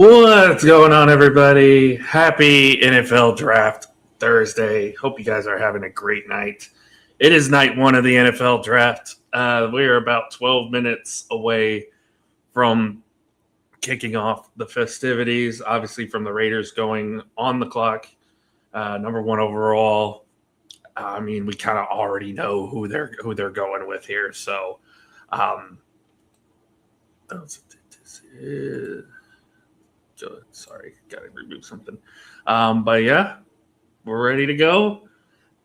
What's going on, everybody? Happy NFL Draft Thursday. Hope you guys are having a great night. It is night one of the NFL Draft. We are about 12 minutes away from kicking off the festivities, obviously, from the Raiders going on the clock. Number one overall. I mean, we kind of already know who they're going with here. So, sorry, got to remove something. But yeah, we're ready to go.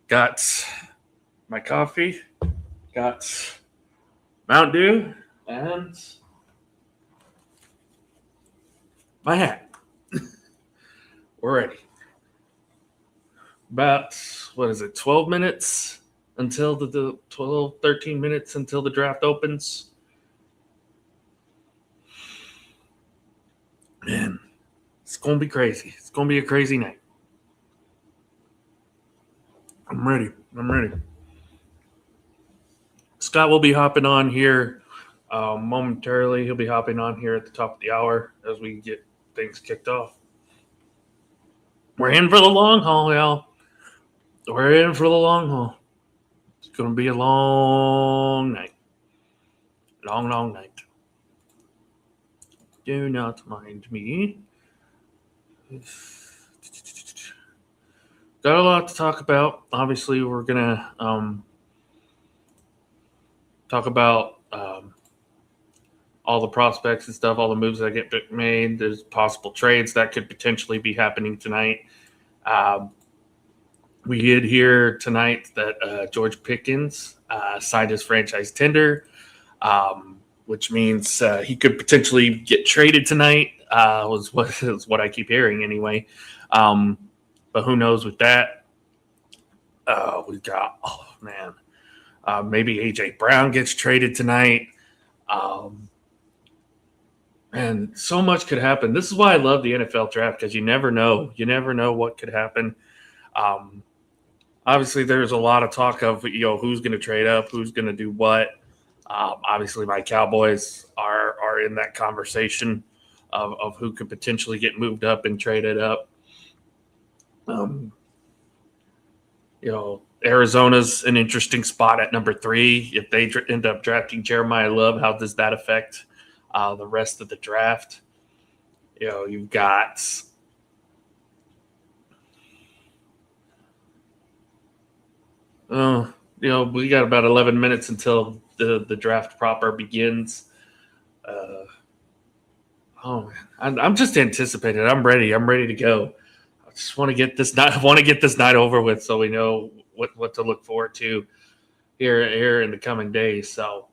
Got my coffee, got Mountain Dew, and my hat. We're ready. About, 12 minutes until the 12, 13 minutes until the draft opens. Man, it's going to be crazy. It's going to be a crazy night. I'm ready. Scott will be hopping on here momentarily. He'll be hopping on here at the top of the hour as we get things kicked off. We're in for the long haul, y'all. We're in for the long haul. It's going to be a long night. Long night. Do not mind me. Got a lot to talk about. Obviously, we're going to talk about all the prospects and stuff, all the moves that get made. There's possible trades that could potentially be happening tonight. We did hear tonight that George Pickens signed his franchise tender, which means he could potentially get traded tonight, was what I keep hearing anyway. But who knows with that? We got, maybe A.J. Brown gets traded tonight. And so much could happen. This is why I love the NFL draft, because you never know. You never know what could happen. Obviously, there's a lot of talk of who's going to trade up, who's going to do what. Obviously, my Cowboys are in that conversation of who could potentially get moved up and traded up. Arizona's an interesting spot at number 3. If they end up drafting Jeremiah Love, how does that affect the rest of the draft? You've got we got about 11 minutes until the draft proper begins. I'm just anticipating. I'm ready. I'm ready to go. I just want to get this night. I want to get this night over with, so we know what to look forward to here in the coming days. So,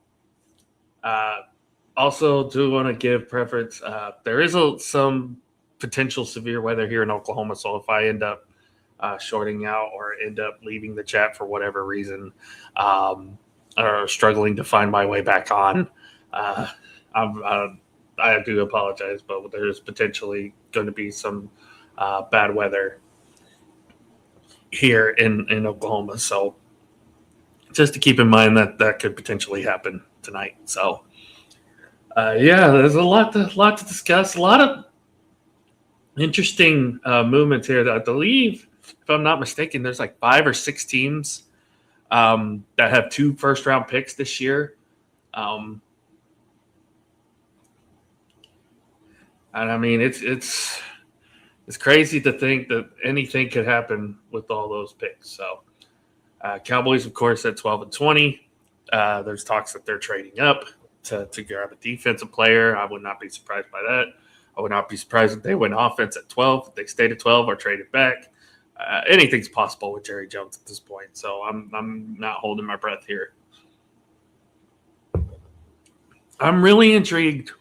also do want to give preference. There is some potential severe weather here in Oklahoma, so if I end up shorting out or end up leaving the chat for whatever reason, or struggling to find my way back on, I do apologize, but there's potentially going to be some bad weather here in Oklahoma. So just to keep in mind that could potentially happen tonight. So there's a lot to discuss. A lot of interesting movements here. I believe, if I'm not mistaken, there's like 5 or 6 teams that have 2 first-round picks this year. And I mean, it's crazy to think that anything could happen with all those picks. So, Cowboys, of course, at 12 and 20. There's talks that they're trading up to grab a defensive player. I would not be surprised by that. I would not be surprised if they went offense at 12. If they stayed at 12 or traded back. Anything's possible with Jerry Jones at this point. So I'm not holding my breath here. I'm really intrigued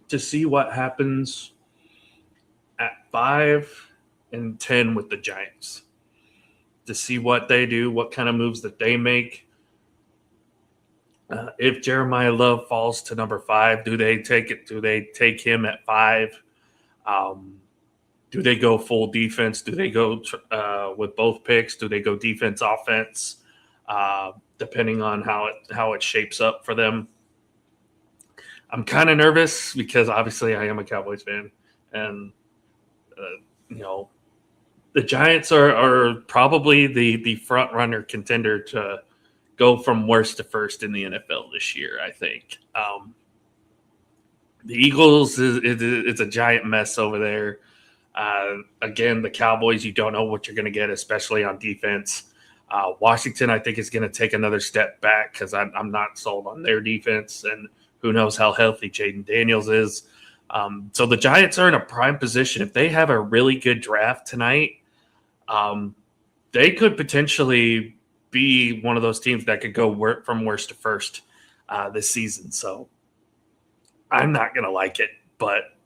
to see what happens at 5 and 10 with the Giants, to see what they do, what kind of moves that they make. If Jeremiah Love falls to number 5, do they take it? Do they take him at 5? Do they go full defense? Do they go with both picks? Do they go defense, offense? Depending on how it shapes up for them. I'm kind of nervous because obviously I am a Cowboys fan, and you know the Giants are probably the front runner contender to go from worst to first in the NFL this year. I think the Eagles it's a giant mess over there. Again, the Cowboys, you don't know what you're going to get, especially on defense. Washington, I think, is going to take another step back because I'm not sold on their defense, and who knows how healthy Jaden Daniels is. So the Giants are in a prime position. If they have a really good draft tonight, they could potentially be one of those teams that could go from worst to first this season. So I'm not going to like it, but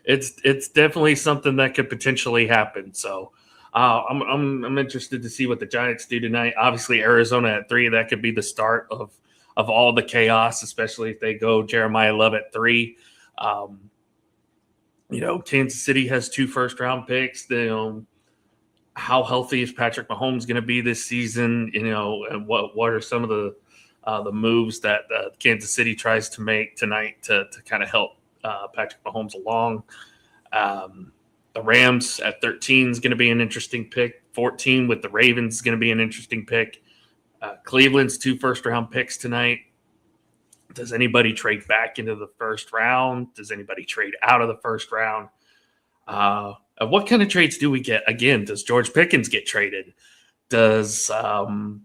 it's definitely something that could potentially happen. So I'm interested to see what the Giants do tonight. Obviously, Arizona at 3, that could be the start of all the chaos, especially if they go Jeremiah Love at 3. Kansas City has 2 first-round picks. How healthy is Patrick Mahomes going to be this season? And what are some of the moves that Kansas City tries to make tonight to kind of help Patrick Mahomes along? The Rams at 13 is going to be an interesting pick. 14 with the Ravens is going to be an interesting pick. Cleveland's 2 first-round picks tonight. Does anybody trade back into the first round? Does anybody trade out of the first round? What kind of trades do we get? Again, does George Pickens get traded? Does A.J.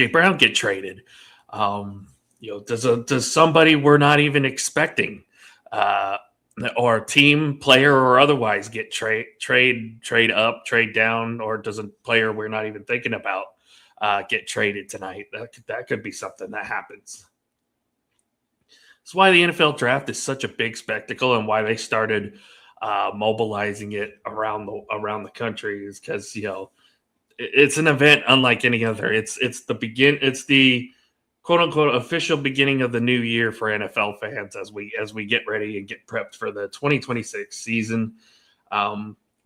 Brown get traded? Does somebody we're not even expecting or a team, player, or otherwise get trade up, trade down, or does a player we're not even thinking about get traded tonight? That could be something that happens. That's why the NFL draft is such a big spectacle, and why they started mobilizing it around the country is because it's an event unlike any other. It's the quote unquote official beginning of the new year for NFL fans as we get ready and get prepped for the 2026 season.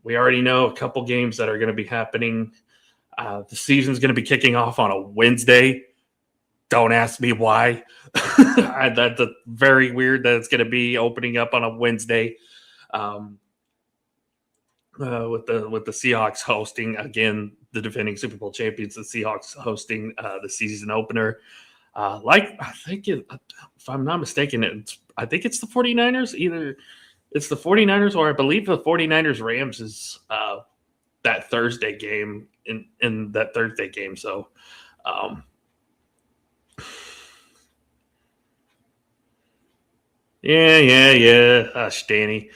We already know a couple games that are going to be happening. The season's going to be kicking off on a Wednesday. Don't ask me why. That's very weird that it's going to be opening up on a Wednesday. With the Seahawks hosting again, the defending Super Bowl champions, the Seahawks hosting the season opener. If I'm not mistaken, I think it's the 49ers. Either it's the 49ers or I believe the 49ers Rams is that Thursday game in that Thursday game. So yeah. Hush, Danny.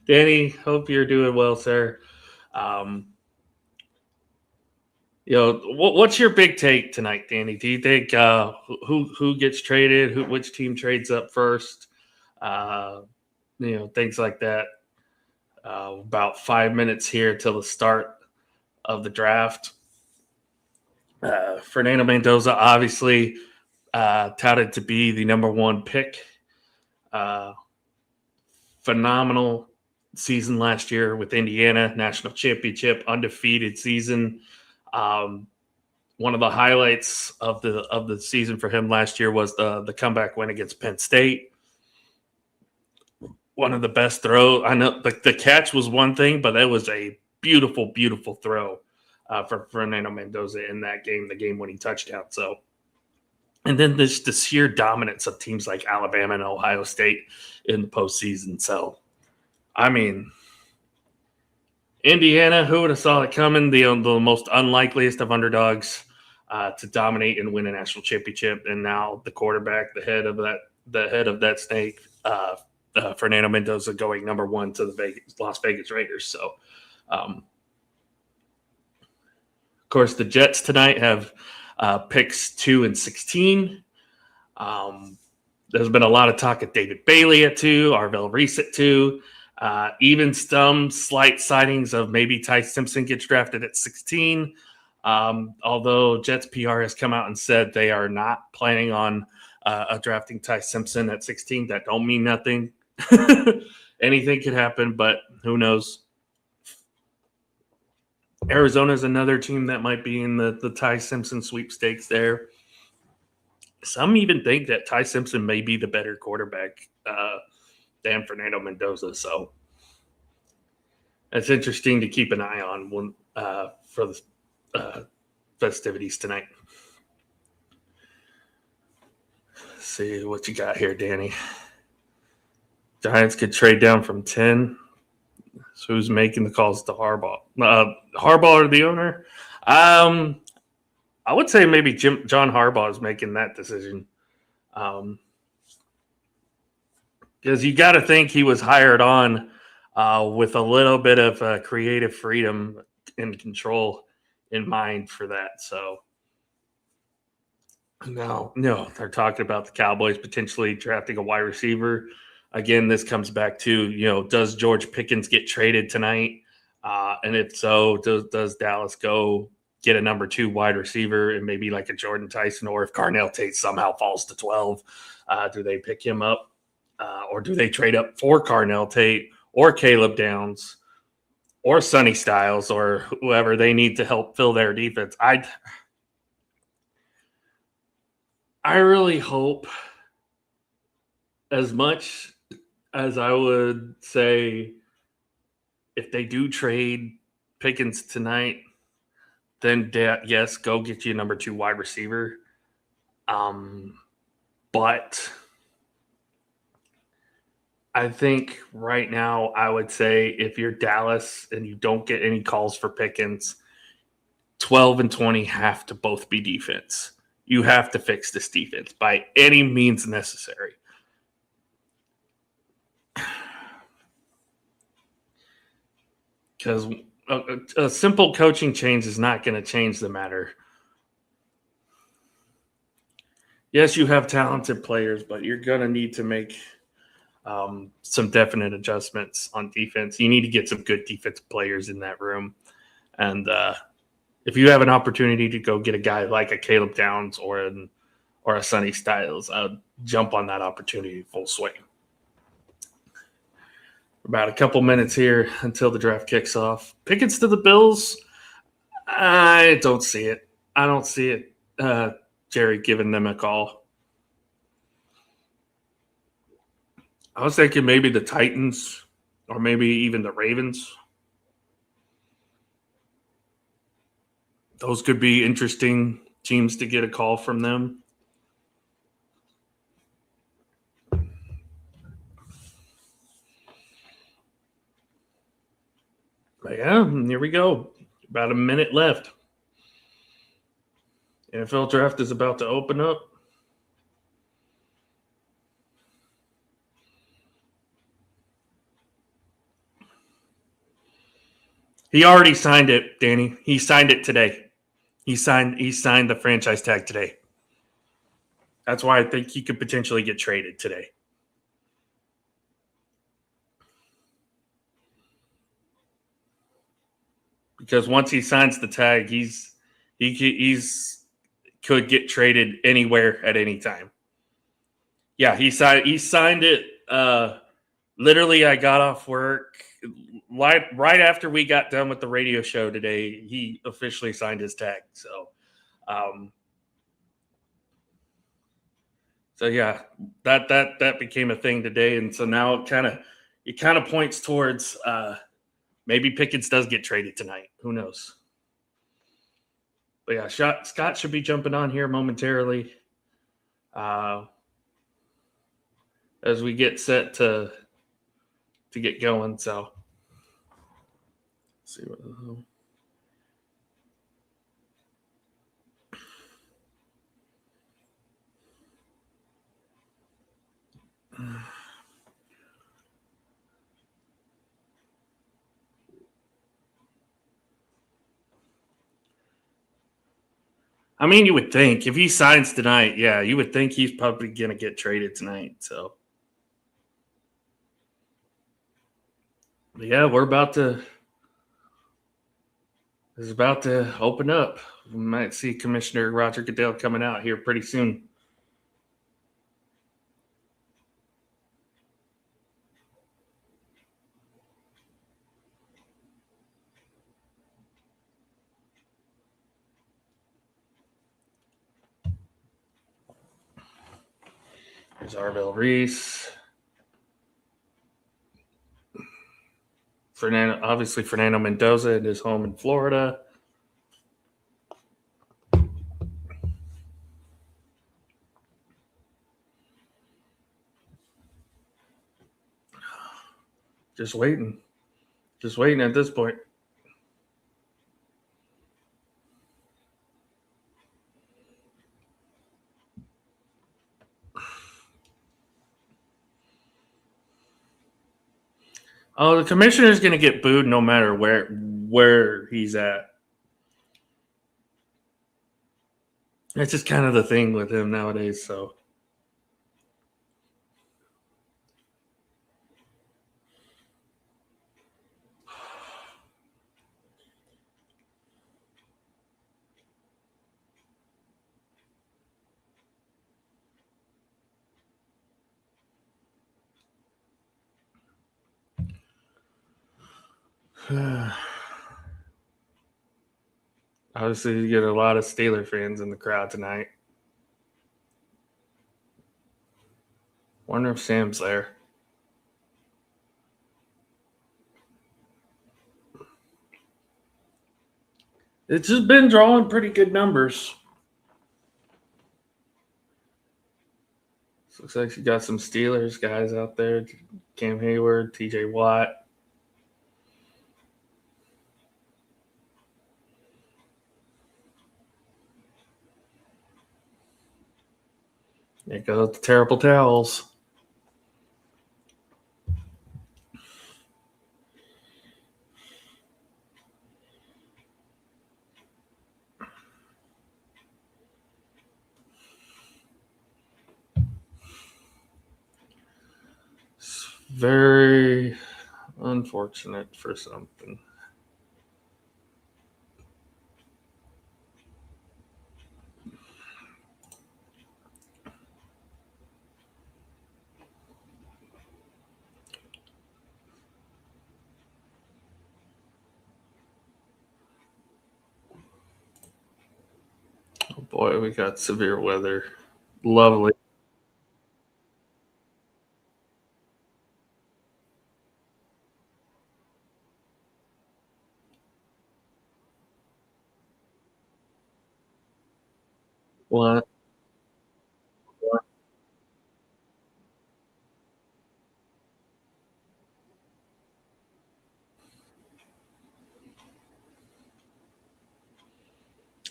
Danny, hope you're doing well, sir. What's your big take tonight, Danny? Do you think who gets traded? Which team trades up first? Things like that. About 5 minutes here till the start of the draft. Fernando Mendoza, obviously touted to be the number 1 pick. Phenomenal season last year with Indiana, national championship, undefeated season. One of the highlights of the season for him last year was the comeback win against Penn State. One of the best throws. I know the catch was one thing, but that was a beautiful, beautiful throw for Fernando Mendoza in that game, the game-winning touchdown. So, and then the sheer dominance of teams like Alabama and Ohio State in the postseason. So, I mean, Indiana, who would have saw it coming? The most unlikeliest of underdogs to dominate and win a national championship, and now the quarterback, the head of that snake, Fernando Mendoza, going number 1 to the Las Vegas Raiders. So, of course, the Jets tonight have picks 2 and 16. There's been a lot of talk of David Bailey at 2, Arvell Reese at 2. Even some slight sightings of maybe Ty Simpson gets drafted at 16. Although Jets PR has come out and said they are not planning on drafting Ty Simpson at 16. That don't mean nothing. Anything could happen, but who knows? Arizona is another team that might be in the Ty Simpson sweepstakes there. Some even think that Ty Simpson may be the better quarterback than Fernando Mendoza. So it's interesting to keep an eye on for the festivities tonight. Let's see what you got here, Danny. Giants could trade down from 10. So who's making the calls to Harbaugh? Harbaugh or the owner? I would say maybe John Harbaugh is making that decision. Because you got to think he was hired on with a little bit of creative freedom and control in mind for that. So no, they're talking about the Cowboys potentially drafting a wide receiver. Again, this comes back to, does George Pickens get traded tonight? And if so, does Dallas go get a number 2 wide receiver and maybe like a Jordan Tyson, or if Carnell Tate somehow falls to 12, do they pick him up? Or do they trade up for Carnell Tate or Caleb Downs or Sonny Styles or whoever they need to help fill their defense? I really hope, as much as I would say, if they do trade Pickens tonight, then yes, go get you a number 2 wide receiver. But I think right now I would say if you're Dallas and you don't get any calls for Pickens, 12 and 20 have to both be defense. You have to fix this defense by any means necessary. Because a simple coaching change is not going to change the matter. Yes, you have talented players, but you're going to need to make some definite adjustments on defense. You need to get some good defensive players in that room. And if you have an opportunity to go get a guy like a Caleb Downs or a Sonny Styles, I would jump on that opportunity full swing. About a couple minutes here until the draft kicks off. Pickens to the Bills, I don't see it. I don't see it, Jerry giving them a call. I was thinking maybe the Titans or maybe even the Ravens. Those could be interesting teams to get a call from them. But yeah, here we go. About a minute left. NFL draft is about to open up. He already signed it, Danny. He signed it today. He signed the franchise tag today. That's why I think he could potentially get traded today. Because once he signs the tag, he's could get traded anywhere at any time. Yeah, he signed it. Literally, I got off work right after we got done with the radio show today. He officially signed his tag. So yeah, that became a thing today, and so now it kind of points towards maybe Pickens does get traded tonight. Who knows? But yeah, Scott should be jumping on here momentarily as we get set to get going. So let's see what. I mean, you would think if he signs tonight, yeah, you would think he's probably going to get traded tonight. So, but yeah, it's about to open up. We might see Commissioner Roger Goodell coming out here pretty soon. There's Arvell Reese. Fernando Mendoza at his home in Florida. Just waiting at this point. Oh, the commissioner's going to get booed no matter where he's at. That's just kind of the thing with him nowadays. So, obviously, you get a lot of Steeler fans in the crowd tonight. Wonder if Sam's there. It's just been drawing pretty good numbers. Looks like you got some Steelers guys out there. Cam Hayward, TJ Watt. There go the terrible towels. It's very unfortunate for something. Oh boy, we got severe weather. Lovely. What?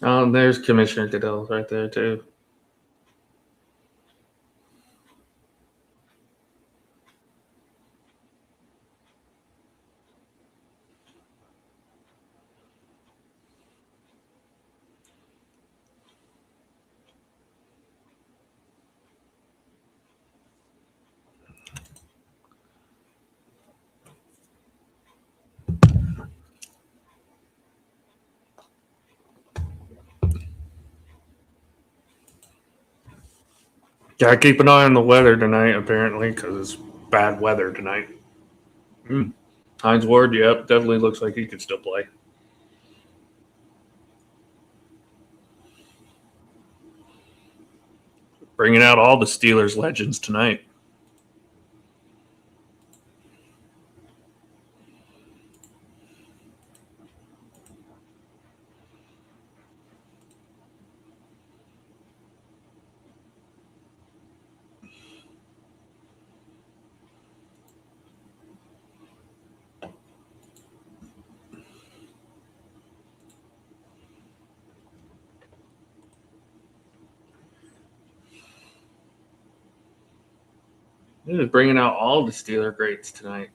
Oh, there's Commissioner Goodell right there too. Gotta keep an eye on the weather tonight, apparently, because it's bad weather tonight. Hines Ward, yep, definitely looks like he could still play. Bringing out all the Steelers legends tonight. They're bringing out all the Steeler greats tonight.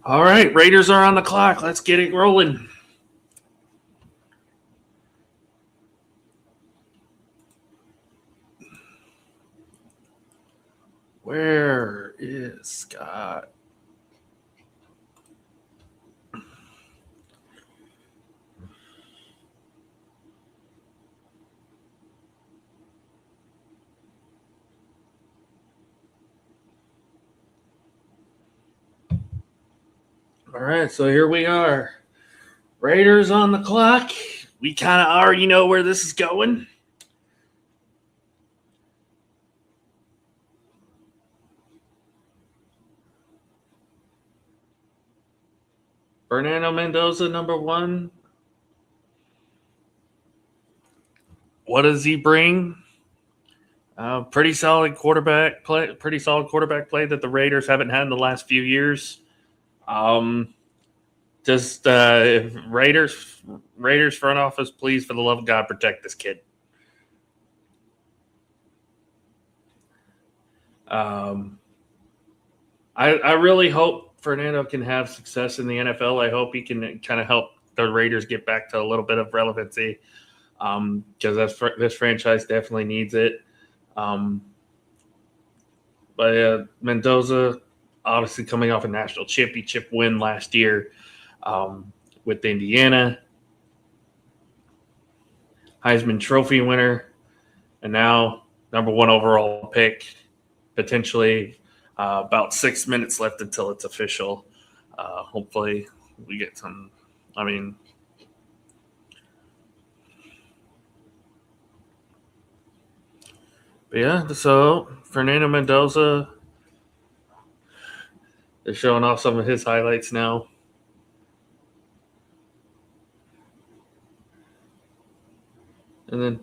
All right, Raiders are on the clock. Let's get it rolling. Where is Scott? All right, so here we are. Raiders on the clock. We kind of already know where this is going. Fernando Mendoza, number one. What does he bring? Pretty solid quarterback play. Pretty solid quarterback play that the Raiders haven't had in the last few years. Just Raiders front office, please, for the love of God, protect this kid. I really hope Fernando can have success in the NFL. I hope he can kind of help the Raiders get back to a little bit of relevancy because this franchise definitely needs it. But Mendoza, obviously coming off a national championship win last year with Indiana, Heisman Trophy winner, and now number one overall pick, potentially about 6 minutes left until it's official. Hopefully we get some, but yeah, so Fernando Mendoza, they're showing off some of his highlights now. And then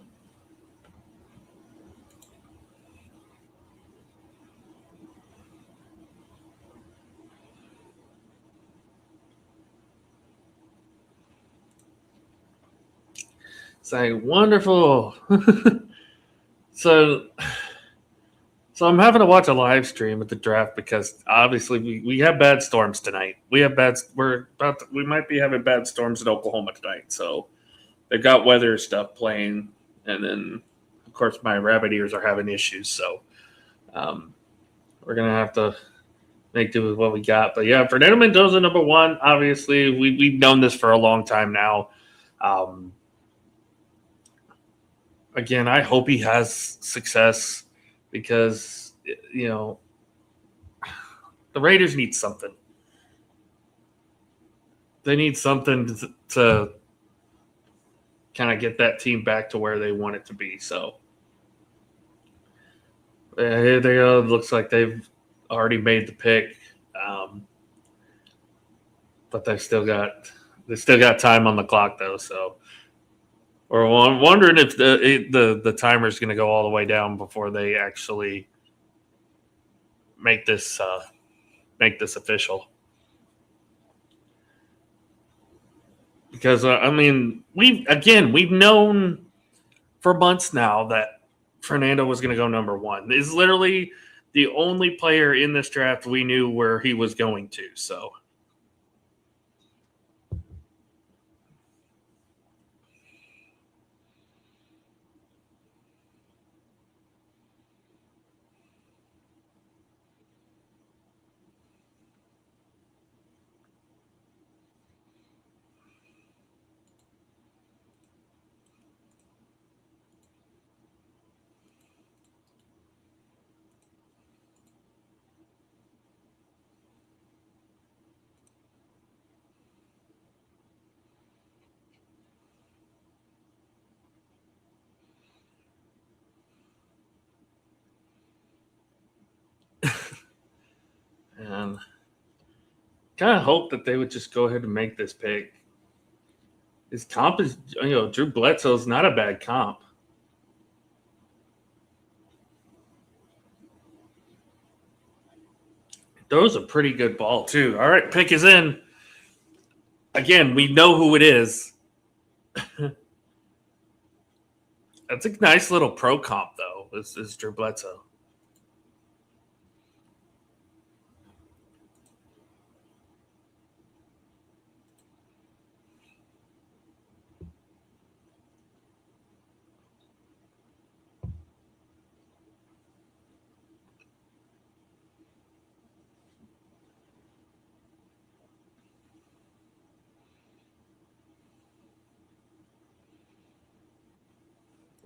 saying wonderful. So I'm having to watch a live stream of the draft because obviously we have bad storms tonight. We might be having bad storms in Oklahoma tonight. So they've got weather stuff playing, and then of course my rabbit ears are having issues. So we're gonna have to make do with what we got. But yeah, Fernando Mendoza, number one. Obviously, we've known this for a long time now. Again, I hope he has success because the Raiders need something. They need something to kind of get that team back to where they want it to be. So here they go. It looks like they've already made the pick, but they still got time on the clock though. So we're wondering if the timer is going to go all the way down before they actually make this official. Because we've known for months now that Fernando was going to go number one. Is literally the only player in this draft we knew where he was going to. So. And kind of hope that they would just go ahead and make this pick. His comp is, Drew Bledsoe's not a bad comp. Throws a pretty good ball, too. All right, pick is in. Again, we know who it is. That's a nice little pro comp, though. This is Drew Bledsoe.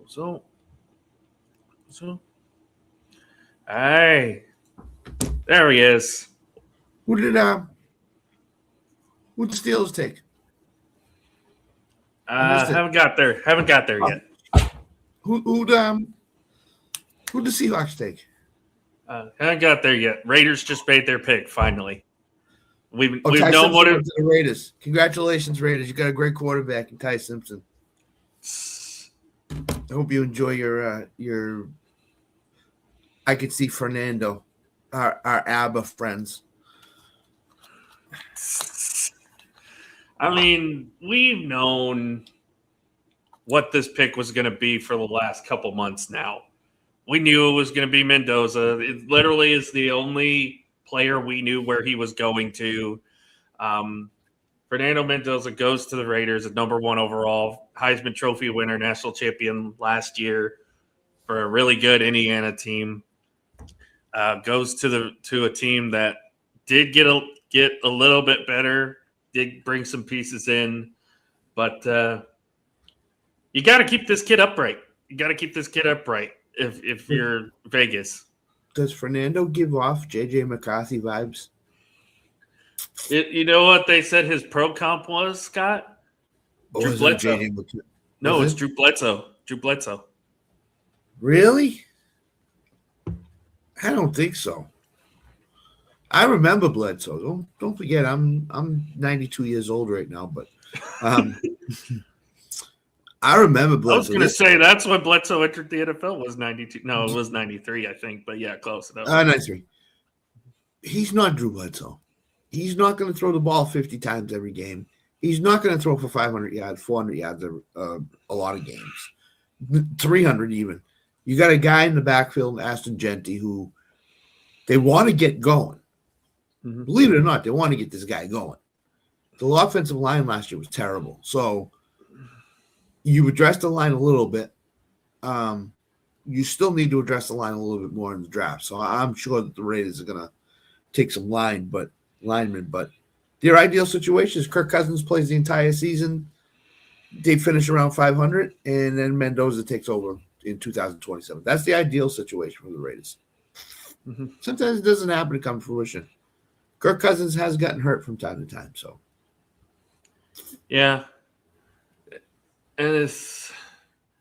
So. Hey, there he is. Who did the Steelers take? Haven't got there yet. Who the Seahawks take? Haven't got there yet. Raiders just made their pick finally. We've Ty known what Simpson to the Raiders. Congratulations, Raiders! You got a great quarterback in Ty Simpson. I hope you enjoy your. I could see Fernando, our ABBA friends. I mean, we've known what this pick was going to be for the last couple months now. We knew it was going to be Mendoza. It literally is the only player we knew where he was going to. Fernando Mendoza goes to the Raiders at number 1 overall, Heisman Trophy winner, national champion last year for a really good Indiana team. Goes to a team that did get a little bit better, did bring some pieces in, but you got to keep this kid upright. If you're Vegas. Does Fernando give off J.J. McCarthy vibes? You know what they said his pro comp was, Scott? Drew Bledsoe. No, it's Drew Bledsoe. Drew Bledsoe. Really? I don't think so. I remember Bledsoe. Don't forget, I'm 92 years old right now, but I remember Bledsoe. I was going to say that's when Bledsoe entered the NFL was 92. No, it was 93, I think. But yeah, close enough. 93. He's not Drew Bledsoe. He's not going to throw the ball 50 times every game. He's not going to throw for 500 yards, 400 yards a lot of games, 300 even. You got a guy in the backfield, Ashton Jeanty, who they want to get going. Mm-hmm. Believe it or not, they want to get this guy going. The offensive line last year was terrible. So you addressed the line a little bit. You still need to address the line a little bit more in the draft. So I'm sure that the Raiders are going to take some linemen. But their ideal situation is Kirk Cousins plays the entire season. They finish around 500, and then Mendoza takes over in 2027. That's the ideal situation for the Raiders. Mm-hmm. Sometimes it doesn't happen to come to fruition. Kirk Cousins has gotten hurt from time to time. So, yeah. And it's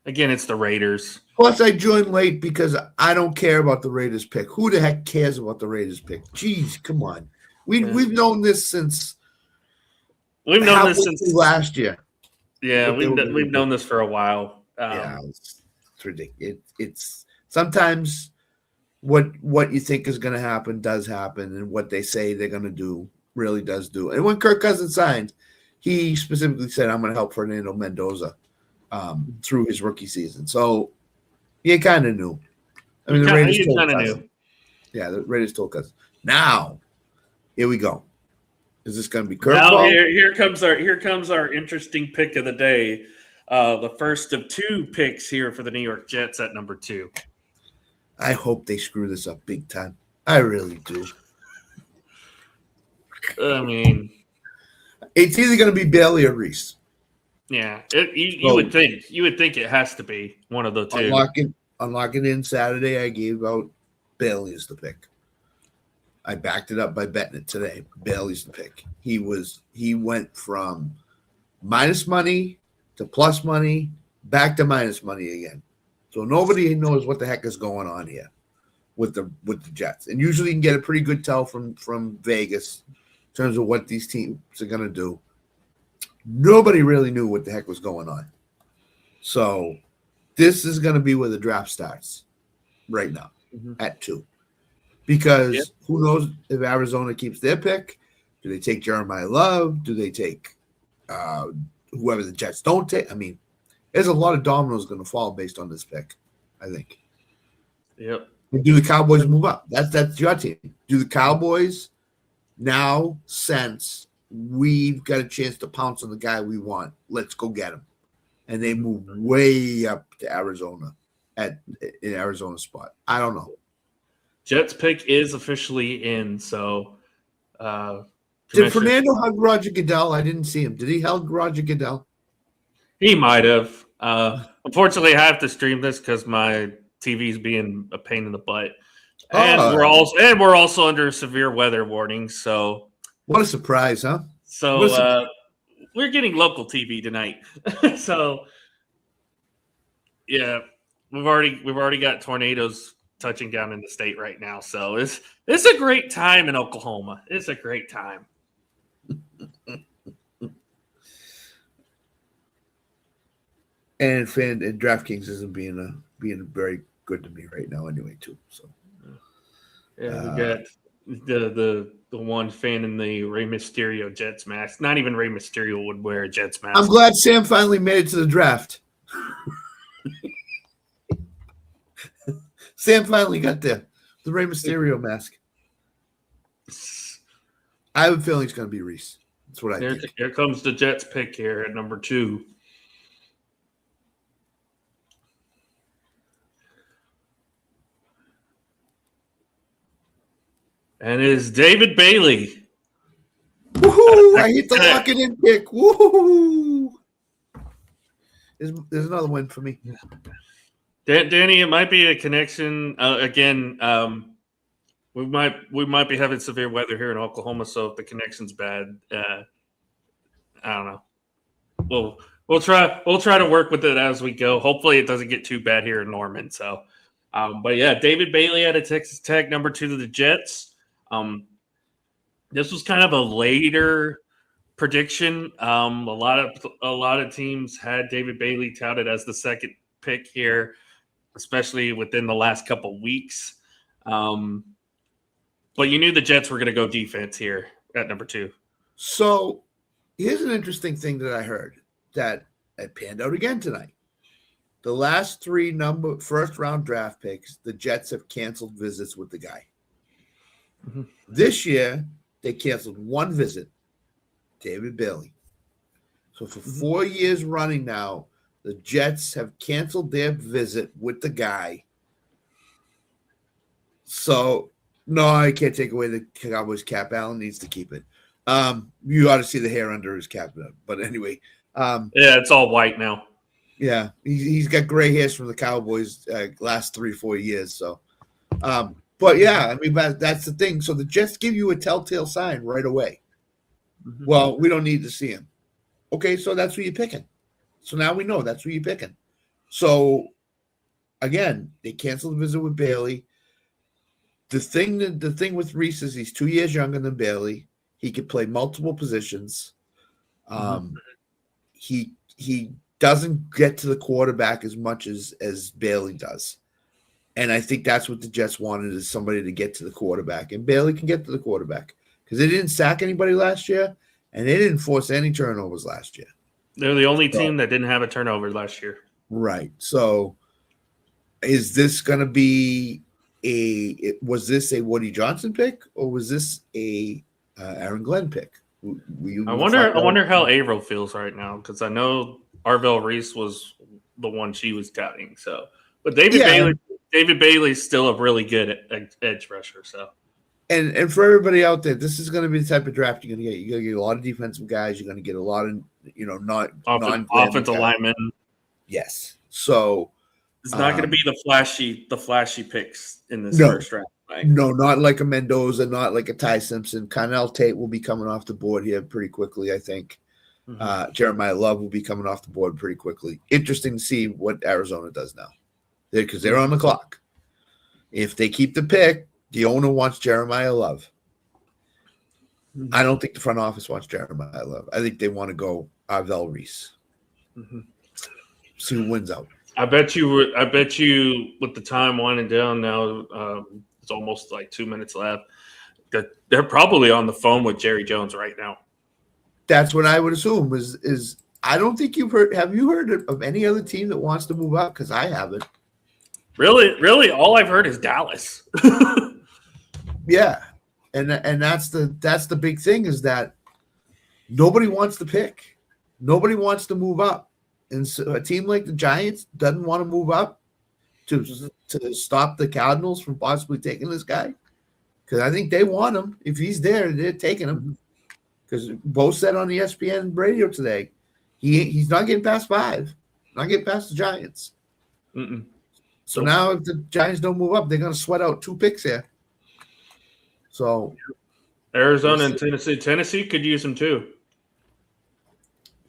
the Raiders. Plus, I joined late because I don't care about the Raiders pick. Who the heck cares about the Raiders pick? Jeez, come on. We've known this since last year. Yeah, we've known this for a while. It's ridiculous. It's sometimes what you think is going to happen does happen, and what they say they're going to do really does do. And when Kirk Cousins signed, he specifically said, "I'm going to help Fernando Mendoza through his rookie season." So you kind of knew. I mean, the Raiders told Cousins. Yeah, the Raiders told Cousins. Now, here we go. Is this going to be curveball? Now here comes our interesting pick of the day. The first of 2 picks here for the New York Jets at number 2. I hope they screw this up big time. I really do. I mean, it's either going to be Bailey or Reese. Yeah, you would think it has to be one of the two. Unlocking in Saturday, I gave out Bailey as the pick. I backed it up by betting it today. Bailey's the pick. He went from minus money to plus money, back to minus money again. So nobody knows what the heck is going on here with the Jets. And usually you can get a pretty good tell from Vegas in terms of what these teams are going to do. Nobody really knew what the heck was going on. So this is going to be where the draft starts right now at 2. Because who knows if Arizona keeps their pick? Do they take Jeremiah Love? Do they take whoever the Jets don't take? I mean, there's a lot of dominoes going to fall based on this pick, I think. Yep. Do the Cowboys move up? That's your team. Do the Cowboys now sense we've got a chance to pounce on the guy we want? Let's go get him. And they move way up to Arizona in Arizona's spot. I don't know. Jets pick is officially in, so did Fernando hug Roger Goodell? I didn't see him. Did he hug Roger Goodell? He might have. Unfortunately, I have to stream this because my TV's being a pain in the butt, and we're also under severe weather warning. So what a surprise, huh? So we're getting local TV tonight. So yeah, we've already got tornadoes touching down in the state right now. So it's a great time in Oklahoma. It's a great time. And DraftKings isn't being very good to me right now anyway too. So yeah, we got the one fan in the Rey Mysterio Jets mask. Not even Rey Mysterio would wear a Jets mask. I'm glad Sam finally made it to the draft. Sam finally got the Rey Mysterio mask. I have a feeling it's going to be Reese. That's what I think. Here comes the Jets pick here at number 2. And it is David Bailey. Woohoo! I hit the lock it in pick. Woohoo! There's another win for me. Danny, it might be a connection. Again, we might be having severe weather here in Oklahoma, so if the connection's bad, I don't know. We'll try to work with it as we go. Hopefully, it doesn't get too bad here in Norman. So, but yeah, David Bailey out of Texas Tech, number 2 to the Jets. This was kind of a later prediction. A lot of teams had David Bailey touted as the second pick here, especially within the last couple weeks. But you knew the Jets were going to go defense here at number 2. So here's an interesting thing that I heard that it panned out again tonight. The last 3 first-round draft picks, the Jets have canceled visits with the guy. Mm-hmm. This year, they canceled 1 visit, David Bailey. So for 4 years running now, the Jets have canceled their visit with the guy. So, no, I can't take away the Cowboys cap. Allen needs to keep it. You ought to see the hair under his cap. But anyway. Yeah, it's all white now. Yeah, he's got gray hairs from the Cowboys last 3-4 years. So, but yeah, I mean, that's the thing. So the Jets give you a telltale sign right away. Mm-hmm. Well, we don't need to see him. Okay, so that's who you're picking. So now we know that's who you're picking. So again, they canceled the visit with Bailey. The thing with Reese is he's 2 years younger than Bailey. He could play multiple positions. He doesn't get to the quarterback as much as Bailey does. And I think that's what the Jets wanted, is somebody to get to the quarterback. And Bailey can get to the quarterback because they didn't sack anybody last year and they didn't force any turnovers last year. They're the only team that didn't have a turnover last year. Right. So is this going to be was this a Woody Johnson pick or was this a Aaron Glenn pick? I wonder how Averill feels right now, because I know Arvell Reese was the one she was touting. So, but David Bailey's still a really good edge rusher. So, and for everybody out there, this is going to be the type of draft you're going to get. You're going to get a lot of defensive guys. You're going to get a lot of offensive linemen. Yes. So it's not going to be the flashy picks in this first round. Right? No, not like a Mendoza, not like a Ty Simpson. Connell Tate will be coming off the board here pretty quickly, I think. Mm-hmm. Jeremiah Love will be coming off the board pretty quickly. Interesting to see what Arizona does now, because they're on the clock. If they keep the pick, the owner wants Jeremiah Love. Mm-hmm. I don't think the front office wants Jeremiah Love. I think they want to go Arvell Reese. Mm-hmm. See who wins out. I bet you, with the time winding down now, it's almost like 2 minutes left, that they're probably on the phone with Jerry Jones right now. That's what I would assume. Is I don't think you've heard. Have you heard of any other team that wants to move up? Because I haven't. Really, all I've heard is Dallas. Yeah, and that's the big thing, is that nobody wants to pick. Nobody wants to move up. And so a team like the Giants doesn't want to move up to stop the Cardinals from possibly taking this guy, because I think they want him. If he's there, they're taking him. Because Bo said on ESPN radio today, he's not getting past 5. not get past the Giants. Mm-mm. So Nope. now if the Giants don't move up, they're going to sweat out 2 picks here. So Arizona and Tennessee. Tennessee could use him too.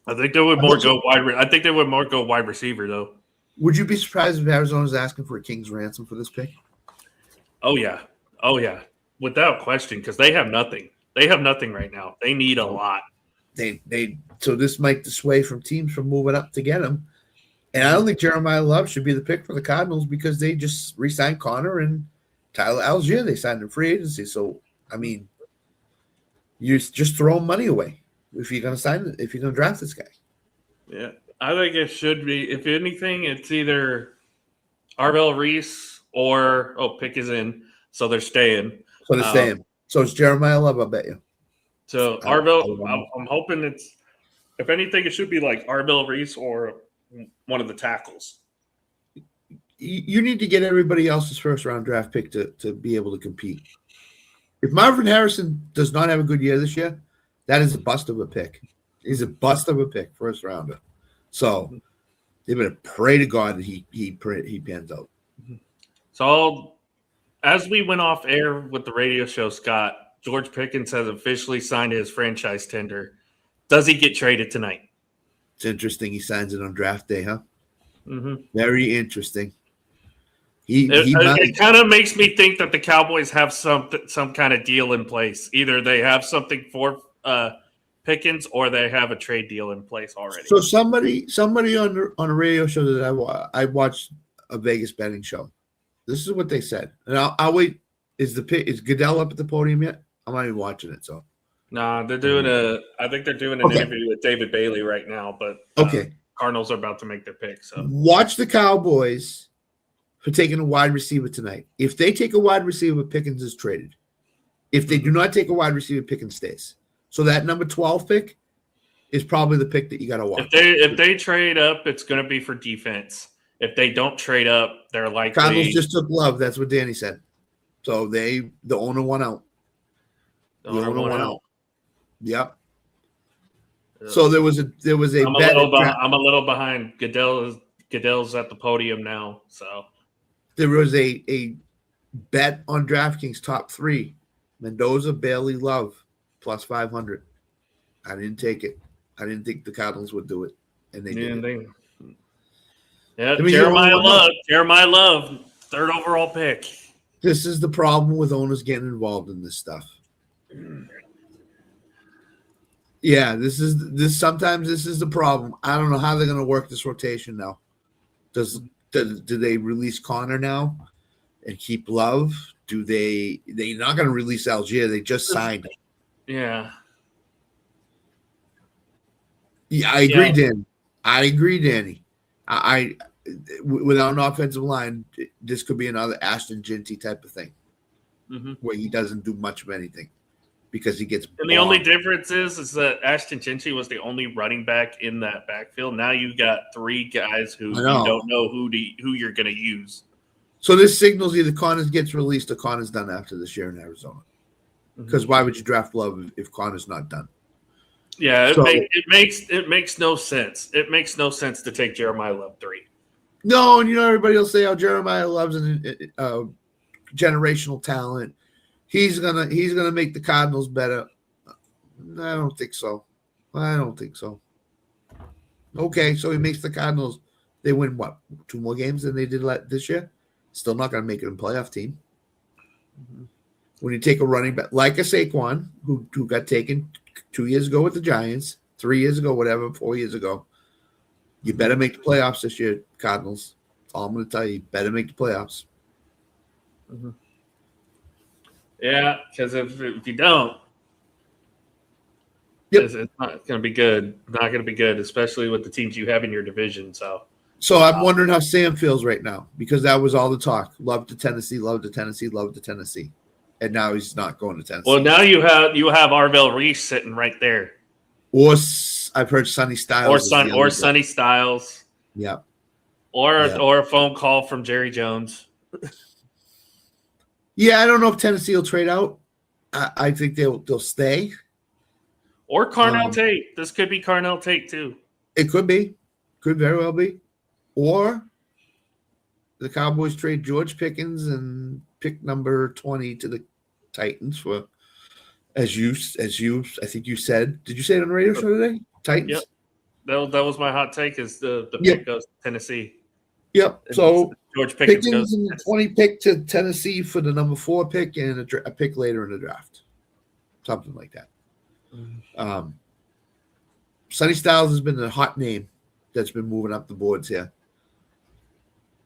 I think they would more go wide. I think they would more go wide receiver though. would you be surprised if Arizona's asking for a king's ransom for this pick? Oh yeah, without question, because they have nothing. They have nothing right now. They need a lot. So this might dissuade from teams from moving up to get him. And I don't think Jeremiah Love should be the pick for the Cardinals because they just re-signed Connor and Tyler Algier. They signed in free agency. So I mean, you're just throwing money away if you're going to draft this guy. Yeah, I think it should be. If anything, it's either Arvell Reese or Pick is in, so they're staying. So they're staying. So it's Jeremiah Love, I bet you. So Arvell, I'm hoping it's. If anything, it should be like Arvell Reese or one of the tackles. You need to get everybody else's first round draft pick to be able to compete. If Marvin Harrison does not have a good year this year, that is a bust of a pick. He's a bust of a pick, first rounder. So they better pray to God that he pans out. So as we went off air with the radio show, Scott, George Pickens has officially signed his franchise tender. Does he get traded tonight? It's interesting. He signs it on draft day, huh? Mm-hmm. Very interesting. It kind of makes me think that the Cowboys have some kind of deal in place. Either they have something for Pickens or they have a trade deal in place already. So somebody on a radio show that I watched, a Vegas betting show. This is what they said, and I'll wait. Is Goodell up at the podium yet? I'm not even watching it. So nah, they're doing I think they're doing an interview with David Bailey right now. But Cardinals are about to make their pick. So watch the Cowboys for taking a wide receiver tonight. If they take a wide receiver, Pickens is traded. If they do not take a wide receiver, Pickens stays. So that number 12 pick is probably the pick that you got to watch. If they trade up, it's going to be for defense. If they don't trade up, they're likely. Cardinals just took Love. That's what Danny said. So the owner won out. The owner won out. Yep. So there was a I'm a little behind. Goodell's at the podium now. So there was a bet on DraftKings top 3. Mendoza, Bailey, Love plus 500. I didn't take it. I didn't think the Cardinals would do it, and they did. Jeremiah Love, 3rd overall pick. This is the problem with owners getting involved in this stuff. Yeah, sometimes this is the problem. I don't know how they're going to work this rotation now. Do they release Connor now and keep Love? They're not going to release Algier. They just signed him. Yeah. Yeah, I agree, Danny. I agree, Danny. I without an offensive line, this could be another Ashton Ginty type of thing, where he doesn't do much of anything because he gets. And the only difference is that Ashton Ginty was the only running back in that backfield. Now you got 3 guys who you don't know who you're going to use. So this signals either Connors gets released or Connors done after this year in Arizona. Because why would you draft Love if Connor's not done? Yeah, it makes no sense. It makes no sense to take Jeremiah Love 3. No, and everybody will say, "Oh, Jeremiah Love's a generational talent. He's gonna make the Cardinals better." I don't think so. Okay, so he makes the Cardinals. They win what, 2 more games than they did this year? Still not gonna make it in playoff team. When you take a running back like a Saquon, who got taken 2 years ago with the Giants, 3 years ago, whatever, 4 years ago, you better make the playoffs this year, Cardinals. That's all I'm going to tell you. You better make the playoffs. Yeah, because if you don't, it's not going to be good. Not going to be good, especially with the teams you have in your division. So I'm wondering how Sam feels right now, because that was all the talk. Love to Tennessee, love to Tennessee, love to Tennessee. And now he's not going to Tennessee. Well, now you have Arvell Reese sitting right there. Or I've heard Sonny Styles. Or Sonny Styles. Yeah. Or a phone call from Jerry Jones. Yeah, I don't know if Tennessee will trade out. I think they'll stay. Or Carnell Tate. This could be Carnell Tate too. It could be. Could very well be. or the Cowboys trade George Pickens and pick number 20 to the Titans for, as you, I think you said, did you say it on the radio show today? Titans? Yep. That was my hot take is the Yep. pick goes to Tennessee. Yep. So George Pickens Pickens goes and the 20 pick to Tennessee for the number 4 pick and a pick later in the draft. Something like that. Sonny Styles has been the hot name that's been moving up the boards here.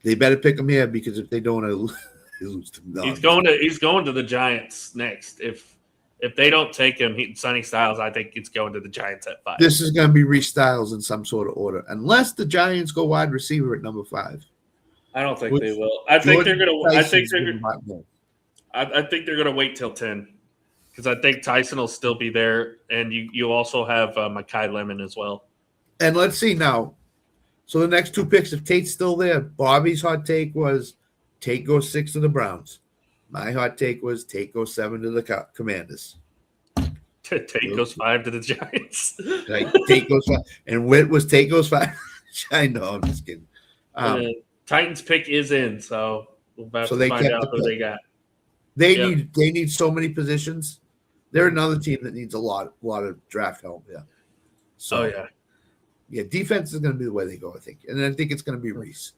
They better pick him here because if they don't, they lose to them. He's going to the Giants next. If they don't take him, Sonny Styles, I think it's going to the Giants at 5. This is going to be Reece Styles in some sort of order, unless the Giants go wide receiver at number 5. I don't think they will. I think they're going to. I think they're going to wait till 10 because I think Tyson will still be there, and you also have Mekhi Lemon as well. And let's see now. So the next 2 picks, if Tate's still there, Bobby's hot take was Tate goes 6 to the Browns. My hot take was Tate goes 7 to the Commanders. Tate goes 5 to the Giants. Like, Tate goes 5. And Witt was Tate goes 5. I know, I'm just kidding. Titans pick is in, so we'll have to find out who they got. They need so many positions. They're another team that needs a lot of draft help. Yeah. So defense is going to be the way they go, I think, and I think it's going to be Reese.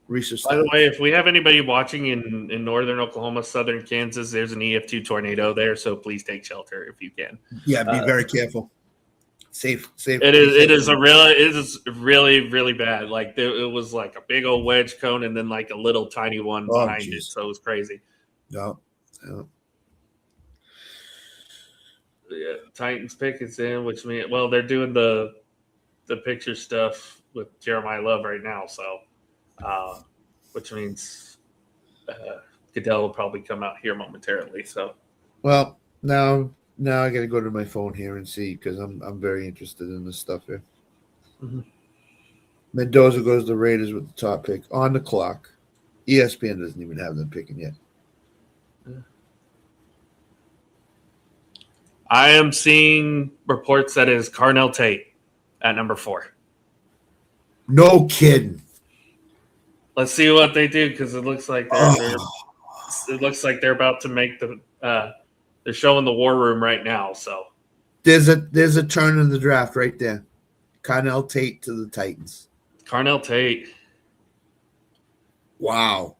By the way, if we have anybody watching in northern Oklahoma, southern Kansas, there's an EF2 tornado there, so please take shelter if you can. Yeah, be very careful. Safe. It is really, really bad. Like it was like a big old wedge cone and then like a little tiny one behind it, so it was crazy. No. Yeah, Titans pick is in, which means they're doing the picture stuff with Jeremiah Love right now, so. Which means Goodell will probably come out here momentarily. So, well, now I got to go to my phone here and see because I'm very interested in this stuff here. Mm-hmm. Mendoza goes to the Raiders with the top pick on the clock. ESPN doesn't even have them picking yet. I am seeing reports that is Carnell Tate at number 4. No kidding. Let's see what they do because it looks like they're about to make they're showing the war room right now. So there's a turn in the draft right there. Carnell Tate to the Titans. Carnell Tate. Wow.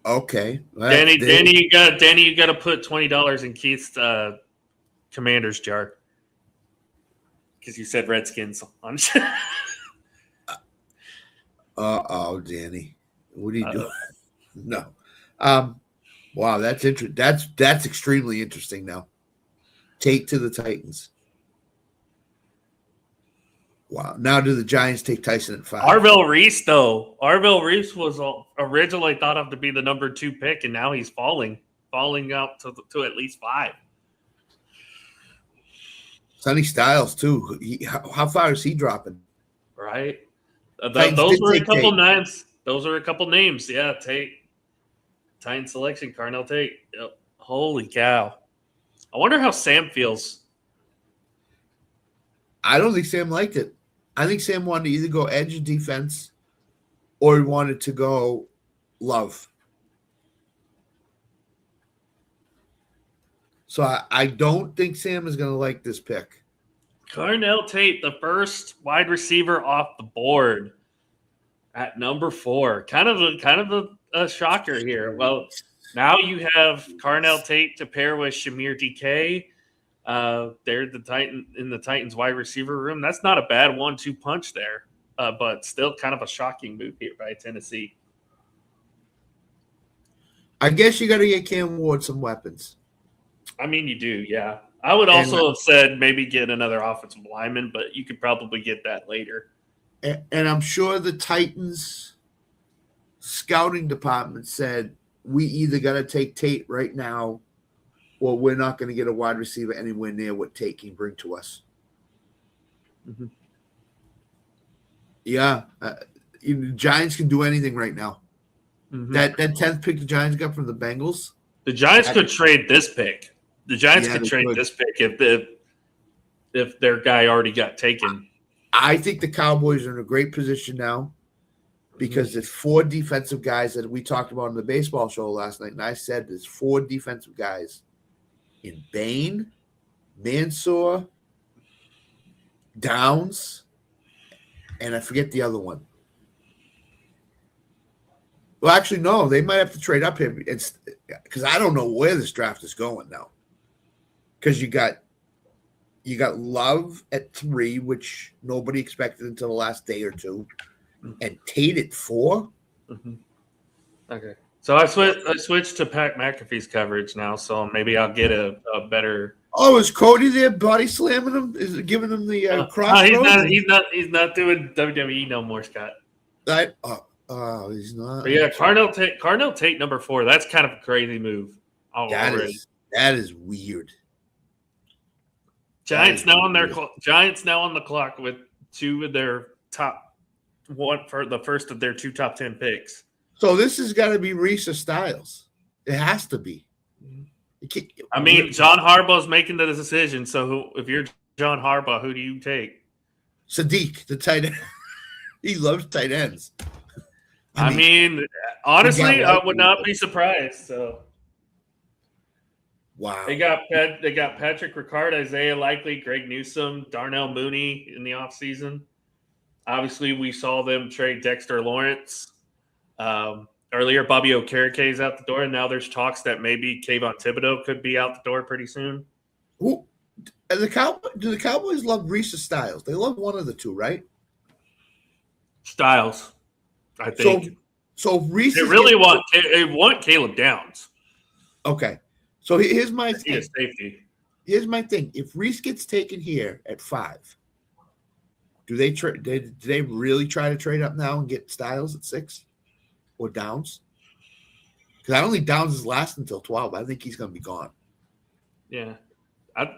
Okay. Danny, you got to put $20 in Keith's Commander's jar because you said Redskins on. Danny, what are you doing? No. Wow, that's interesting. That's extremely interesting. Now, Tate to the Titans. Wow. Now, do the Giants take Tyson at 5? Arvell Reese, though. Arvell Reese was originally thought of to be the number 2 pick, and now he's falling out to at least 5. Sonny Styles too. How far is he dropping? Right. Those were a couple names. Those are a couple names. Yeah, Tate. Titan selection, Carnell Tate. Yep. Holy cow. I wonder how Sam feels. I don't think Sam liked it. I think Sam wanted to either go edge of defense or he wanted to go Love. So I don't think Sam is going to like this pick. Carnell Tate, the first wide receiver off the board at number 4. Kind of a shocker here. Well, now you have Carnell Tate to pair with Shamir DK. They're in the Titans wide receiver room. That's not a bad 1-2 punch there, but still kind of a shocking move here by Tennessee. I guess you got to get Cam Ward some weapons. I mean, you do, yeah. I would also have said maybe get another offensive lineman, but you could probably get that later. And I'm sure the Titans scouting department said, we either got to take Tate right now or we're not going to get a wide receiver anywhere near what Tate can bring to us. Mm-hmm. Yeah. Giants can do anything right now. Mm-hmm. That 10th pick the Giants got from the Bengals. The Giants could trade this pick. The Giants could trade this pick if their guy already got taken. I think the Cowboys are in a great position now because there's 4 defensive guys that we talked about on the baseball show last night, and I said there's 4 defensive guys in Bain, Mansour, Downs, and I forget the other one. Well, actually, no, they might have to trade up here because I don't know where this draft is going now. Because you got Love at 3, which nobody expected until the last day or two, and Tate at 4. Mm-hmm. Okay, so I switched to Pat McAfee's coverage now, so maybe I'll get a better. Oh, is Cody there body slamming him? Is it giving him the cross? No, he's not doing WWE no more, Scott. He's not. But yeah, Carnell Tate number 4. That's kind of a crazy move. That is weird. Giants now on the clock with 2 of their top one for the first of their 2 top 10 picks. So this has got to be Reese or Styles. It has to be. I mean, John Harbaugh's making the decision. So if you're John Harbaugh, who do you take? Sadiq, the tight end. He loves tight ends. I mean, honestly, I would not be surprised. So, wow, they got Patrick Ricard, Isaiah Likely, Greg Newsome, Darnell Mooney in the offseason. Obviously, we saw them trade Dexter Lawrence. Earlier, Bobby Okereke is out the door, and now there's talks that maybe Kayvon Thibodeau could be out the door pretty soon. Do the Cowboys love Reese or Styles? They love one of the 2, right? Styles, I think. So Reese. They really want Caleb Downs. Okay, so here's my thing. Safety. Here's my thing. If Reese gets taken here at 5, do they really try to trade up now and get Styles at 6 or Downs? Because I don't think Downs is last until 12. I think he's going to be gone. Yeah,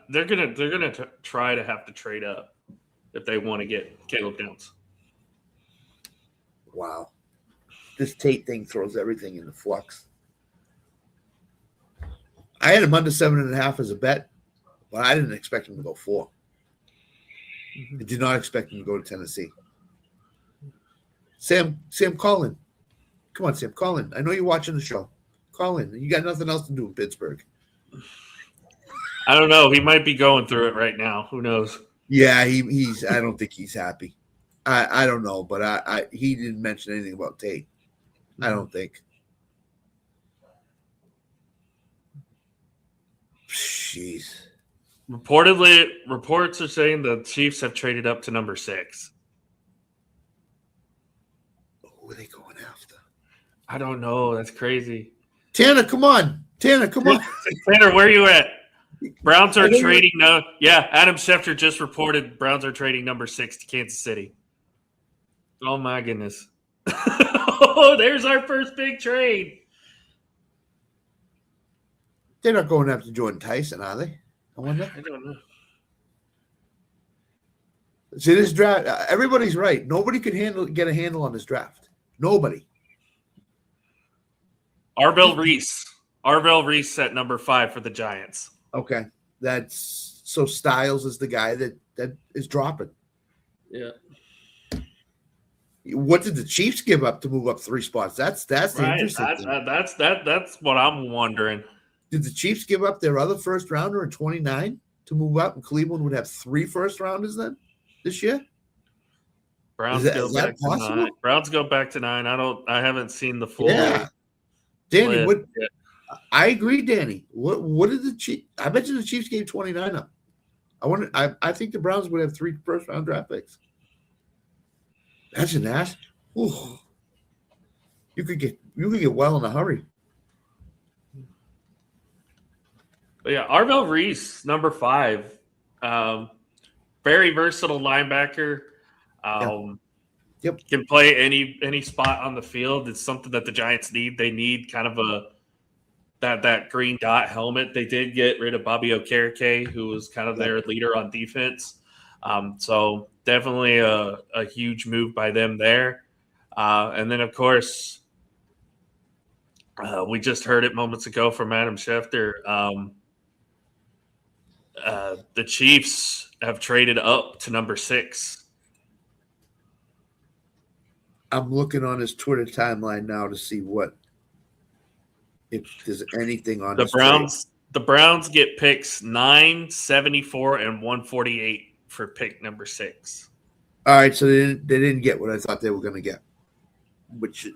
they're gonna try to have to trade up if they want to get Caleb Downs. Wow, this Tate thing throws everything into flux. I had him under 7.5 as a bet, but I didn't expect him to go 4. I did not expect him to go to Tennessee. Sam, call in. Come on, Sam, call in. I know you're watching the show. Call in. You got nothing else to do in Pittsburgh. I don't know. He might be going through it right now. Who knows? Yeah, he's. I don't think he's happy. I don't know, but he didn't mention anything about Tate. I don't think. Jeez. Reportedly, reports are saying the Chiefs have traded up to number 6. Who are they going after? I don't know. That's crazy. Tanner, come on. Tanner, where are you at? Browns are trading now. Yeah, Adam Schefter just reported Browns are trading number 6 to Kansas City. Oh, my goodness. Oh, there's our first big trade. They're not going after Jordan Tyson, are they? I wonder. I don't know. See, this draft, everybody's right. Nobody could get a handle on this draft. Nobody. Arvell Reese at number 5 for the Giants. Okay. That's so Styles is the guy that is dropping. Yeah. What did the Chiefs give up to move up 3 spots? That's the interesting thing. That's what I'm wondering. Did the Chiefs give up their other first rounder in 29 to move up, and Cleveland would have 3 first rounders then this year? Browns go back to 9. Browns go back to 9. I haven't seen the full. Yeah. Danny, I agree, Danny. What did the Chiefs? I bet you the Chiefs gave 29 up. I think the Browns would have 3 first round draft picks. That's an ass. Ooh. You could get well in a hurry. But yeah, Arvell Reese, number 5. Very versatile linebacker. Yep. Can play any spot on the field. It's something that the Giants need. They need kind of that green dot helmet. They did get rid of Bobby Okereke, who was kind of their leader on defense. So definitely a huge move by them there. And then, of course, we just heard it moments ago from Adam Schefter. The Chiefs have traded up to number 6 I'm looking on his Twitter timeline now to see if there's anything on The this trade. The Browns get picks 9, 74, and 148 for pick number 6. All right, so they didn't get what I thought they were going to get. Which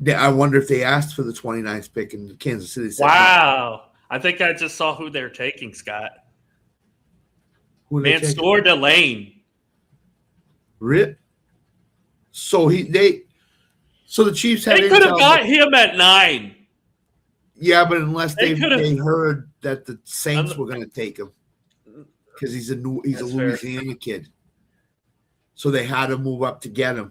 I wonder if they asked for the 29th pick in Kansas City. Wow. No. I think I just saw who they're taking, Scott. Mansour Delane. Rip. So the Chiefs had they could have got him at 9. Yeah, but unless they heard that the Saints were going to take him because he's a Louisiana kid, so they had to move up to get him.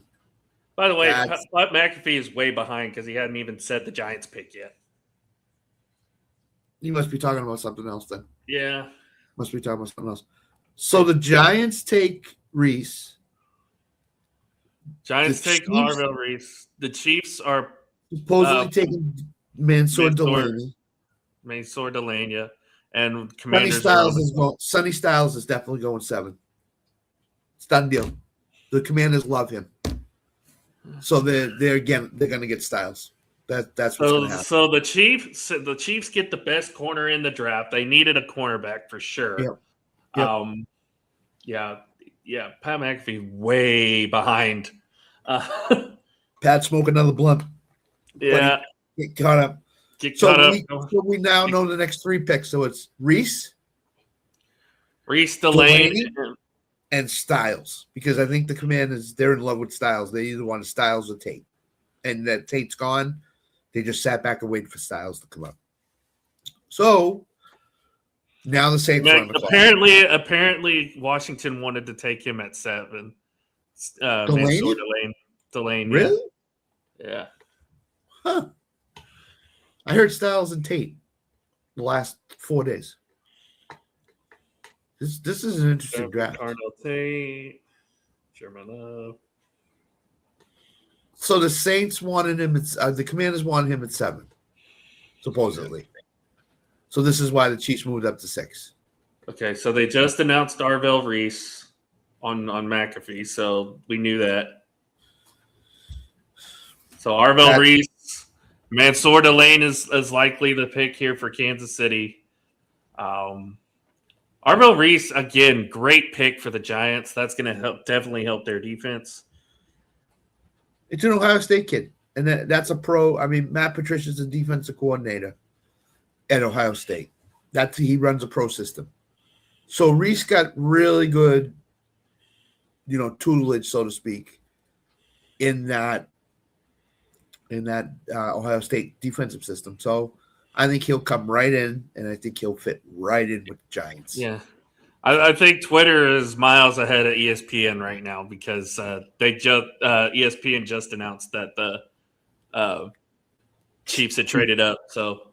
By the way, Pat McAfee is way behind because he hadn't even said the Giants pick yet. You must be talking about something else then. Yeah, must be talking about something else. So the Giants take Reese. Giants take Arvell Reese. The Chiefs are supposedly taking Mansour Delany. Mansour Delany, yeah. And Commanders. Sonny Styles is definitely going 7. It's done deal. The Commanders love him. So they're going to get Styles. That's what's going to happen. So the Chiefs get the best corner in the draft. They needed a cornerback for sure. Yep. Yeah. Pat McAfee way behind. Pat smoke another blunt. Yeah. Get caught up. So we now know the next 3 picks. So it's Reese, Delany, and Styles. Because I think the Commanders, they're in love with Styles. They either want Styles or Tate. And that Tate's gone. They just sat back and waited for Styles to come up. So now the Saints are on the clock. Apparently, Washington wanted to take him at 7. Delany? Really? Yeah. Huh. I heard Styles and Tate the last 4 days. This is an interesting draft. Darnell Tate, Sherman Love. So the Saints wanted him. The Commanders wanted him at 7, supposedly. So this is why the Chiefs moved up to 6. Okay, so they just announced Arvell Reese on McAfee, so we knew that. So Arvell Reese, Mansour Delane is likely the pick here for Kansas City. Arvell Reese, again, great pick for the Giants. That's going to definitely help their defense. It's an Ohio State kid, and that's a pro. I mean, Matt Patricia's a defensive coordinator at Ohio State. He runs a pro system. So Reese got really good, tutelage, so to speak, in that Ohio State defensive system. So I think he'll come right in, and I think he'll fit right in with the Giants. Yeah. I think Twitter is miles ahead of ESPN right now because ESPN just announced that the Chiefs had traded up. So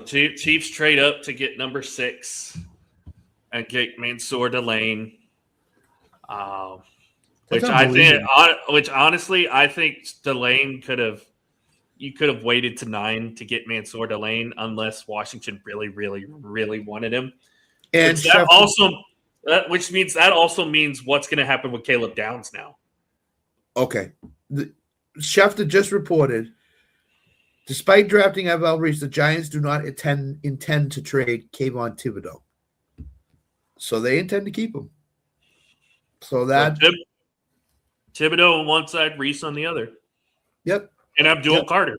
Chiefs trade up to get number 6 and get Mansour Delane, which honestly I think Delane you could have waited to 9 to get Mansour Delane unless Washington really, really, really wanted him. And which means what's going to happen with Caleb Downs now. Okay. Schefter just reported, despite drafting Arvell Reese, the Giants do not intend to trade Kayvon Thibodeau. So they intend to keep him. So that Thibodeau on one side, Reese on the other. Yep. And Abdul Carter.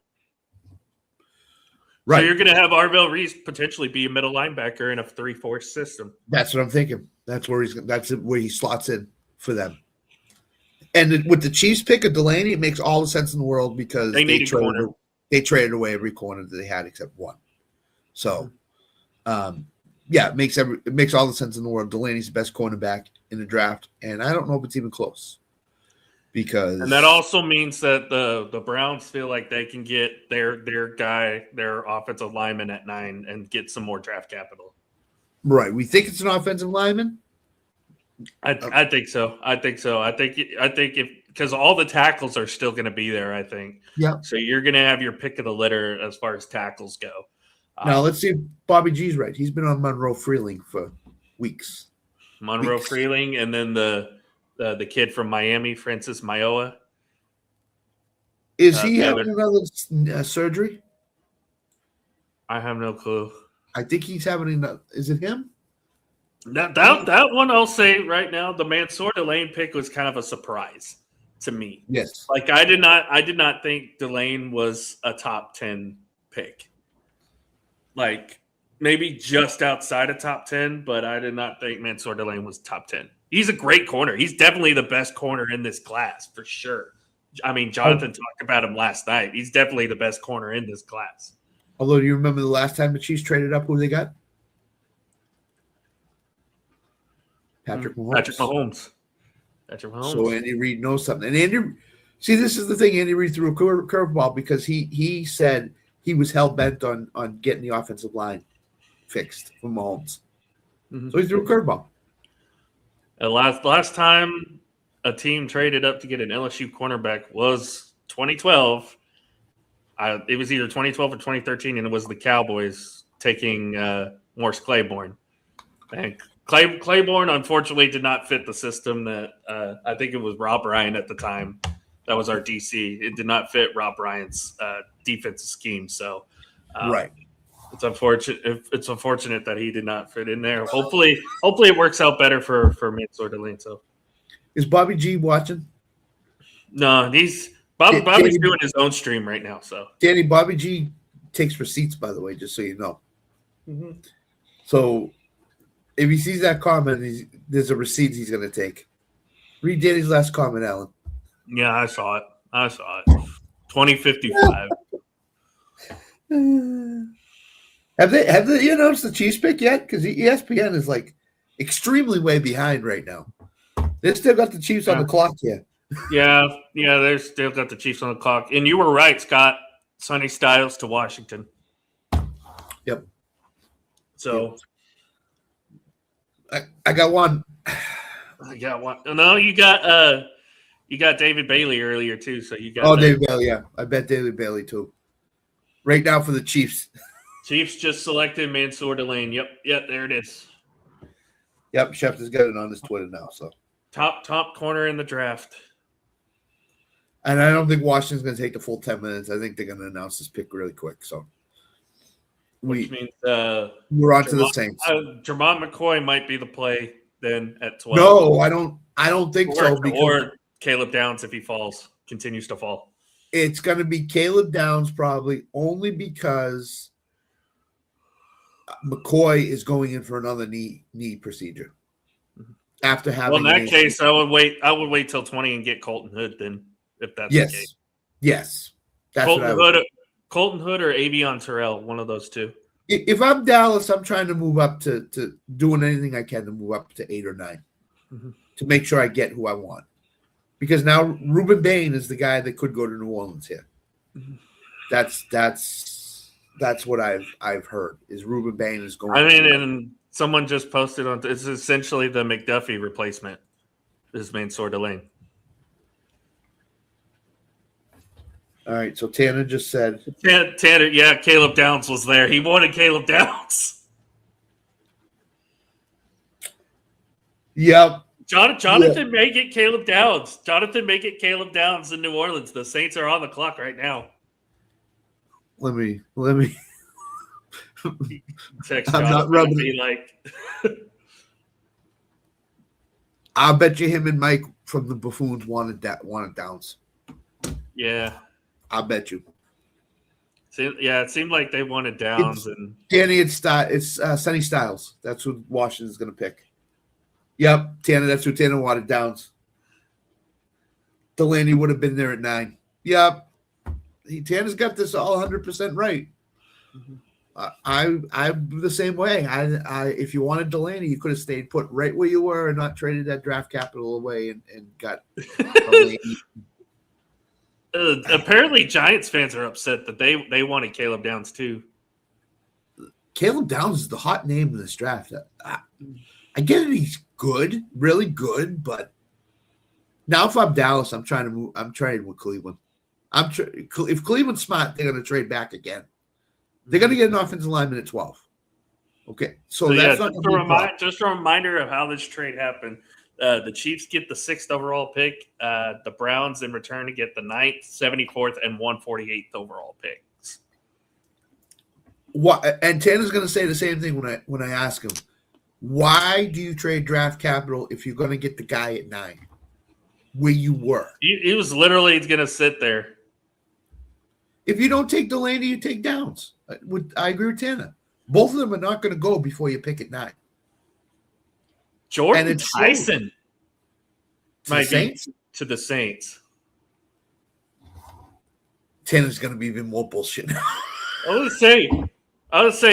Right. So you're going to have Arvell Reese potentially be a middle linebacker in a 3-4 system. That's what I'm thinking. That's where he slots in for them. And with the Chiefs pick of Delany, it makes all the sense in the world because they traded away every corner that they had except one. So, it makes all the sense in the world. Delaney's the best cornerback in the draft, and I don't know if it's even close. And that also means that the Browns feel like they can get their offensive lineman at 9 and get some more draft capital. Right. We think it's an offensive lineman? I think so. I think because all the tackles are still going to be there, I think. Yeah. So you're going to have your pick of the litter as far as tackles go. Now let's see if Bobby G's right. He's been on Monroe Freeling for weeks. Monroe Freeling, and then the kid from Miami, Francis Mayoa. Is he having another surgery? I have no clue. I think he's having another. Is it him? That one I'll say right now, the Mansour Delane pick was kind of a surprise to me. Yes. Like I did not think Delane was a top 10 pick. Like maybe just outside of top 10, but I did not think Mansour Delane was top 10. He's a great corner. He's definitely the best corner in this class for sure. I mean, Jonathan talked about him last night. He's definitely the best corner in this class. Although, do you remember the last time the Chiefs traded up, who they got? Patrick Mahomes. So Andy Reid knows something. And this is the thing. Andy Reid threw a curveball because he said he was hell-bent on getting the offensive line fixed for Mahomes. Mm-hmm. So he threw a curveball. Last time a team traded up to get an LSU cornerback was 2012. It was either 2012 or 2013, and it was the Cowboys taking Morris Claiborne. And Claiborne, unfortunately, did not fit the system that I think it was Rob Ryan at the time. That was our DC. It did not fit Rob Ryan's defensive scheme. So, right. It's unfortunate that he did not fit in there. Hopefully it works out better for Mansour Delane. So, is Bobby G watching? No, Bobby's doing his own stream right now. So, Danny, Bobby G takes receipts, by the way, just so you know. Mm-hmm. So, if he sees that comment, there's a receipt he's going to take. Read Danny's last comment, Alan. Yeah, I saw it. 2055. Have they announced the Chiefs pick yet? Because ESPN is like extremely way behind right now. They still got the Chiefs on the clock here. Yeah, they're still got the Chiefs on the clock. And you were right, Scott. Sonny Styles to Washington. Yep. So I got one. I got one. No, you got David Bailey earlier too. So you got David Bailey. Yeah, I bet David Bailey too. Right now for the Chiefs. Chiefs just selected Mansour Delane. Yep, there it is. Yep, Chef has got it on his Twitter now. So top corner in the draft. And I don't think Washington's going to take the full 10 minutes. I think they're going to announce this pick really quick. So, which means we're on to the Saints. Jermont McCoy might be the play then at 12. No, I don't think so. Or Caleb Downs if he continues to fall. It's going to be Caleb Downs probably only because McCoy is going in for another knee procedure after having. Well, in that case, I would wait till 20 and get Colton Hood then. If that's the case. Yes. That's Colton Hood or Avion Terrell, one of those two. If I'm Dallas, I'm trying to move up to doing anything I can to move up to 8 or 9 to make sure I get who I want. Because now Ruben Bain is the guy that could go to New Orleans here. That's what I've heard is Ruben Bain is going. And someone just posted on it's essentially the McDuffie replacement. Is Mansour Delane. All right, so Tanner just said. Tanner, yeah, Caleb Downs was there. He wanted Caleb Downs. Yep. Jonathan may get Caleb Downs. Jonathan may get Caleb Downs in New Orleans. The Saints are on the clock right now. Let me. Text I'm not rubbing it. Like. I'll bet you him and Mike from the Buffoons wanted Downs. Yeah. I'll bet you. It seemed like they wanted Downs and Danny. It's Sonny Styles. That's who Washington's going to pick. Yep, Tanner. That's who Tanner wanted. Downs. Delaney would have been there at 9. Yep, Tanner's got this all 100% right. I'm the same way. I if you wanted Delaney, you could have stayed put right where you were and not traded that draft capital away and got Delaney. Apparently, Giants fans are upset that they wanted Caleb Downs too. Caleb Downs is the hot name in this draft. I get it; he's good, really good. But now, if I'm Dallas, I'm trying to move. I'm trading with Cleveland. If Cleveland's smart, they're going to trade back again. They're going to get an offensive lineman at 12. Okay, so that's not going to be a problem. just a reminder of how this trade happened. The Chiefs get the 6th overall pick. The Browns in return to get the 9th, 74th, and 148th overall picks. What? And Tanner's going to say the same thing when I ask him, why do you trade draft capital if you're going to get the guy at 9, where you were? He was literally going to sit there. If you don't take Delaney, you take Downs. I agree with Tanner. Both of them are not going to go before you pick at 9. Jordan Tyson might be to the Saints. Tanner's going to be even more bullshit now. I would say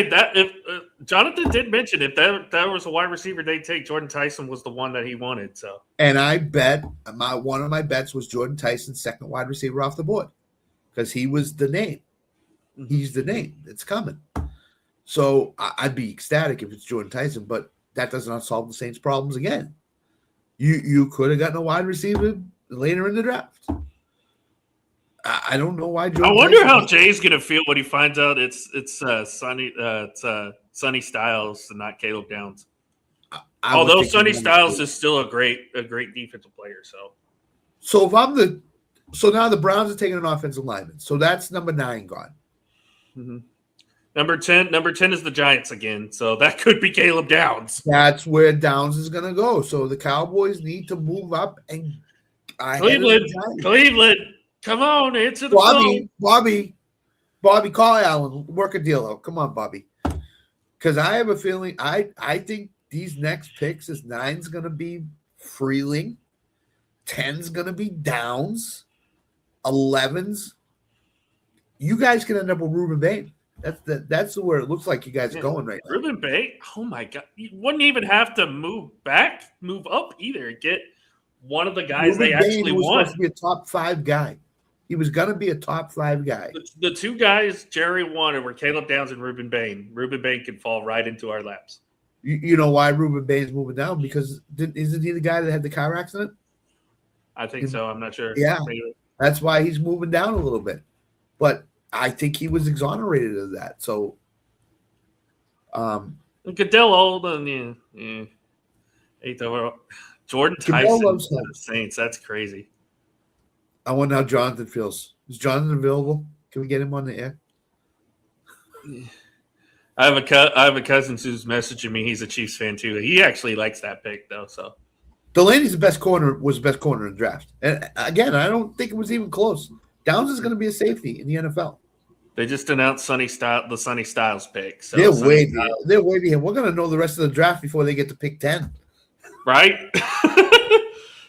that if Jonathan did mention if that was a wide receiver they'd take, Jordan Tyson was the one that he wanted. So, and I bet one of my bets was Jordan Tyson, second wide receiver off the board, because he was the name. He's the name that's coming. So I'd be ecstatic if it's Jordan Tyson, but that does not solve the Saints' problems again. You could have gotten a wide receiver later in the draft. I don't know why. I wonder how Jay's going to feel when he finds out it's Sonny Styles and not Caleb Downs. Although Sonny Styles is still a great defensive player. So now the Browns are taking an offensive lineman. So that's number 9 gone. Mm-hmm. Number 10 is the Giants again. So that could be Caleb Downs. That's where Downs is going to go. So the Cowboys need to move up and Cleveland. Come on, answer the phone. Bobby, call Allen. Work a deal out. Come on, Bobby. Because I have a feeling I think these next picks is 9's going to be Freeling, 10's going to be Downs, 11's. You guys can end up with Ruben Bain. That's where it looks like you guys are going right now. Ruben Bain? Oh my God! You wouldn't even have to move up either. Get one of the guys Ruben they actually Bain was want. supposed to be a top 5 guy. He was going to be a top 5 guy. The 2 guys Jerry wanted were Caleb Downs and Ruben Bain. Ruben Bain could fall right into our laps. You know why Ruben Bain's moving down? Because isn't he the guy that had the car accident? I think so. I'm not sure. Yeah, that's why he's moving down a little bit. But I think he was exonerated of that. So, Goodell Oldham, yeah. 8th overall. Jordan Tyson to the Saints. That's crazy. I wonder how Jonathan feels. Is Jonathan available? Can we get him on the air? I have a cousin who's messaging me. He's a Chiefs fan too. He actually likes that pick though. So Delaney's the best corner in the draft. And again, I don't think it was even close. Downs is going to be a safety in the NFL. They just announced the Sonny Styles pick. So they're way behind. We're going to know the rest of the draft before they get to pick 10. Right?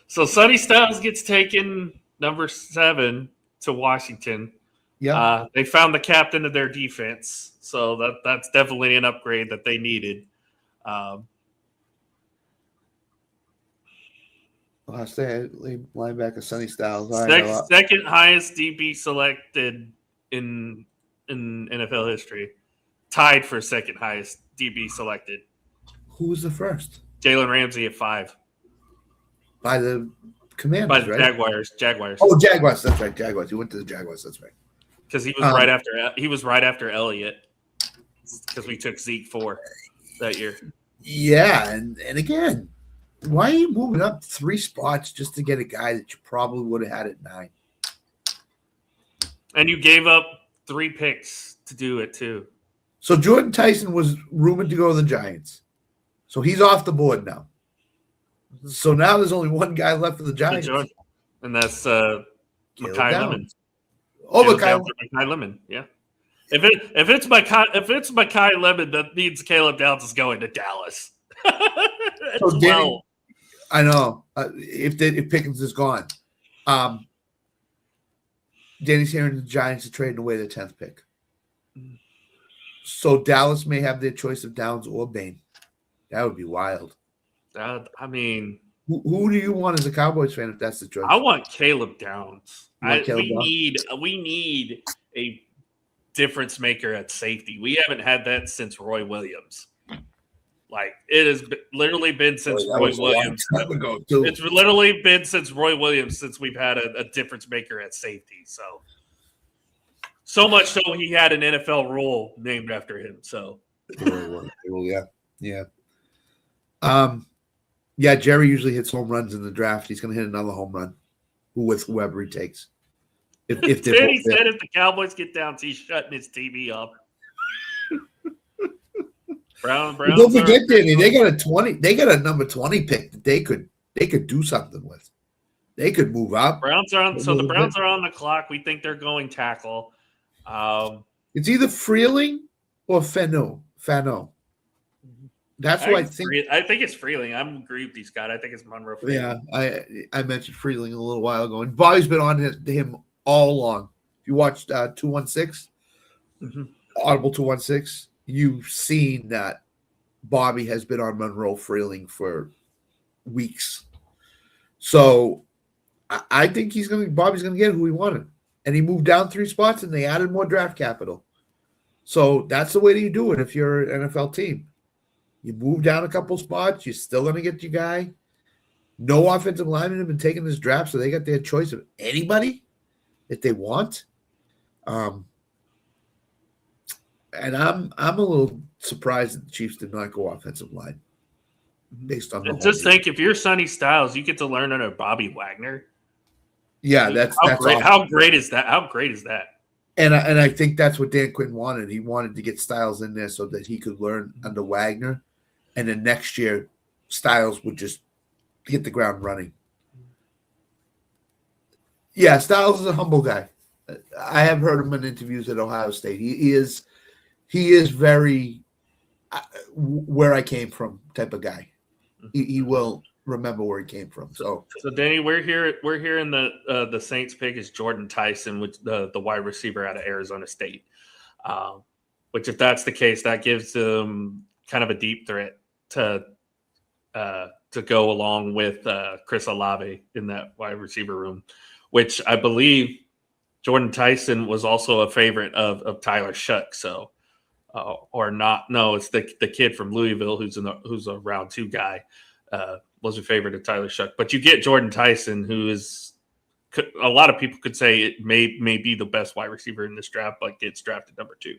So Sonny Styles gets taken number 7 to Washington. Yeah. They found the captain of their defense. So that's definitely an upgrade that they needed. Linebacker Sonny Styles. Second highest DB selected in NFL history, tied for second highest DB selected. Who was the first? Jalen Ramsey at 5. By the Commanders, by the right? Jaguars. Oh, Jaguars. That's right. Jaguars. He went to the Jaguars. That's right. Because he was right after Elliott. Because we took Zeke 4 that year. Yeah, and again, why are you moving up 3 spots just to get a guy that you probably would have had at 9? And you gave up 3 picks to do it too. So Jordan Tyson was rumored to go to the Giants. So he's off the board now. So now there's only one guy left for the Giants. And that's Mekhi Lemon. Oh, Mekhi Lemon, yeah. If it's Mekhi Lemon, that means Caleb Downs is going to Dallas. So Danny, I know. If Pickens is gone. Danny's hearing the Giants are trading away their 10th pick. So Dallas may have their choice of Downs or Bain. That would be wild. I mean, who do you want as a Cowboys fan if that's the choice? I want Caleb Downs. We need a difference maker at safety. We haven't had that since Roy Williams. Like, it has literally been since Roy Williams. It's literally been since Roy Williams since we've had a difference maker at safety. So much so he had an NFL role named after him. So They will, yeah. Yeah. Yeah, Jerry usually hits home runs in the draft. He's going to hit another home run with whoever he takes. If Danny said if the Cowboys get down, he's shutting his TV off. Browns don't forget, Danny, they got a 20. They got a number 20 pick that they could do something with. They could move up. The Browns are on the clock. We think they're going tackle. It's either Freeling or Fano. That's what I think. I think it's Freeling. I'm agree with you, Scott. I think it's Monroe Freeling. Yeah, I mentioned Freeling a little while ago, and Bobby's been on him all along. If you watched 216, Audible 216, you've seen that Bobby has been on Monroe Freeling for weeks. So I think Bobby's gonna get who he wanted, and he moved down 3 spots, and they added more draft capital. So that's the way that you do it if you're an NFL team. You move down a couple spots, you're still going to get your guy. No offensive linemen have been taking this draft, so they got their choice of anybody that they want. And I'm a little surprised that the Chiefs did not go offensive line based on the just think if you're Sonny Styles, you get to learn under Bobby Wagner. Yeah, that's great. Awesome. How great is that? How great is that? And I think that's what Dan Quinn wanted. He wanted to get Styles in there so that he could learn under Wagner. And then next year, Styles would just hit the ground running. Yeah, Styles is a humble guy. I have heard him in interviews at Ohio State. He is very where I came from type of guy. He will remember where he came from. So Danny, we're here in the Saints pick is Jordan Tyson, which the wide receiver out of Arizona State. Which if that's the case, that gives them kind of a deep threat to go along with Chris Olave in that wide receiver room, which I believe Jordan Tyson was also a favorite of Tyler Shuck. So, or not? No, it's the kid from Louisville who's a round 2 guy. Was a favorite of Tyler Shuck, but you get Jordan Tyson, who is a lot of people could say it may be the best wide receiver in this draft, but gets drafted number 2.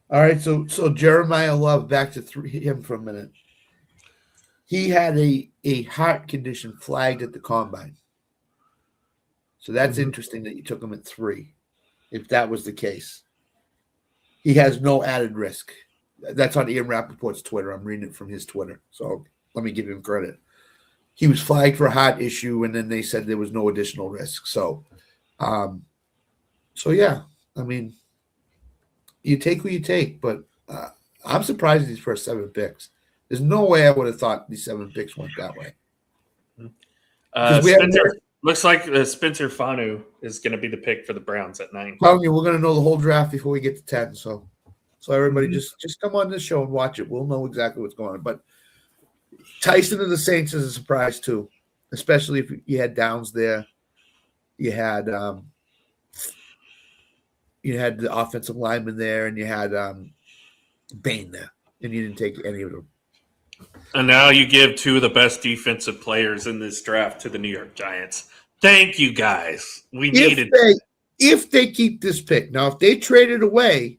All right, so Jeremiah Love, back to him for a minute. He had a heart condition flagged at the combine. So that's interesting that you took him at 3, if that was the case. He has no added risk. That's on Ian Rappaport's Twitter. I'm reading it from his Twitter. So let me give him credit. He was flagged for a heart issue, and then they said there was no additional risk. So, yeah, I mean, you take who you take, but I'm surprised these first 7 picks. There's no way I would have thought these 7 picks went that way. Looks like Spencer Fanu is going to be the pick for the Browns at 9. Telling you, we're going to know the whole draft before we get to 10. So everybody just come on this show and watch it. We'll know exactly what's going on. But Tyson of the Saints is a surprise too, especially if you had Downs there. You had the offensive lineman there, and you had Bain there, and you didn't take any of them. And now you give 2 of the best defensive players in this draft to the New York Giants. Thank you, guys. We needed if they keep this pick. Now, if they trade it away,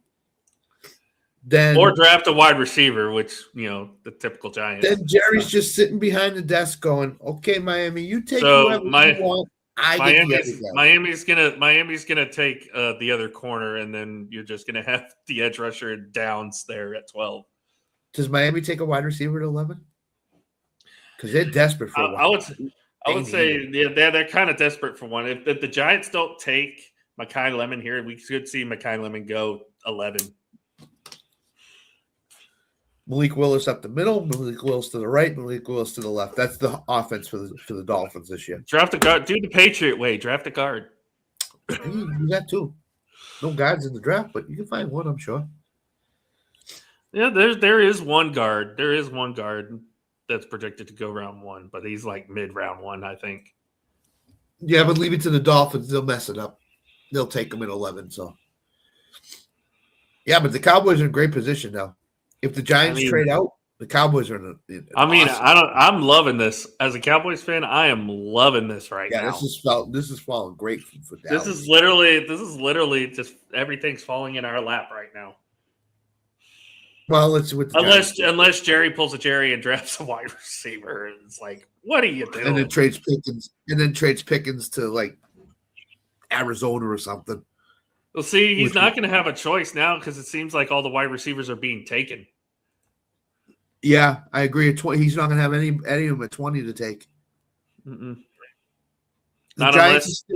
then or draft a wide receiver, which the typical Giants. Then Jerry's just sitting behind the desk going, "Okay, Miami, you take whoever you want. Miami's gonna take the other corner, and then you're just gonna have the edge rusher Downs there at 12. Does Miami take a wide receiver at 11? Because they're desperate for one. I would say they're kind of desperate for one. If the Giants don't take Mekhi Lemon here, we could see Mekhi Lemon go 11. Malik Willis up the middle, Malik Willis to the right, Malik Willis to the left. That's the offense for the Dolphins this year. Draft a guard. Do the Patriot way. Draft a guard. You got 2. No guards in the draft, but you can find one, I'm sure. Yeah, there is one guard. There is one guard that's projected to go round 1, but he's like mid-round 1, I think. Yeah, but leave it to the Dolphins. They'll mess it up. They'll take him at 11. So, yeah, but the Cowboys are in great position now. If the Giants trade out, The Cowboys are I mean, awesome. I'm loving this as a Cowboys fan. I am loving this right Yeah, now. this is falling great for Dallas. This is literally just everything's falling in our lap right now. Well, it's with the unless Jerry pulls a Jerry and drafts a wide receiver. It's like, what are you doing? And then trades Pickens to like Arizona or something. Well, see, he's not going to have a choice now because it seems like all the wide receivers are being taken. Yeah, I agree. He's not going to have any of them at 20 to take. Not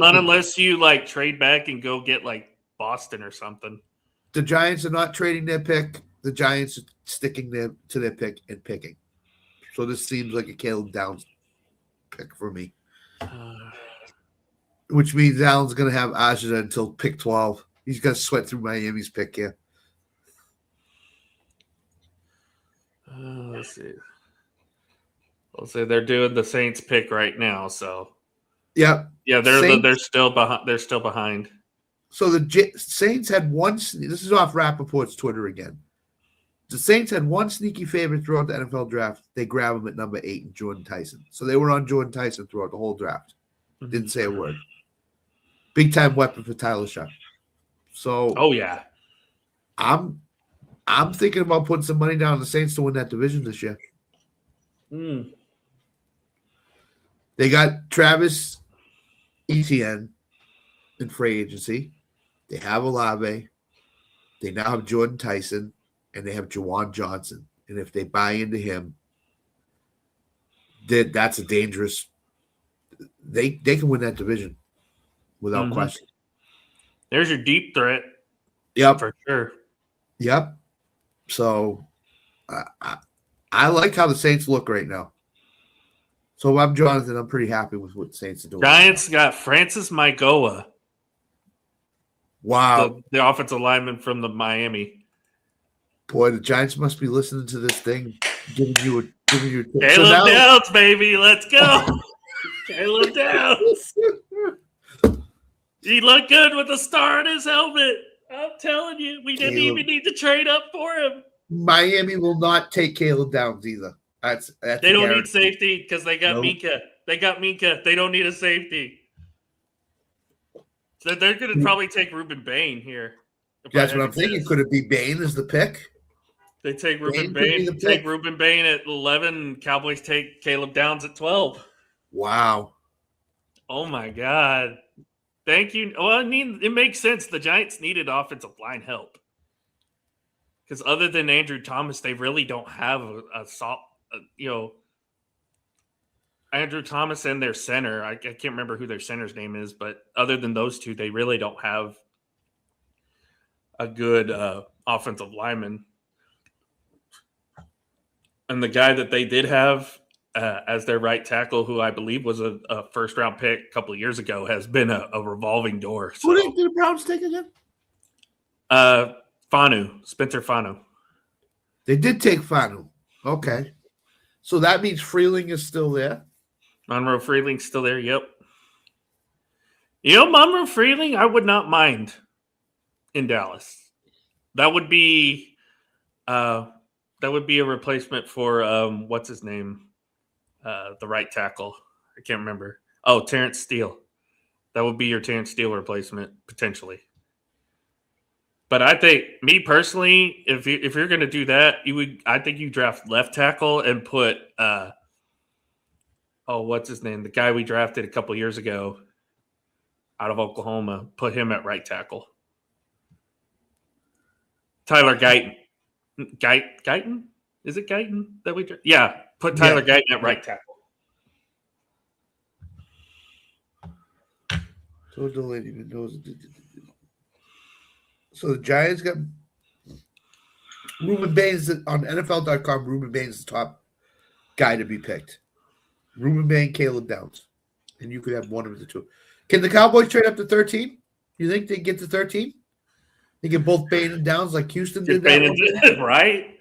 unless you like trade back and go get like Boston or something. The Giants are not trading their pick. The Giants are sticking to their pick and picking. So this seems like a Caleb Downs pick for me. Which means Allen's going to have Ajita until pick 12. He's going to sweat through Miami's pick here. Let's see. I'll say they're doing the Saints pick right now, so yeah, they're still behind. They're still behind. So the Saints had one. This is off Rappaport's Twitter again. The Saints had one sneaky favorite throughout the NFL draft. They grab him at number 8 in Jordan Tyson. So they were on Jordan Tyson throughout the whole draft. Didn't say a word. Big time weapon for Tyler Shuck. So oh yeah, I'm thinking about putting some money down on the Saints to win that division this year. They got Travis Etienne in free agency. They have Olave. They now have Jordan Tyson, and they have Juwan Johnson. And if they buy into him, that's a dangerous. They can win that division without question. There's your deep threat. Yep, for sure. Yep. So, I like how the Saints look right now. So if I'm Jonathan, I'm pretty happy with what the Saints are doing. Giants got Francis Maigoa. Wow. The offensive lineman from the Miami. Boy, the Giants must be listening to this thing, giving you Caleb Downs, baby. Let's go. Caleb Downs. He looked good with the star on his helmet. I'm telling you, we didn't even need to trade up for him. Miami will not take Caleb Downs either. That's they don't need safety because they got Minka. They got Minka. They don't need a safety. So they're going to probably take Ruben Bain here. That's what I'm thinking. Could it be Bain as the pick? They take Ruben Bain. Take Ruben Bain at 11. Cowboys take Caleb Downs at 12. Wow. Oh my God. Thank you. Well, I mean, it makes sense. The Giants needed offensive line help because other than Andrew Thomas, they really don't have a Andrew Thomas and their center. I can't remember who their center's name is, but other than those two, they really don't have a good offensive lineman. And the guy that they did have as their right tackle, who I believe was a first-round pick a couple of years ago, has been a revolving door. So. Who did the Browns take again? Spencer Fanu. They did take Fanu. Okay. So that means Freeling is still there? Monroe Freeling's still there, yep. Monroe Freeling, I would not mind in Dallas. That would be a replacement for what's his name? The right tackle. I can't remember. Oh, Terrence Steele. That would be your Terrence Steele replacement, potentially. But I think, me personally, if you're going to do that, I think you draft left tackle and put what's his name? The guy we drafted a couple years ago out of Oklahoma. Put him at right tackle. Tyler Guyton. Guyton? Is it Guyton that we drafted? Yeah, put Tyler Guyton at right tackle. So delayed even knows. So the Giants got Ruben Bain on NFL.com. Ruben Bain is the top guy to be picked. Ruben Bain, Caleb Downs, and you could have one of the two. Can the Cowboys trade up to 13? You think they get to 13? They get both Bain and Downs like Houston did that, right?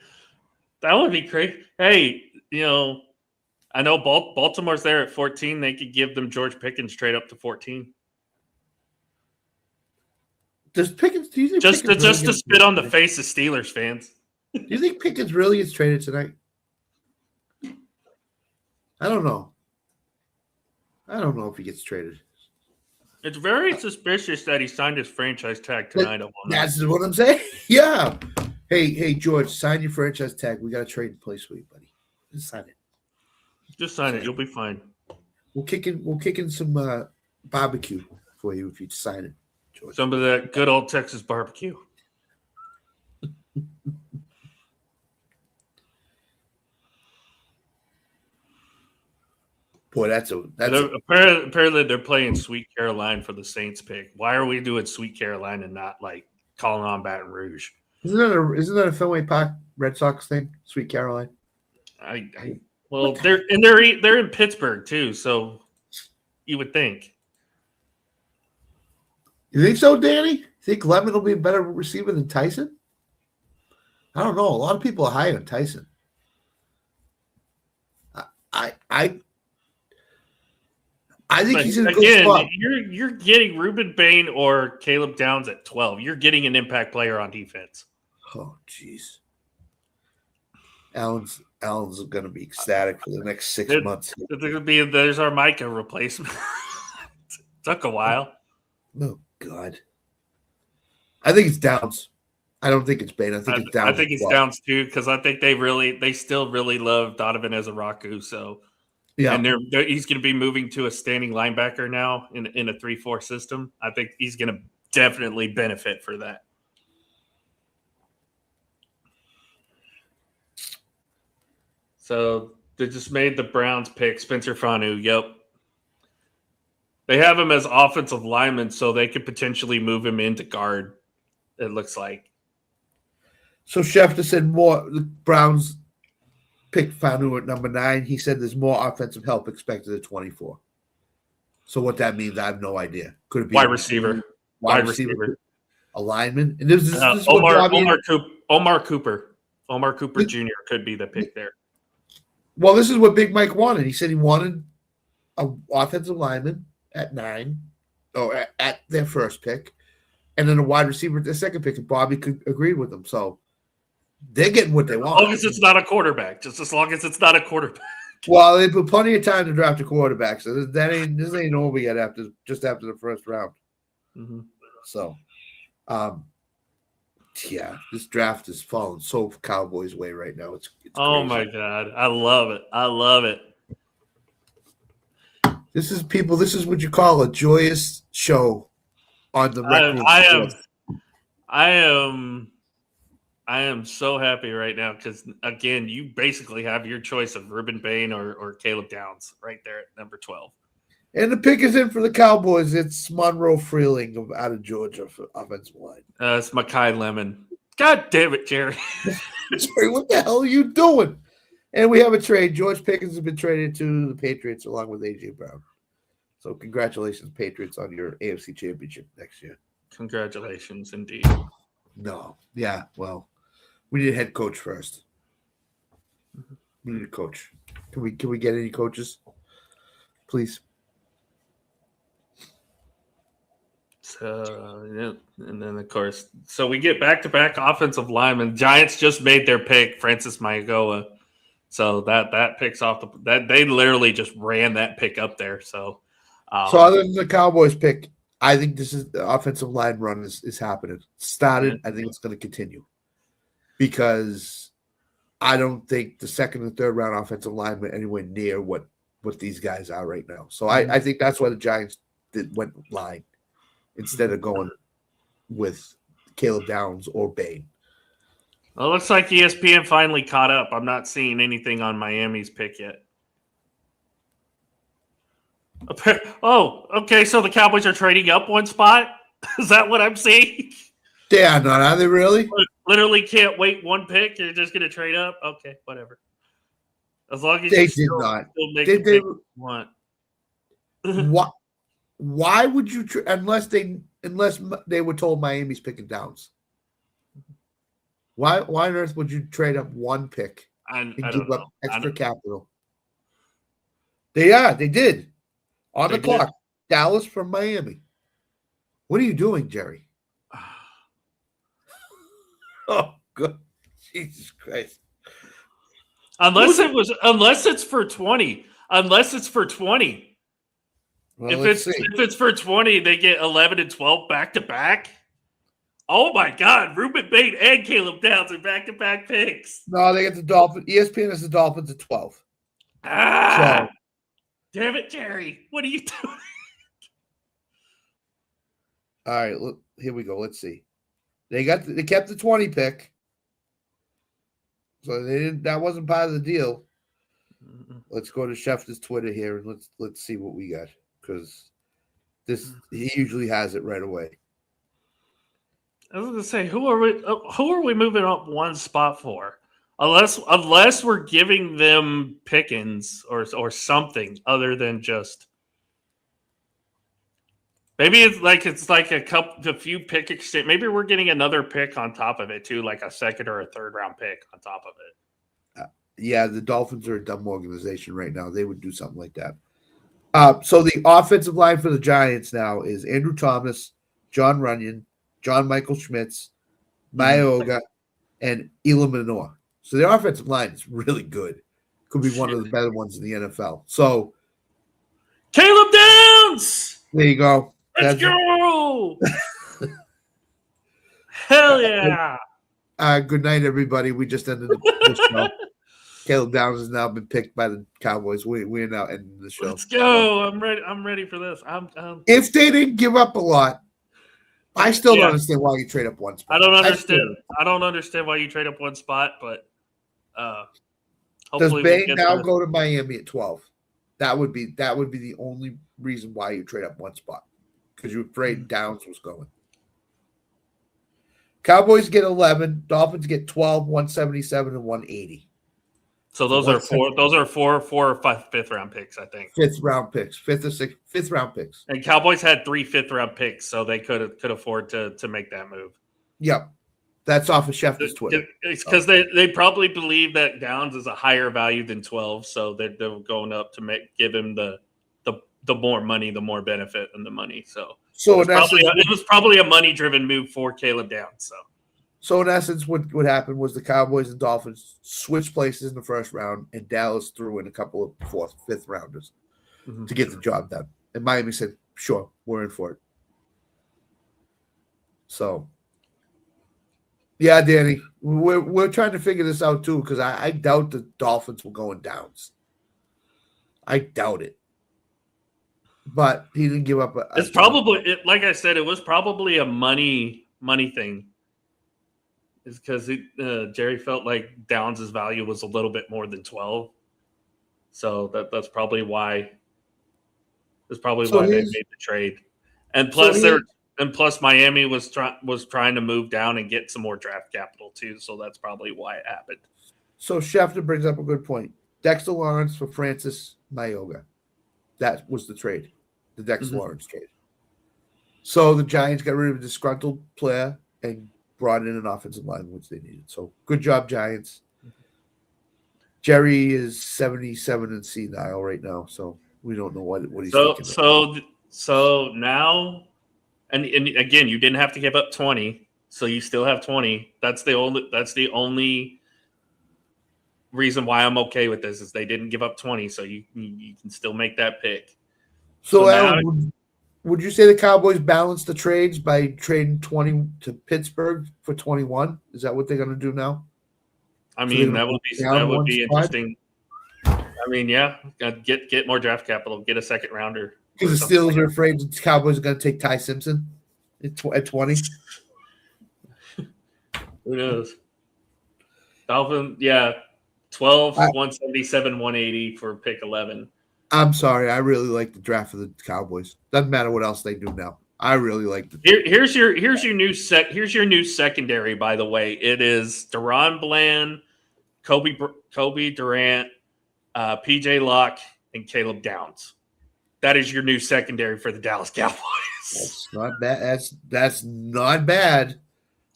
That would be crazy. Hey, I know Baltimore's there at 14. They could give them George Pickens trade up to 14. Does Pickens? Do you think just to spit on the face of Steelers fans? Do you think Pickens really gets traded tonight? I don't know. I don't know if he gets traded. It's very suspicious that he signed his franchise tag tonight. That's what I'm saying. Yeah. Hey, George, sign your franchise tag. We got to trade in place for you, buddy. Just sign it. Just sign it. You'll be fine. We'll kick in some barbecue for you if you sign it, George. Some of that good old Texas barbecue. Boy, that's apparently they're playing Sweet Caroline for the Saints pick. Why are we doing Sweet Caroline and not like calling on Baton Rouge? Isn't that a Fenway Park Red Sox thing? Sweet Caroline. Well, they're in Pittsburgh too, so you would think. You think so, Danny? You think Lemon will be a better receiver than Tyson? I don't know. A lot of people are high on Tyson. I think he's in a good spot. You're getting Ruben Bain or Caleb Downs at 12. You're getting an impact player on defense. Oh, jeez. Allen's going to be ecstatic for the next 6 months. There's our Micah replacement. Took a while. Oh, God. I think it's Downs. I don't think it's Bain. I think it's Downs. I think it's Downs too, because I think they still really love Donovan Ezaraku. So yeah, and he's going to be moving to a standing linebacker now in a 3-4 system. I think he's going to definitely benefit for that. So they just made the Browns pick Spencer Fanu. Yep. They have him as offensive lineman, so they could potentially move him into guard, it looks like. So Schefter said the Browns picked Fanu at number 9. He said there's more offensive help expected at 24. So what that means, I have no idea. Could it be wide receiver? A lineman? And this is Omar Cooper. Omar Cooper Jr. could be the pick there. Well, this is what Big Mike wanted. He said he wanted an offensive lineman at 9, or at their first pick, and then a wide receiver at the second pick. And Bobby could agree with them. So they're getting what they want. As long as it's not a quarterback. Just as long as it's not a quarterback. Well, they put plenty of time to draft a quarterback. So this ain't over yet after the first round. Mm-hmm. So, yeah, this draft is falling so Cowboys' way right now. It's oh my God. I love it. I love it. This is what you call a joyous show on the record. I am so happy right now because, again, you basically have your choice of Ruben Bain or Caleb Downs right there at number 12. And the pick is in for the Cowboys. It's Monroe Freeling out of Georgia for offensive line. It's Makai Lemon. God damn it, Jerry. Jerry, what the hell are you doing? And we have a trade. George Pickens has been traded to the Patriots along with A.J. Brown. So congratulations, Patriots, on your AFC Championship next year. Congratulations, indeed. No. Yeah, well, we need a head coach first. We need a coach. Can we get any coaches? Please. So, yeah, and then, of course, so we get back-to-back offensive linemen. Giants just made their pick, Francis Maigoa. So that picks off that they literally just ran that pick up there. So other than the Cowboys pick, I think this is the offensive line run is happening. Started, I think it's going to continue because I don't think the second and third round offensive linemen anywhere near what these guys are right now. So I think that's why the Giants went line instead of going with Caleb Downs or Bain. Well, it looks like ESPN finally caught up. I'm not seeing anything on Miami's pick yet. Oh, okay. So the Cowboys are trading up one spot? Is that what I'm seeing? They are not. Are they really? Literally can't wait one pick. You're just going to trade up? Okay, whatever. As long as they you did still make the pick you want. Why would you unless they were told Miami's picking Downs? Why on earth would you trade up one pick and give up extra capital? They did. On the clock. Dallas from Miami. What are you doing, Jerry? Oh, good. Jesus Christ. Unless it's for 20. unless it's for 20. Well, If it's for 20, they get 11 and 12 back to back. Oh my God, Ruben Bate and Caleb Downs are back to back picks. No, they get the Dolphins. ESPN has the Dolphins at 12. Ah, damn it, Jerry! What are you doing? All right, look, here we go. Let's see. They kept the 20 pick, so they didn't. That wasn't part of the deal. Let's go to Schefter's Twitter here and let's see what we got, because he usually has it right away. I was gonna say, who are we moving up one spot for? Unless we're giving them Pickens or something other than just maybe it's like a few pick exchange. Maybe we're getting another pick on top of it too, like a second or a third round pick on top of it. Yeah, the Dolphins are a dumb organization right now. They would do something like that. So the offensive line for the Giants now is Andrew Thomas, John Runyon, John Michael Schmitz, Mayoga, and Elam Manor. So their offensive line is really good. Could be one of the better ones in the NFL. So Caleb Downs! There you go. Let's go! Hell yeah! Good night, everybody. We just ended the show. Caleb Downs has now been picked by the Cowboys. We're now ending the show. Let's go! I'm ready. I'm ready for this. If they didn't give up a lot, I still don't understand why you trade up one spot. I don't understand. I don't understand why you trade up one spot, but does Bay now go to Miami at 12? That would be the only reason why you trade up one spot, because you're afraid Downs was going. Cowboys get 11, Dolphins get 12, 177 and 180. So those are four or five fifth round picks, I think. Fifth round picks. Fifth round picks. And Cowboys had 3 fifth round picks, so they could afford to make that move. Yep. That's off of Schefter's Twitter. It's because they probably believe that Downs is a higher value than 12, so they're going up to give him the more money, the more benefit and the money. So it was probably a money driven move for Caleb Downs. So in essence, what happened was the Cowboys and Dolphins switched places in the first round, and Dallas threw in a couple of fourth, fifth rounders to get the job done. And Miami said, "Sure, we're in for it." So, yeah, Danny, we're trying to figure this out too, because I doubt the Dolphins will go in Downs. I doubt it. But he didn't give up. It's probably, like I said, it was probably a money thing. Is because Jerry felt like Downs' value was a little bit more than 12, so that's probably why. That's probably why they made the trade, and plus Miami was trying to move down and get some more draft capital too, so that's probably why it happened. So Schefter brings up a good point. Dexter Lawrence for Francis Mayoga. That was the trade, the Dexter Lawrence trade. So the Giants got rid of a disgruntled player and brought in an offensive line, which they needed. So good job, Giants. Jerry is 77 and senile right now, so we don't know what he's thinking. So now, and again, you didn't have to give up 20, so you still have 20. That's the only reason why I'm okay with this is they didn't give up 20, so you can still make that pick. So Alan, would you say the Cowboys balanced the trades by trading 20 to Pittsburgh for 21? Is that what they're going to do now? I mean, that would be interesting. I mean, yeah, get more draft capital, get a second rounder. Because the Steelers are afraid the Cowboys are going to take Ty Simpson at 20. Who knows? Dolphins, 12, 177, 180 for pick 11. I'm sorry. I really like the draft for the Cowboys. Doesn't matter what else they do now. I really like the. Here's your new secondary. By the way, it is Deron Bland, Kobe Durant, PJ Locke, and Caleb Downs. That is your new secondary for the Dallas Cowboys. That's not bad. That's not bad.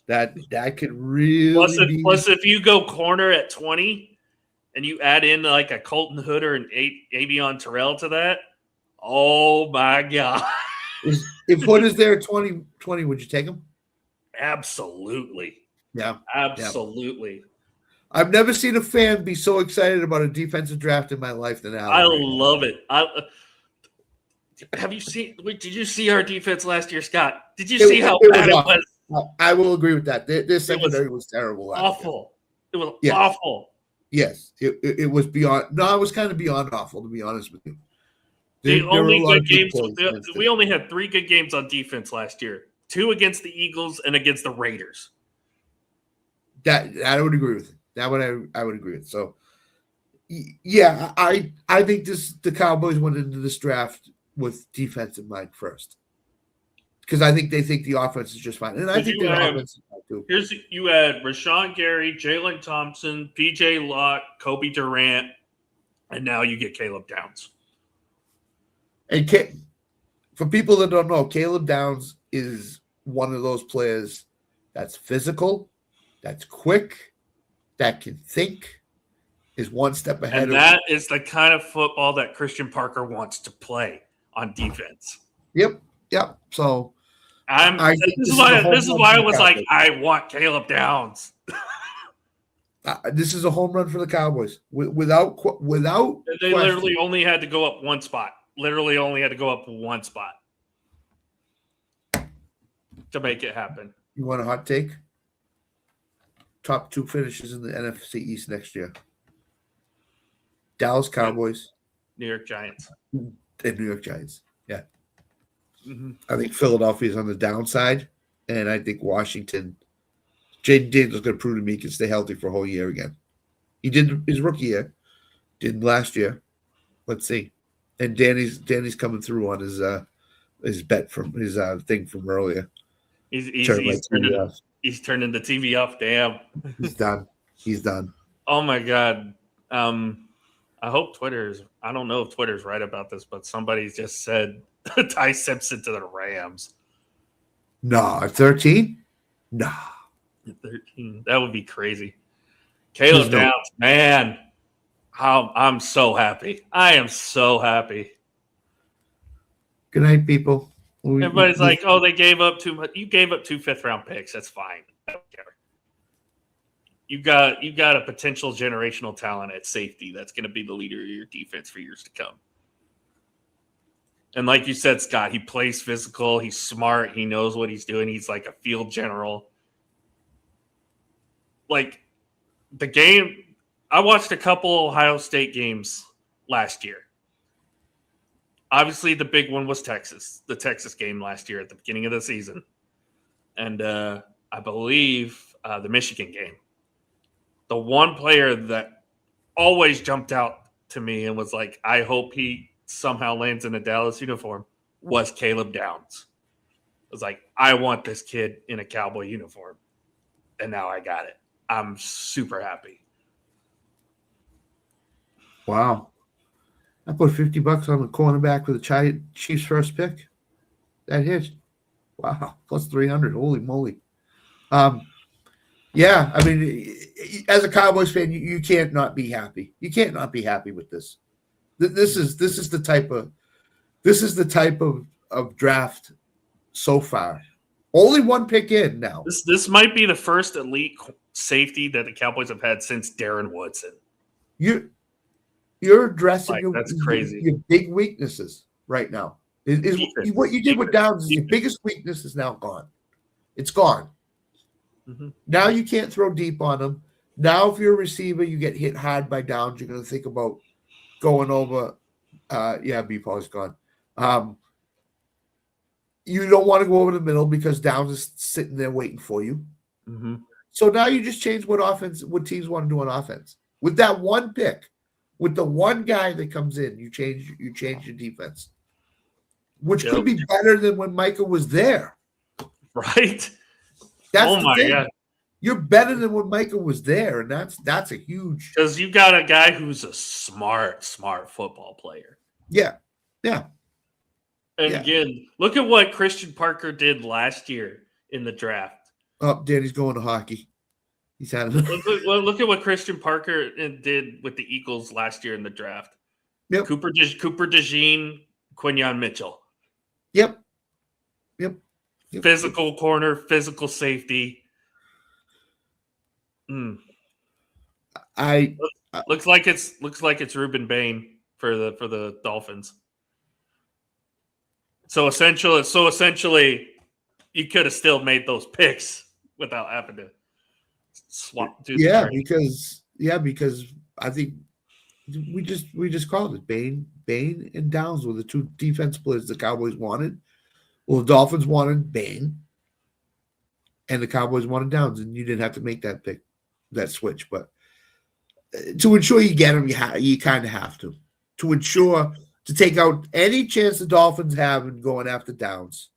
That could really plus if you go corner at 20. And you add in like a Colton Hooder and Avion Terrell to that, oh my God. If Hood is there at 20, would you take him? Absolutely. Yeah. Absolutely. I've never seen a fan be so excited about a defensive draft in my life than Alan. I right now. love it. Have you seen? Did you see our defense last year, Scott? Did you see how bad it was? I will agree with that. Their secondary was terrible. Awful. It was Yes. awful. Yes, it was beyond. No, it was kind of beyond awful, to be honest with you. The There were only a lot good of good games. plays against We it. only had 3 good games on defense last year. 2 against the Eagles and against the Raiders. That I would agree with. That would I would agree with. So, yeah, I think the Cowboys went into this draft with defense in mind first, because I think they think the offense is just fine, and I think the offense is fine too. You had Rashawn Gary, Jalen Thompson, PJ Locke, Kobe Durant, and now you get Caleb Downs. And for people that don't know, Caleb Downs is one of those players that's physical, that's quick, that can think, is one step ahead. And that is the kind of football that Christian Parker wants to play on defense. Yep. So this is why I was like, I want Caleb Downs. This is a home run for the Cowboys. Without they literally only had to go up one spot. Literally only had to go up one spot to make it happen. You want a hot take? Top 2 finishes in the NFC East next year. Dallas Cowboys. New York Giants. And New York Giants. Yeah. Mm-hmm. I think Philadelphia is on the downside, and I think Washington. Jaden Daniels going to prove to me he can stay healthy for a whole year again. He did his rookie year, didn't last year. Let's see. And Danny's coming through on his bet from his thing from earlier. He's turning the TV off. Damn. He's done. Oh my God. I hope I don't know if Twitter's right about this, but somebody just said Ty Simpson to the Rams. No, at 13? No. 13. That would be crazy. Caleb Downs, man. I'm so happy. I am so happy. Good night, people. Everybody's like, oh, they gave up too much. You gave up 2 5th-round picks. That's fine. I don't care. You got a potential generational talent at safety that's going to be the leader of your defense for years to come. And like you said, Scott, he plays physical. He's smart. He knows what he's doing. He's like a field general. Like the game, I watched a couple Ohio State games last year. Obviously, the big one was the Texas game last year at the beginning of the season. And I believe the Michigan game. The one player that always jumped out to me and was like, I hope he somehow lands in a Dallas uniform was Caleb Downs. I was like, I want this kid in a Cowboy uniform. And now I got it. I'm super happy. Wow. I put $50 on the cornerback for the Chiefs' first pick. That hit. Wow. Plus 300. Holy moly. Yeah, I mean, as a Cowboys fan, you can't not be happy. You can't not be happy with this. This is the type of draft so far. Only one pick in now. This might be the first elite safety that the Cowboys have had since Darren Woodson. You're addressing that's crazy. Your big weaknesses right now. What you did with Downs is your biggest weakness is now gone. It's gone. Mm-hmm. Now you can't throw deep on them. Now if you're a receiver, you get hit hard by Downs, you're going to think about going over. B-Paul's gone. You don't want to go over the middle because Downs is sitting there waiting for you. Mm-hmm. So now you just change what teams want to do on offense. With that one pick, with the one guy that comes in, you change your defense, which could be better than when Micah was there. Right? That's the thing. God. You're better than when Micah was there, and that's a huge. Because you got a guy who's a smart football player. Yeah. And again, look at what Christian Parker did last year in the draft. Oh, Danny's going to hockey. He's had look at what Christian Parker did with the Eagles last year in the draft. Yep. Cooper DeJean, Quinyon Mitchell. Yep. Physical corner, physical safety. Looks like it's Ruben Bain for the Dolphins. So essentially, you could have still made those picks without having to swap. Because I think we just called it Bain and Downs were the two defense players the Cowboys wanted. Well, the Dolphins wanted Bain, and the Cowboys wanted Downs, and you didn't have to make that pick, that switch. But to ensure you get them, you kind of have to ensure to take out any chance the Dolphins have in going after Downs.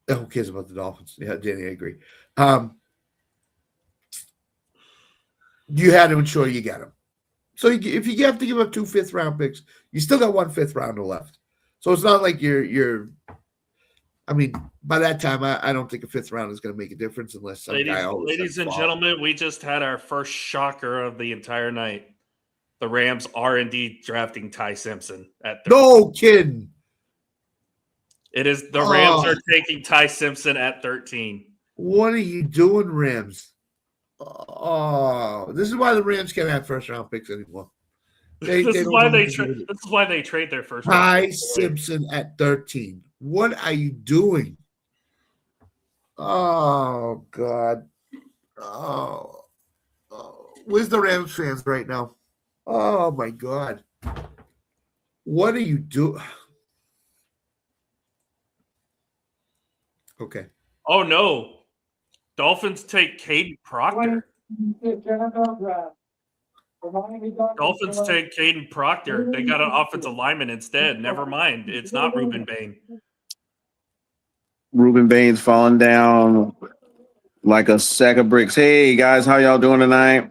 Who cares about the Dolphins? Yeah, Danny, I agree. You had to ensure you get them. So if you have to give up 2 5th-round picks, you still got 1 5th-rounder left. So it's not like you're. I mean, by that time, I don't think a 5th round is going to make a difference unless some guy. Ladies and gentlemen, we just had our first shocker of the entire night. The Rams are indeed drafting Ty Simpson at 13. No kidding. It is the Rams are taking Ty Simpson at 13. What are you doing, Rams? Oh, this is why the Rams can't have 1st-round picks anymore. This is why they trade their first. Ty Simpson at 13. What are you doing? Oh God. Oh. Where's the Rams fans right now? Oh my God. What are you doing? Okay. Oh no. Dolphins take Caden Proctor. Dolphins take Caden Proctor. They got an offensive lineman instead. Never mind. It's not Ruben Bain. Ruben Bain's falling down like a sack of bricks. Hey guys, how y'all doing tonight?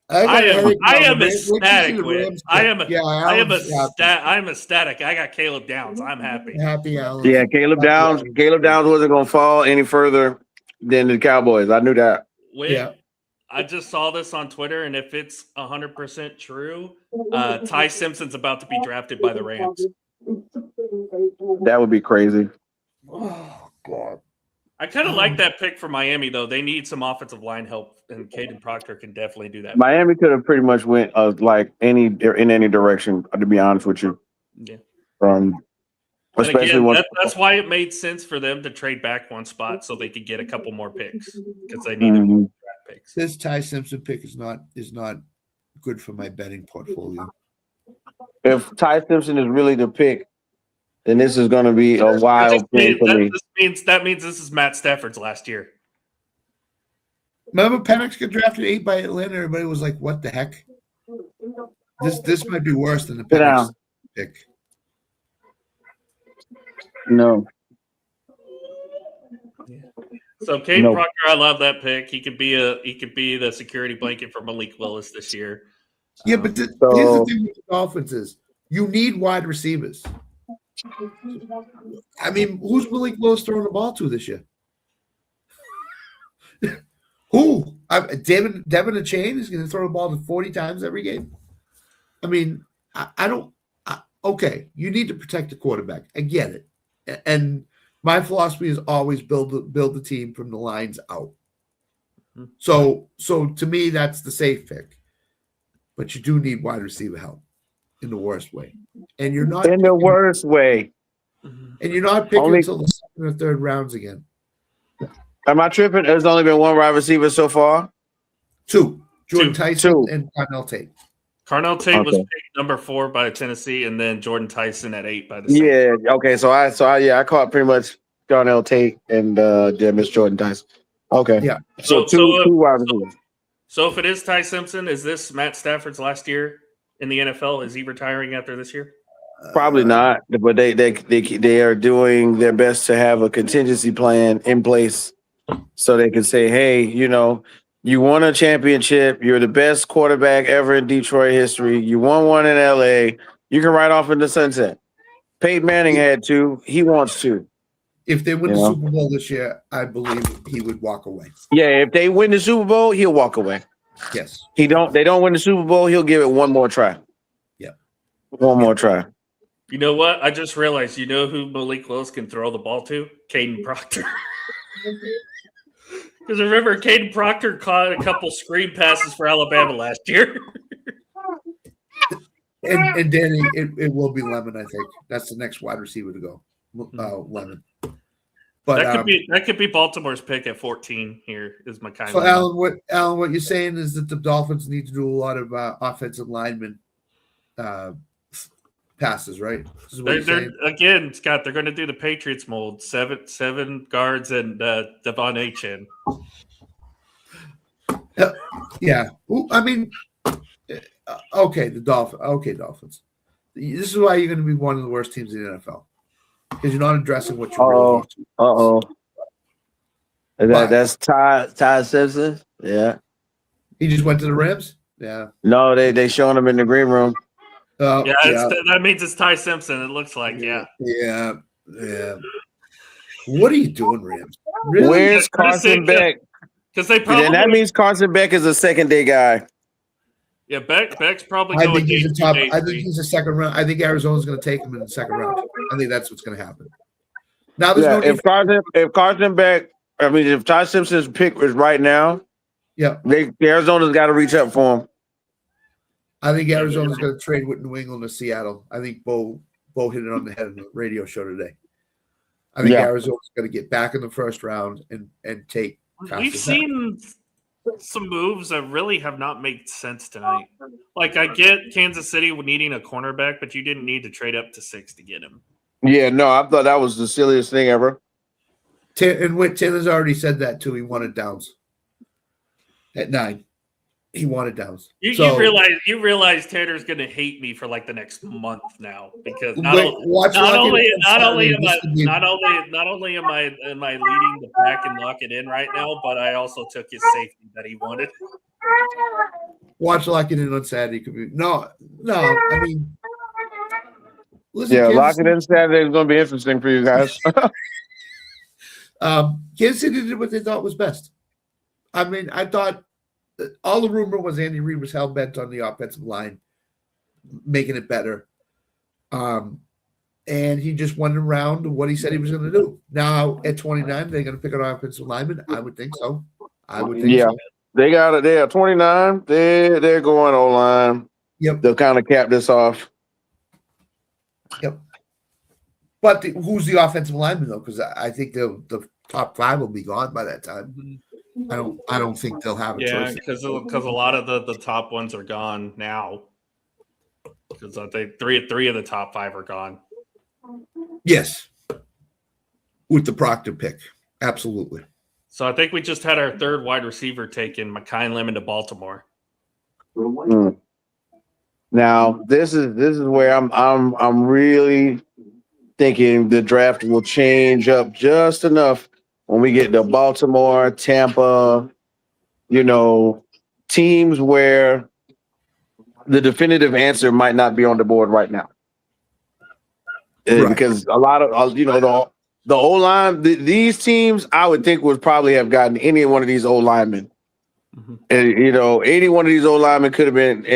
I am ecstatic. I am ecstatic. I got Caleb Downs. I'm happy. Happy, Alan. Yeah, Caleb Downs wasn't going to fall any further than the Cowboys. I knew that. I just saw this on Twitter, and if it's 100% true, Ty Simpson's about to be drafted by the Rams. That would be crazy. Oh God. I kind of like that pick for Miami, though. They need some offensive line help, and Caden Proctor can definitely do that. Miami could have pretty much went in any direction, to be honest with you. Yeah. Especially again, that's why it made sense for them to trade back one spot so they could get a couple more picks because they needed more draft picks. This Ty Simpson pick is not good for my betting portfolio. If Ty Simpson is really the pick, then this is going to be a wild thing for me. That means this is Matt Stafford's last year. Remember Penix got drafted 8 by Atlanta? Everybody was like, what the heck? This might be worse than the Penix pick. No. So Caden Proctor, I love that pick. He could be the security blanket for Malik Willis this year. Yeah, but here's the thing with the Dolphins is you need wide receivers. I mean, who's Malik Willis throwing the ball to this year? Who? Devin Achane is going to throw the ball to 40 times every game? I mean, I don't. Okay, you need to protect the quarterback. I get it. And my philosophy is always build the team from the lines out. So to me, that's the safe pick. But you do need wide receiver help in the worst way. And you're not in the worst way. And you're not picking until the 2nd or 3rd rounds again. Am I tripping? There's only been one wide receiver so far? 2. Jordan Tyson and Carnell Tate. Carnell Tate was picked number 4 by Tennessee, and then Jordan Tyson at 8 by the Saints. Yeah, okay. So I caught pretty much Carnell Tate and Miss Jordan Tyson. Okay. Yeah. So two wide receivers. So if it is Ty Simpson, is this Matt Stafford's last year in the NFL? Is he retiring after this year? Probably not, but they are doing their best to have a contingency plan in place so they can say, hey, you won a championship. You're the best quarterback ever in Detroit history. You won one in LA. You can ride off into sunset. Peyton Manning had 2. He wants 2. If they win the Super Bowl this year, I believe he would walk away. Yeah, if they win the Super Bowl, he'll walk away. Yes. They don't win the Super Bowl, he'll give it one more try. Yeah. One more try. You know what? I just realized, who Malik Willis can throw the ball to? Caden Proctor. Because remember, Caden Proctor caught a couple screen passes for Alabama last year. And Danny, it will be Lemon. I think that's the next wide receiver to go. Lemon. But that could be Baltimore's pick at 14. Here is my kind. So Alan, what you're saying is that the Dolphins need to do a lot of offensive lineman passes, right? They're again, Scott. They're going to do the Patriots mold: seven guards and Devon Achane. Yeah, I mean, okay, the Dolphins. Okay, Dolphins. This is why you're going to be one of the worst teams in the NFL because you're not addressing what you're. That's Ty Simpson. Yeah. He just went to the Rams. Yeah. No, they showing him in the green room. That means it's Ty Simpson. It looks like Yeah. What are you doing, Rams? Really? Where's Carson Beck? Because they probably. And that means Carson Beck is a second day guy. Yeah, Beck's probably. I think he's a top. I think he's a second round. I think Arizona's going to take him in the second round. I think that's what's going to happen. Now there's no. If Carson Beck, if Ty Simpson's pick is right now, Arizona's got to reach up for him. I think Arizona's going to trade with New England to Seattle. I think Bo hit it on the head in the radio show today. I think Arizona's going to get back in the first round and take. We've seen some moves that really have not made sense tonight. Like, I get Kansas City needing a cornerback, but you didn't need to trade up to 6 to get him. Yeah, no, I thought that was the silliest thing ever. And Taylor's already said that too. He wanted Downs at 9. He wanted Downs. You realize Tanner's going to hate me for like the next month now because not only am I leading the pack and lock it in right now, but I also took his safety that he wanted. Watch lock it in on Saturday. No. I mean, listen, lock it in Saturday is going to be interesting for you guys. Kansas City did what they thought was best. I mean, I thought all the rumor was Andy Reid was hell bent on the offensive line, making it better. And he just went around what he said he was going to do. Now at 29, they're going to pick an offensive lineman. I would think so. So. They got it. They are 29. They're going O-line. Yep. They'll kind of cap this off. Yep. But who's the offensive lineman though? Because I think the top 5 will be gone by that time. I don't think they'll have a choice. Because a lot of the top ones are gone now. Because I think three of the top 5 are gone. Yes, with the Proctor pick, absolutely. So I think we just had our 3rd wide receiver taken, Mekhi Lemon to Baltimore. Now this is where I'm really thinking the draft will change up just enough when we get to Baltimore, Tampa, teams where the definitive answer might not be on the board right now. Right. Because a lot of, the O-line, these teams, I would think would probably have gotten any one of these O-linemen. Mm-hmm. And, any one of these O-linemen could have went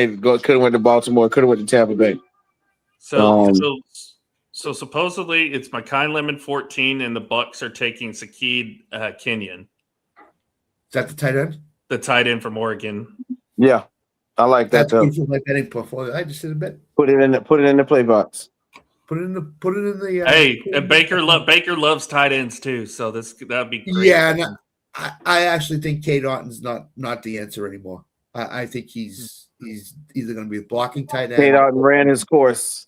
to Baltimore, could have went to Tampa Bay. So supposedly it's Mekhi Lemon 14, and the Bucs are taking Sakeed Kenyon. Is that the tight end? The tight end from Oregon. Yeah, I like that. That's my betting portfolio. I just did a bet. Put it in the play box. Put it in the. Hey, and Baker loves tight ends too, so that'd be great. Yeah, no, I actually think Cade Otton's not the answer anymore. I think he's either going to be a blocking tight end. Cade Otton ran his course.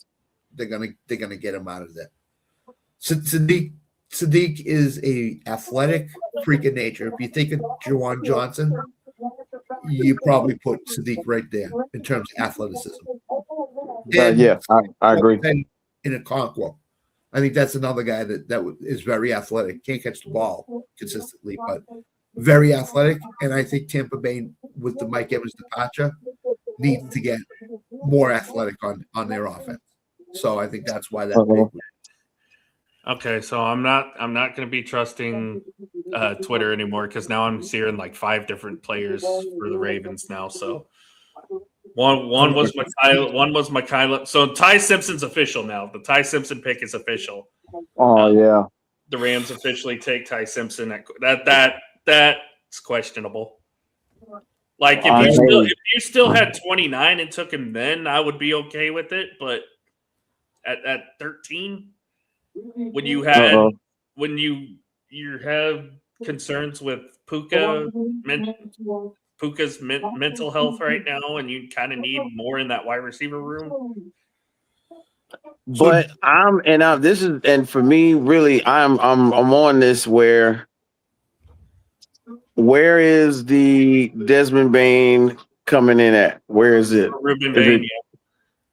They're gonna get him out of there. Sadiq is a athletic freak of nature. If you think of Juwan Johnson, you probably put Sadiq right there in terms of athleticism. I agree. In a Okonkwo, I think that's another guy that is very athletic. Can't catch the ball consistently, but very athletic. And I think Tampa Bay, with the Mike Evans departure, needs to get more athletic on their offense. So I think that's why that. Okay, so I'm not going to be trusting Twitter anymore because now I'm seeing like 5 different players for the Ravens now. So one was Mekhi. So Ty Simpson's official now. The Ty Simpson pick is official. Oh yeah. The Rams officially take Ty Simpson. That it's questionable. Like if you still had 29 and took him then, I would be okay with it. But at 13, when you have concerns with Puka's mental health right now, and you kind of need more in that wide receiver room. But for me, really, I'm on this where is the Desmond Bain coming in at? Where is it? Ruben Bain.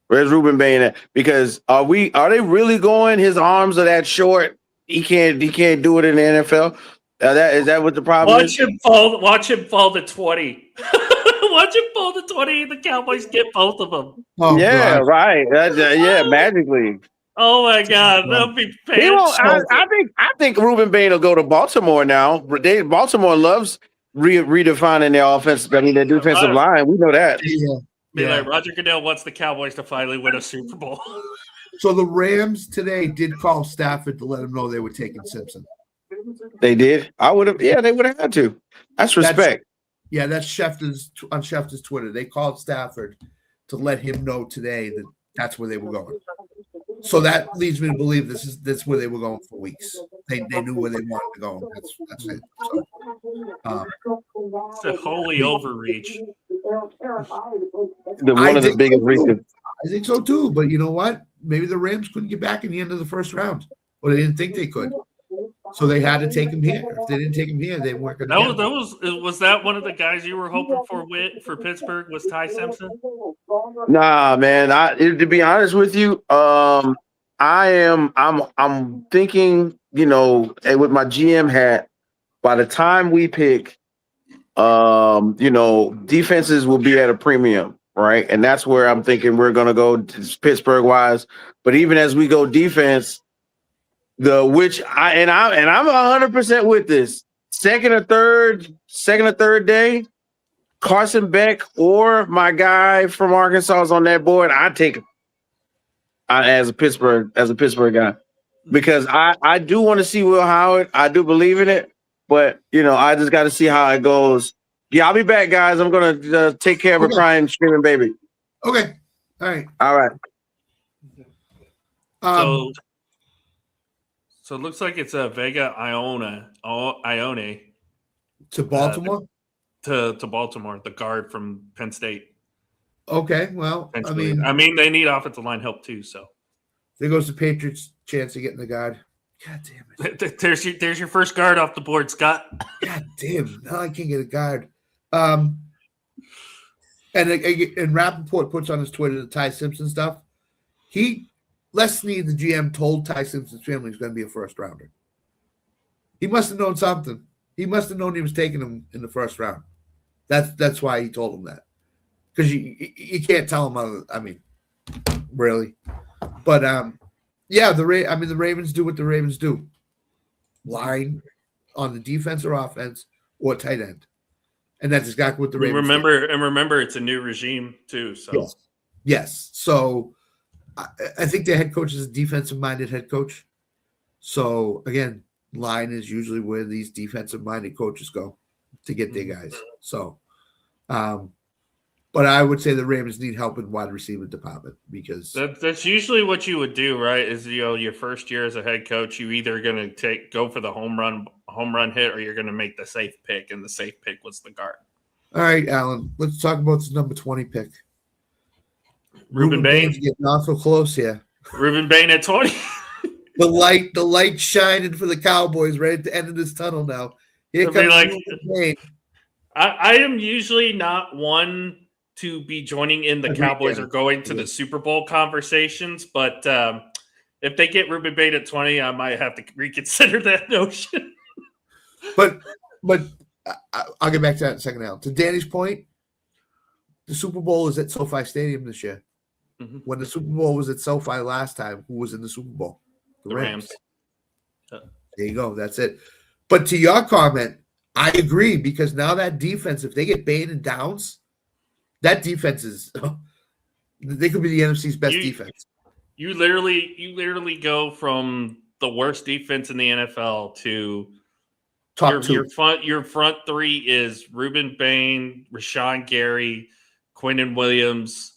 Where's Ruben Bain at? Because are they really going? His arms are that short. He can't do it in the NFL. Is that what the problem is? Watch him fall to 20. Watch him fall to 20 and the Cowboys get both of them. Oh, yeah, God. right. Magically. Oh my God, that'll be fantastic. I think Ruben Bain will go to Baltimore now. Baltimore loves redefining their offense. I mean, their defensive line. We know that. Like Roger Goodell wants the Cowboys to finally win a Super Bowl. So the Rams today did call Stafford to let him know they were taking Simpson. They did. I would have. Yeah, they would have had to. That's respect. That's on Schefter's Twitter. They called Stafford to let him know today that that's where they were going. So that leads me to believe that's where they were going for weeks. They knew where they wanted to go. That's it. So, it's a holy overreach. One of the biggest reasons. I think so too. But you know what? Maybe the Rams couldn't get back in the end of the first round, or they didn't think they could. So they had to take him here. If they didn't take him here, they weren't going to. Was that one of the guys you were hoping for Pittsburgh? Was Ty Simpson? Nah, man. To be honest with you, I'm thinking, with my GM hat, by the time we pick, defenses will be at a premium, right? And that's where I'm thinking we're going to go Pittsburgh wise. But even as we go defense, I'm 100% with this. Second or third day, Carson Beck or my guy from Arkansas is on that board. I take him as a Pittsburgh guy, because I do want to see Will Howard. I do believe in it, but I just got to see how it goes. Yeah, I'll be back, guys. I'm gonna take care of a crying, screaming baby. Okay, all right. So it looks like it's a Vega Ione to Baltimore. To Baltimore, the guard from Penn State. Okay, well, I mean, they need offensive line help too. So there goes the Patriots' chance of getting the guard. God damn it! There's your first guard off the board, Scott. God damn! Now I can't get a guard. And Rappaport puts on his Twitter the Ty Simpson stuff. Leslie, the GM, told Ty Simpson's family he's going to be a first rounder. He must have known something. He must have known he was taking him in the first round. That's why he told him that. Because you can't tell him. Really. But the Ravens do what the Ravens do. Line on the defense or offense or tight end, and that's exactly what the Ravens do. Remember, it's a new regime too. So yes. So I think the head coach is a defensive-minded head coach. So again, line is usually where these defensive-minded coaches go to get their guys. So, but I would say the Ravens need help in wide receiver department, because that's usually what you would do, right? Is your first year as a head coach, you either going to go for the home run hit, or you're going to make the safe pick, and the safe pick was the guard. All right, Alan, let's talk about this number 20 pick. Ruben Bain getting awful close here. Ruben Bain at 20. the light shining for the Cowboys right at the end of this tunnel now. Here comes Ruben Bain. I am usually not one to be joining in the Cowboys or going to the Super Bowl conversations, but if they get Ruben Bain at 20, I might have to reconsider that notion. But I'll get back to that in a second now. To Danny's point, the Super Bowl is at SoFi Stadium this year. Mm-hmm. When the Super Bowl was at SoFi last time, who was in the Super Bowl? The Rams. There you go. That's it. But to your comment, I agree, because now that defense, if they get Bain and Downs, that defense is they could be the NFC's best defense. You literally go from the worst defense in the NFL to top two. Your front three is Ruben Bain, Rashawn Gary, Quentin Williams.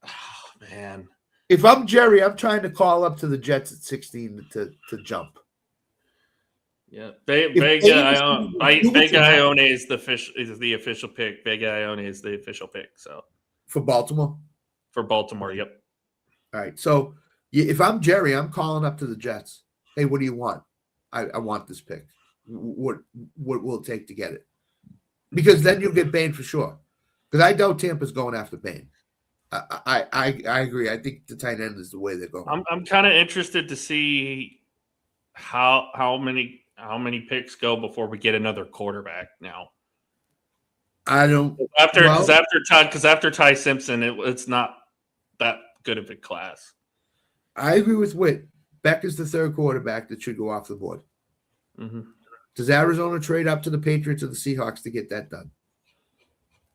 Oh, man. If I'm Jerry, I'm trying to call up to the Jets at 16 to jump. Yeah, If Vega Amos Ione can do what's Vega happening- Ione is the official pick. Vega Ione is the official pick. So for Baltimore. for Baltimore, yep. All right. So if I'm Jerry, I'm calling up to the Jets. Hey, what do you want? I want this pick. What will it take to get it? Because then you'll get Bain for sure. Because I doubt Tampa's going after Bain. I agree. I think the tight end is the way they're going. I'm kind of interested to see how many picks go before we get another quarterback now. I don't after Ty Simpson, it's not that good of a class. I agree with Witt. Beck is the third quarterback that should go off the board. Mm-hmm. Does Arizona trade up to the Patriots or the Seahawks to get that done?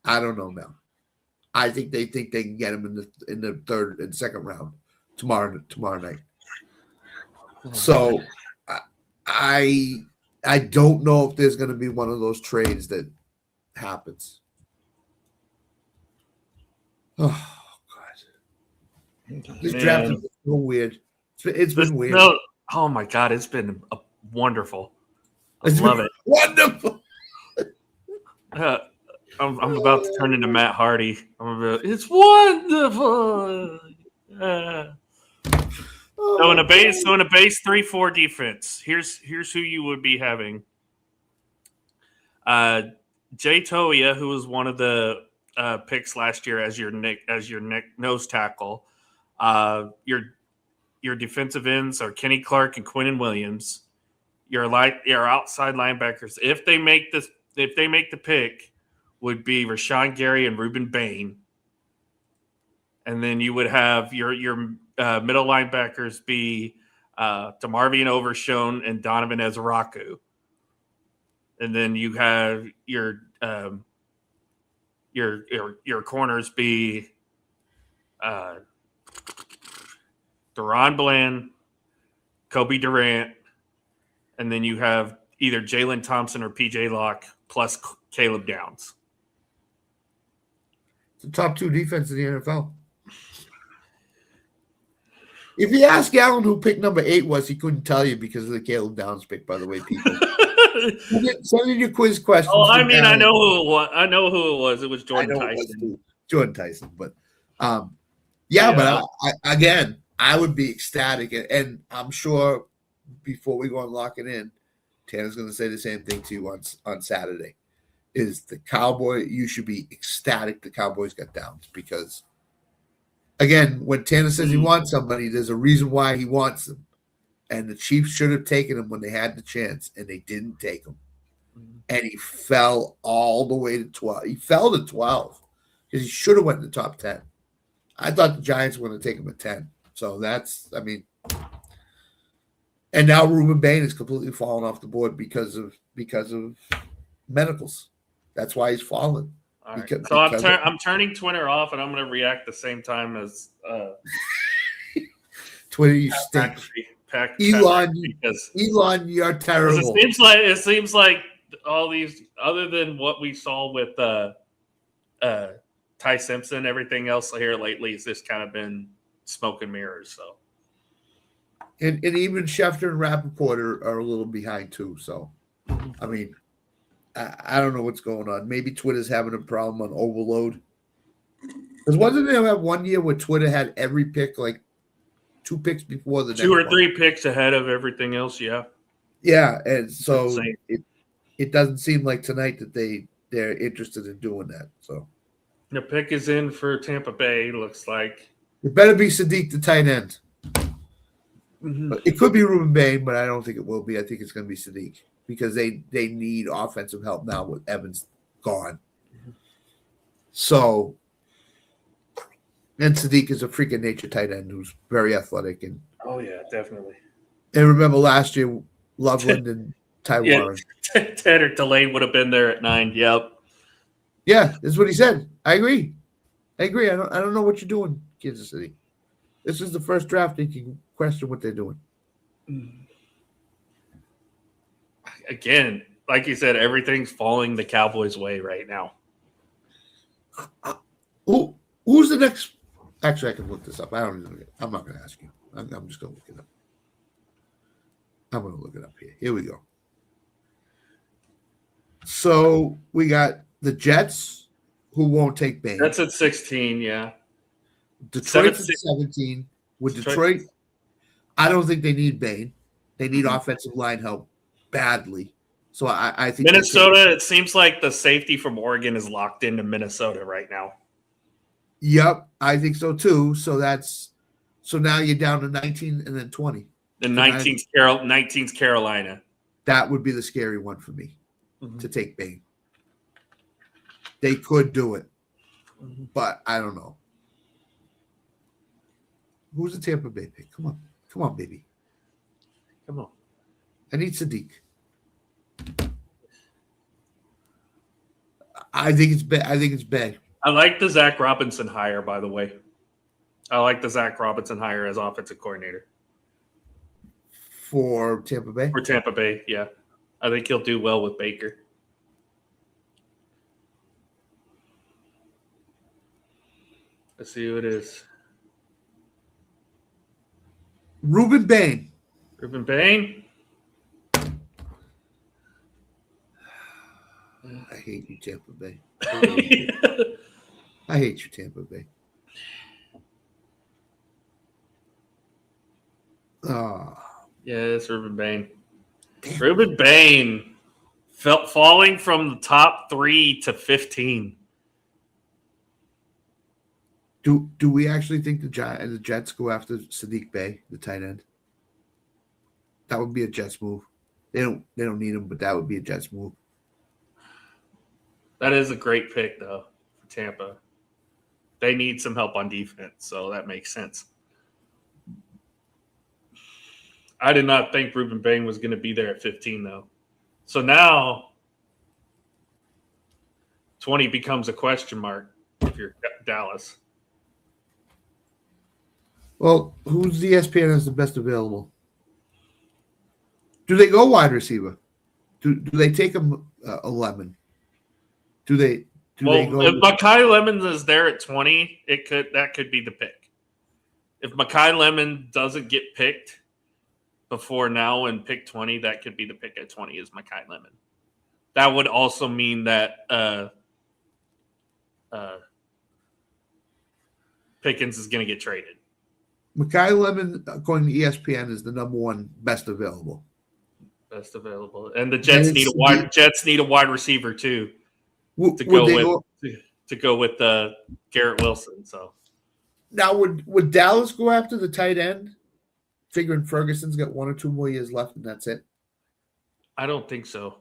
I don't know now. I think they can get him in the third and second round tomorrow night. So I don't know if there's going to be one of those trades that happens. Oh God, this draft is so weird. It's been weird. No, oh my God, it's been wonderful. I love it. Wonderful. I'm about to turn into Matt Hardy. It's wonderful. So in a base 3-4 defense, here's who you would be having. Jay Toia, who was one of the picks last year as your nose tackle. Your defensive ends are Kenny Clark and Quentin Williams. Your outside linebackers, if they make the pick, would be Rashawn Gary and Ruben Bain. And then you would have your middle linebackers be DeMarvion Overshown and Donovan Ezraku. And then you have your corners be Deron Bland, Kobe Durant, and then you have either Jalen Thompson or PJ Locke plus Caleb Downs. The top two defense in the NFL. If you ask Allen who pick number 8 was, he couldn't tell you because of the Caleb Downs pick, by the way, people. Send in your quiz questions. Oh, I mean, Allen. I know who it was. I know who it was. It was Jordan Tyson. Jordan Tyson. But but I would be ecstatic. And I'm sure before we go and lock it in, Tanner's going to say the same thing to you on Saturday. Is the Cowboy, you should be ecstatic the Cowboys got Downs because, again, when Tanner says he wants somebody, there's a reason why he wants them. And the Chiefs should have taken him when they had the chance, and they didn't take him. And he fell all the way to 12. He fell to 12 because he should have went in the top 10. I thought the Giants were going to take him at 10. So and now Ruben Bain is completely fallen off the board because of medicals. That's why he's fallen. All right. So I'm turning Twitter off, and I'm going to react the same time as Twitter. You stink, Elon. Elon, you're terrible. It seems like all these, other than what we saw with Ty Simpson, everything else here lately has just kind of been smoke and mirrors. So, and even Schefter and Rappaport are a little behind too. So, I mean. I don't know what's going on. Maybe Twitter's having a problem on overload. Because wasn't there that 1 year where Twitter had every pick, like 2 picks before the 2 or 3 picks ahead of everything else? Yeah. Yeah, and so it doesn't seem like tonight that they're interested in doing that. So the pick is in for Tampa Bay. Looks like it better be Sadiq the tight end. Mm-hmm. It could be Ruben Bain, but I don't think it will be. I think it's going to be Sadiq. Because they need offensive help now with Evans gone. So, and Sadiq is a freaking nature tight end who's very athletic. And oh, yeah, definitely. And remember last year, Loveland and Taiwan. Tanner Delane would have been there at 9. Yep. Yeah, that's what he said. I agree. I don't know what you're doing, Kansas City. This is the first draft you can question what they're doing. again, like you said, everything's falling the Cowboys' way right now. Who's the next? Actually, I can look this up. I don't know. I'm not going to ask you. I'm just going to look it up. I'm going to look it up here. Here we go. So we got the Jets, who won't take Bain. That's at 16, yeah. Detroit's at 17. With Detroit, I don't think they need Bain. They need offensive line help badly. So I think Minnesota, it seems like the safety from Oregon is locked into Minnesota right now. Yep, I think so too. So now you're down to 19 and then 20. The 19's Carolina. That would be the scary one for me to take Bain. They could do it, but I don't know. Who's the Tampa Bay pick? Come on, baby. Come on. I need Sadiq. I think it's Bay. I like the Zach Robinson hire, by the way. I like the Zach Robinson hire as offensive coordinator. For Tampa Bay? For Tampa Bay, yeah. I think he'll do well with Baker. Let's see who it is. Ruben Bain. Ruben Bain? I hate you, Tampa Bay. I hate you, Tampa Bay. Yeah, it's Ruben Bain. Ruben Bain falling from the top 3 to 15. Do we actually think the Jets go after Sadiq Bey, the tight end? That would be a Jets move. They don't need him, but that would be a Jets move. That is a great pick, though, for Tampa. They need some help on defense, so that makes sense. I did not think Ruben Bain was going to be there at 15, though. So now 20 becomes a question mark if you're Dallas. Well, who's the ESPN as the best available? Do they go wide receiver? Do they take a Lemon? Do they go? If Mekhi Lemon is there at 20, that could be the pick. If Mekhi Lemon doesn't get picked before now and pick 20, that could be the pick at 20 is Mekhi Lemon. That would also mean that Pickens is going to get traded. Mekhi Lemon, according to ESPN, is the number one best available. Best available, and the Jets need a wide receiver too to go with Garrett Wilson. So now, would Dallas go after the tight end, figuring Ferguson's got 1 or 2 more years left and that's it? I don't think so.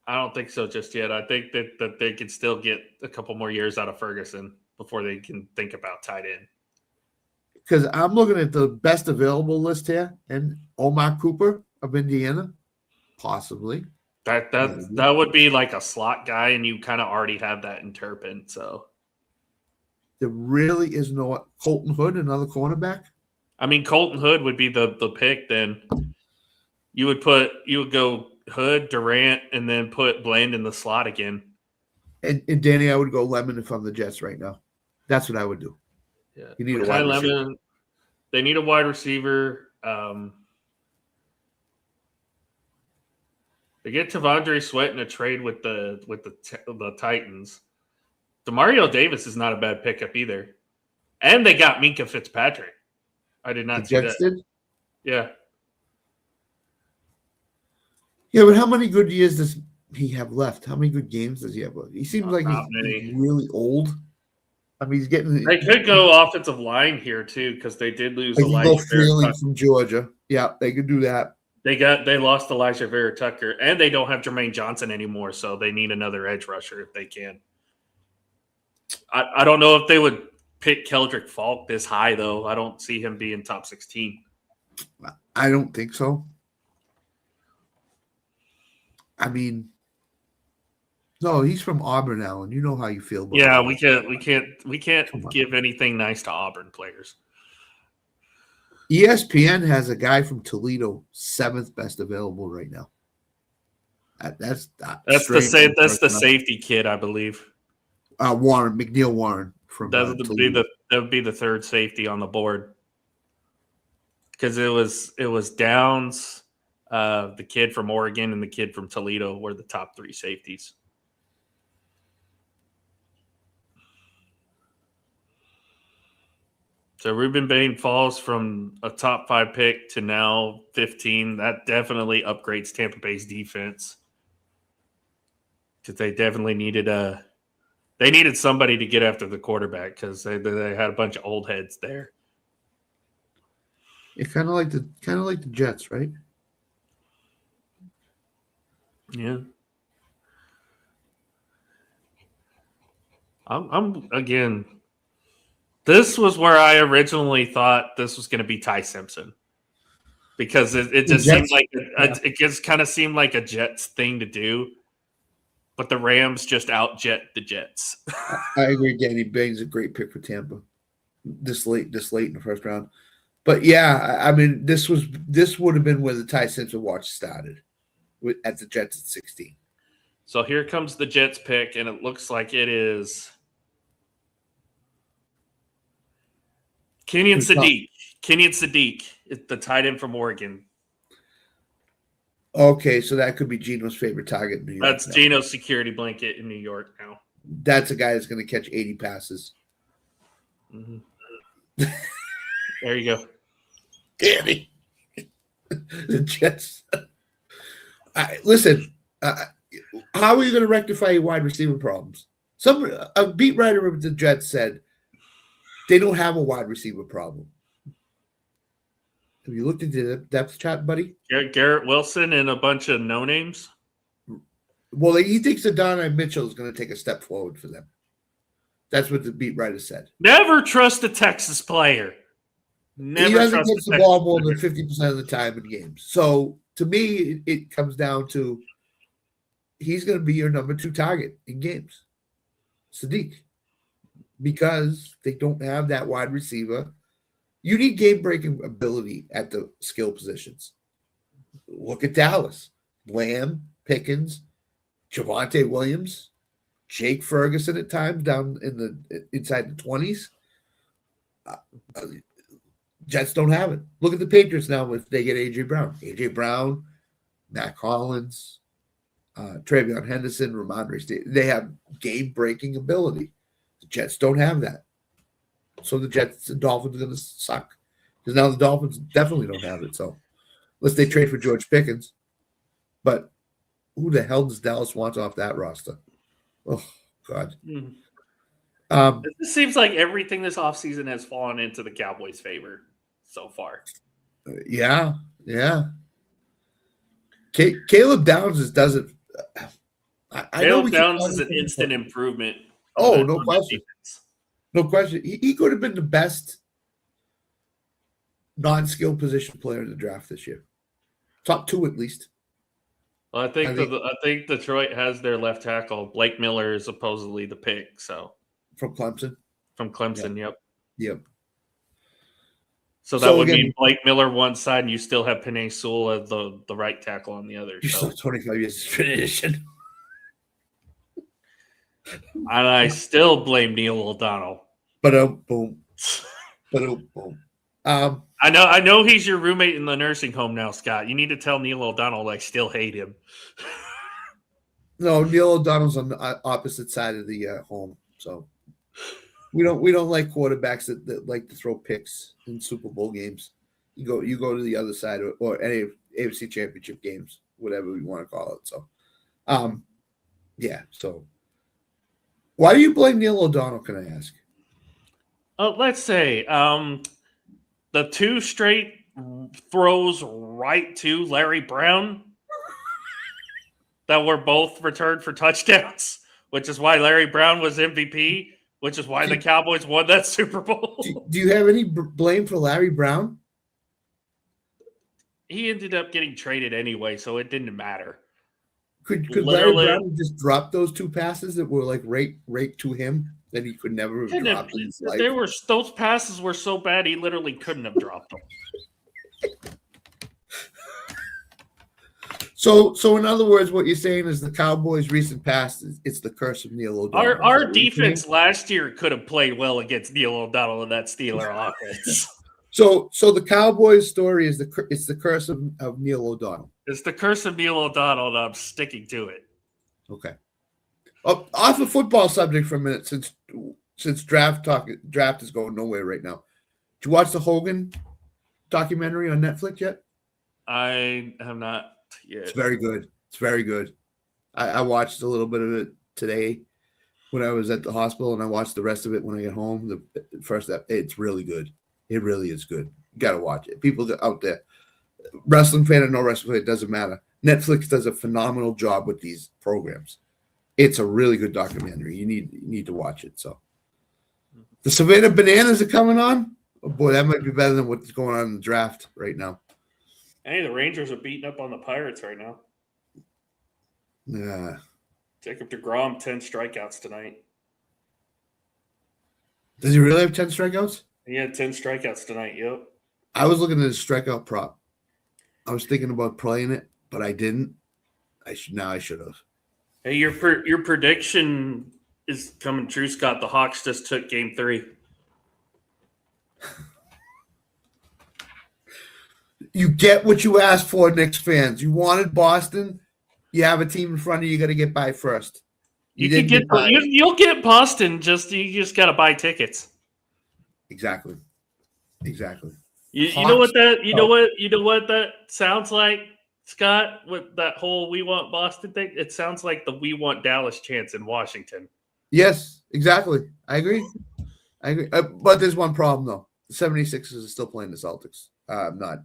I don't think so just yet. I think that they could still get a couple more years out of Ferguson before they can think about tight end. Because I'm looking at the best available list here, and Omar Cooper of Indiana, possibly. That would be like a slot guy, and you kind of already have that in Turpin. So there really is no Colton Hood, another cornerback. I mean, Colton Hood would be the pick. Then you would go Hood, Durant, and then put Bland in the slot again. And Danny, I would go Lemon if I'm the Jets right now. That's what I would do. Yeah, you need a wide receiver. They need a wide receiver. They get Tavondre Sweat in a trade with the Titans. DeMario Davis is not a bad pickup either, and they got Minkah Fitzpatrick. I did not see that. Did? Yeah. Yeah, but how many good years does he have left? How many good games does he have left? He seems like he's really old. I mean, he's getting. They could go offensive line here too because they did lose Elijah Freeling from Georgia. Yeah, they could do that. They lost Elijah Vera Tucker, and they don't have Jermaine Johnson anymore, so they need another edge rusher if they can. I don't know if they would pick Keldrick Falk this high though. I don't see him being top 16. I don't think so. I mean, no, he's from Auburn, Alan. You know how you feel about yeah, that. we can't give anything nice to Auburn players. ESPN has a guy from Toledo, 7th best available right now. That's the safety kid, I believe. Warren McNeil Warren from That would be the third safety on the board because it was Downs, the kid from Oregon, and the kid from Toledo were the top three safeties. So Ruben Bain falls from a top 5 pick to now 15. That definitely upgrades Tampa Bay's defense because they definitely needed somebody to get after the quarterback because they had a bunch of old heads there. It's kind of like the Jets, right? Yeah. I'm again. This was where I originally thought this was going to be Ty Simpson because it just seemed like it just kind of seemed like a Jets thing to do, but the Rams just outjet the Jets. I agree. Danny Bain's a great pick for Tampa this late in the first round. But yeah, I mean, this would have been where the Ty Simpson watch started at the Jets at 16. So here comes the Jets pick, and it looks like it is Kenyon Sadiq. Kenyon Sadiq is the tight end from Oregon. Okay, so that could be Geno's favorite target in New York. That's Geno's security blanket in New York now. That's a guy that's going to catch 80 passes. Mm-hmm. There you go. Danny. The Jets. Listen, how are you going to rectify your wide receiver problems? A beat writer of the Jets said they don't have a wide receiver problem. Have you looked into the depth chart, buddy? Garrett Wilson and a bunch of no names. Well, he thinks that Donovan Mitchell is going to take a step forward for them. That's what the beat writer said. Never trust a Texas player. He doesn't catch the ball more than 50% of the time in games. So to me, it comes down to he's going to be your number 2 target in games, Sadiq, because they don't have that wide receiver. You need game-breaking ability at the skill positions. Look at Dallas. Lamb, Pickens, Javonte Williams, Jake Ferguson at times down inside the 20s. Jets don't have it. Look at the Patriots now if they get A.J. Brown. A.J. Brown, Matt Collins, Travion Henderson, Ramondre State. They have game-breaking ability. The Jets don't have that. So the Jets and Dolphins are going to suck. Because now the Dolphins definitely don't have it. So unless they trade for George Pickens. But who the hell does Dallas want off that roster? Oh, God. It just seems like everything this offseason has fallen into the Cowboys' favor so far. Yeah. Caleb Downs doesn't. Caleb Downs is an instant improvement. Oh, no question. No question. He could have been the best non-skill position player in the draft this year. Top 2 at least. Well, I think Detroit has their left tackle. Blake Miller is supposedly the pick. So from Clemson. Yep. So that would mean Blake Miller one side, and you still have Penei Sewell as the right tackle on the other. You're still 25 years of tradition. And I still blame Neil O'Donnell. Boom. I know he's your roommate in the nursing home now, Scott. You need to tell Neil O'Donnell I still hate him. No, Neil O'Donnell's on the opposite side of the home. So we don't like quarterbacks that like to throw picks in Super Bowl games. You go to the other side or any AFC Championship games, whatever we want to call it. So, yeah. So, why do you blame Neil O'Donnell? Can I ask? Let's say the 2 straight throws right to Larry Brown that were both returned for touchdowns, which is why Larry Brown was MVP, which is why the Cowboys won that Super Bowl. Do you have any blame for Larry Brown? He ended up getting traded anyway, so it didn't matter. Could Larry Brown just drop those 2 passes that were like right to him that he could never have dropped in his life? Those passes were so bad he literally couldn't have dropped them. So in other words, what you're saying is the Cowboys' recent past it's the curse of Neil O'Donnell. Our defense last year could have played well against Neil O'Donnell and that Steeler offense. So the Cowboys' story is it's the curse of Neil O'Donnell. It's the curse of Neil O'Donnell, and I'm sticking to it. Okay. Off the football subject for a minute, since draft is going nowhere right now. Did you watch the Hogan documentary on Netflix yet? I have not yet. It's very good. It's very good. I watched a little bit of it today when I was at the hospital, and I watched the rest of it when I get home. The first it's really good. It really is good. You got to watch it. People out there, wrestling fan or no wrestling fan, it doesn't matter. Netflix does a phenomenal job with these programs. It's a really good documentary. You need to watch it. So, the Savannah Bananas are coming on. Oh boy, that might be better than what's going on in the draft right now. Hey, the Rangers are beating up on the Pirates right now. Yeah. Jacob deGrom, 10 strikeouts tonight. Does he really have 10 strikeouts? He had 10 strikeouts tonight, yep. I was looking at his strikeout prop. I was thinking about playing it, but I didn't. I should have. Hey, your prediction is coming true, Scott. The Hawks just took Game 3. You get what you asked for, Knicks fans. You wanted Boston. You have a team in front of you. You got to get by first. You'll get Boston. You just got to buy tickets. Exactly. You know what that sounds like, Scott? With that whole "We Want Boston" thing, it sounds like the "We Want Dallas" chants in Washington. Yes, exactly. I agree. But there's one problem though. The 76ers are still playing the Celtics. Not.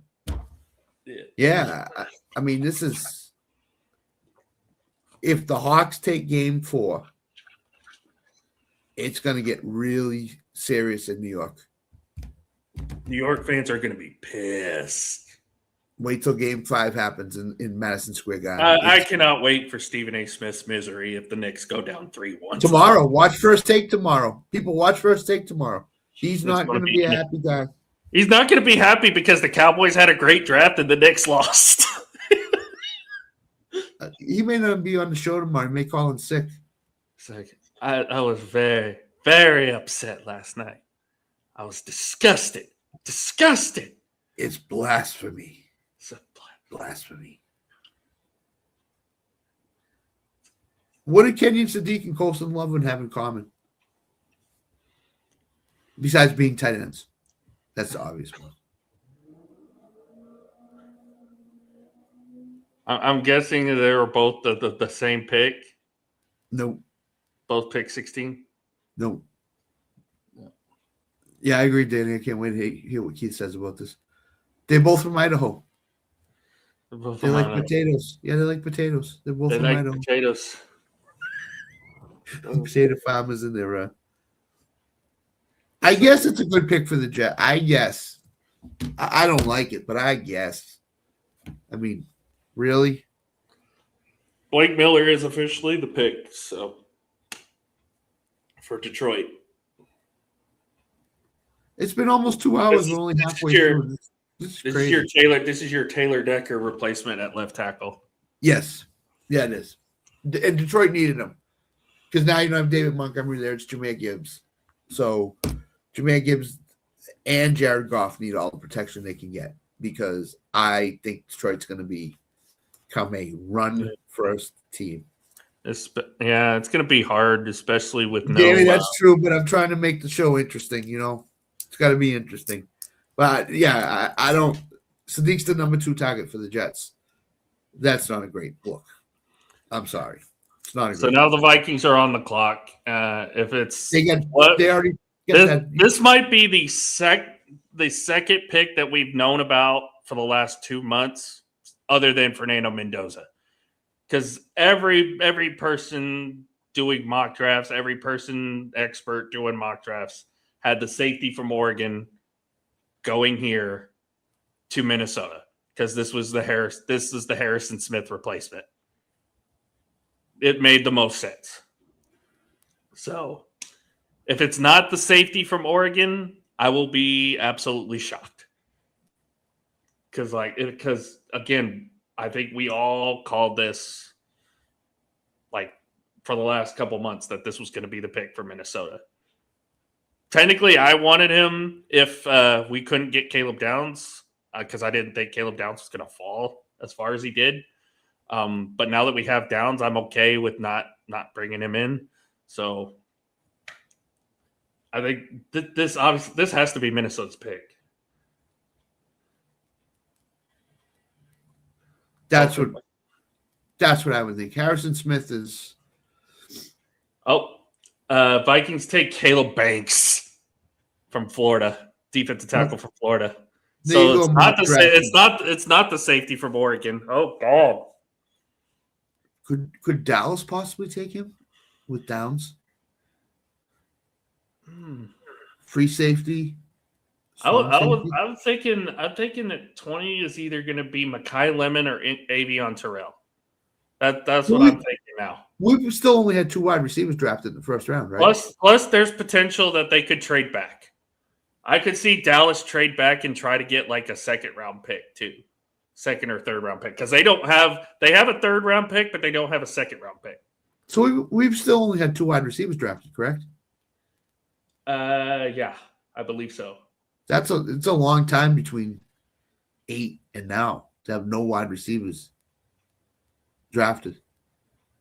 Yeah, I mean, this is if the Hawks take Game 4, it's going to get really serious in New York. New York fans are going to be pissed. Wait till Game 5 happens in Madison Square Garden. I cannot wait for Stephen A. Smith's misery if the Knicks go down 3-1. Tomorrow, watch First Take tomorrow. People, watch First Take tomorrow. He's not going to be a happy guy. He's not going to be happy because the Cowboys had a great draft and the Knicks lost. He may not be on the show tomorrow. He may call in sick. It's like, I was very, very upset last night. I was disgusted. It's blasphemy. It's a Blasphemy. What did Kenyon Sadiq and Colson Loveland have in common? Besides being tight ends. That's the obvious one. I'm guessing they were both the same pick. No. Both pick 16. No. Yeah, I agree, Danny. I can't wait to hear what Keith says about this. They're both from Idaho. They like potatoes. Yeah, they like potatoes. They're both from Idaho. Potatoes. Potato farmers in there. I guess it's a good pick for the Jets. I guess. I don't like it, but I guess. I mean, really? Blake Miller is officially the pick, so for Detroit. It's been almost 2 hours. We're only halfway through. This is your Taylor Decker replacement at left tackle. Yes. Yeah, it is. And Detroit needed him. Because now you don't have David Montgomery there. It's Jahmyr Gibbs. So Jahmyr Gibbs and Jared Goff need all the protection they can get. Because I think Detroit's going to become a run-first team. It's going to be hard, especially with no. Danny, that's true, but I'm trying to make the show interesting, you know. It's got to be interesting. But, yeah, I don't – Sadiq's the number 2 target for the Jets. That's not a great look. I'm sorry. It's not a great So now the Vikings are on the clock. If it's – They already – This might be the second pick that we've known about for the last 2 months other than Fernando Mendoza. Because every person doing mock drafts, every person expert doing mock drafts had the safety from Oregon going here to Minnesota because this is the Harrison Smith replacement. It made the most sense. So if it's not the safety from Oregon, I will be absolutely shocked. Because again, I think we all called this like for the last couple months that this was going to be the pick for Minnesota. Technically, I wanted him if we couldn't get Caleb Downs because I didn't think Caleb Downs was going to fall as far as he did. But now that we have Downs, I'm okay with not bringing him in. So I think this has to be Minnesota's pick. That's what I would think. Harrison Smith is. Vikings take Caleb Banks from Florida, defensive tackle from Florida. So it's not the safety from Oregon. Oh God. Could Dallas possibly take him with Downs? Free safety. I'm thinking that 20 is either going to be Mekhi Lemon or Avion Terrell. That's what I'm thinking now. We've still only had 2 wide receivers drafted in the first round, right? Plus, there's potential that they could trade back. I could see Dallas trade back and try to get like a second round pick too, second or third round pick, because they have a third round pick, but they don't have a second round pick. So we've still only had 2 wide receivers drafted, correct? Yeah, I believe so. It's a long time between 8 and now to have no wide receivers drafted.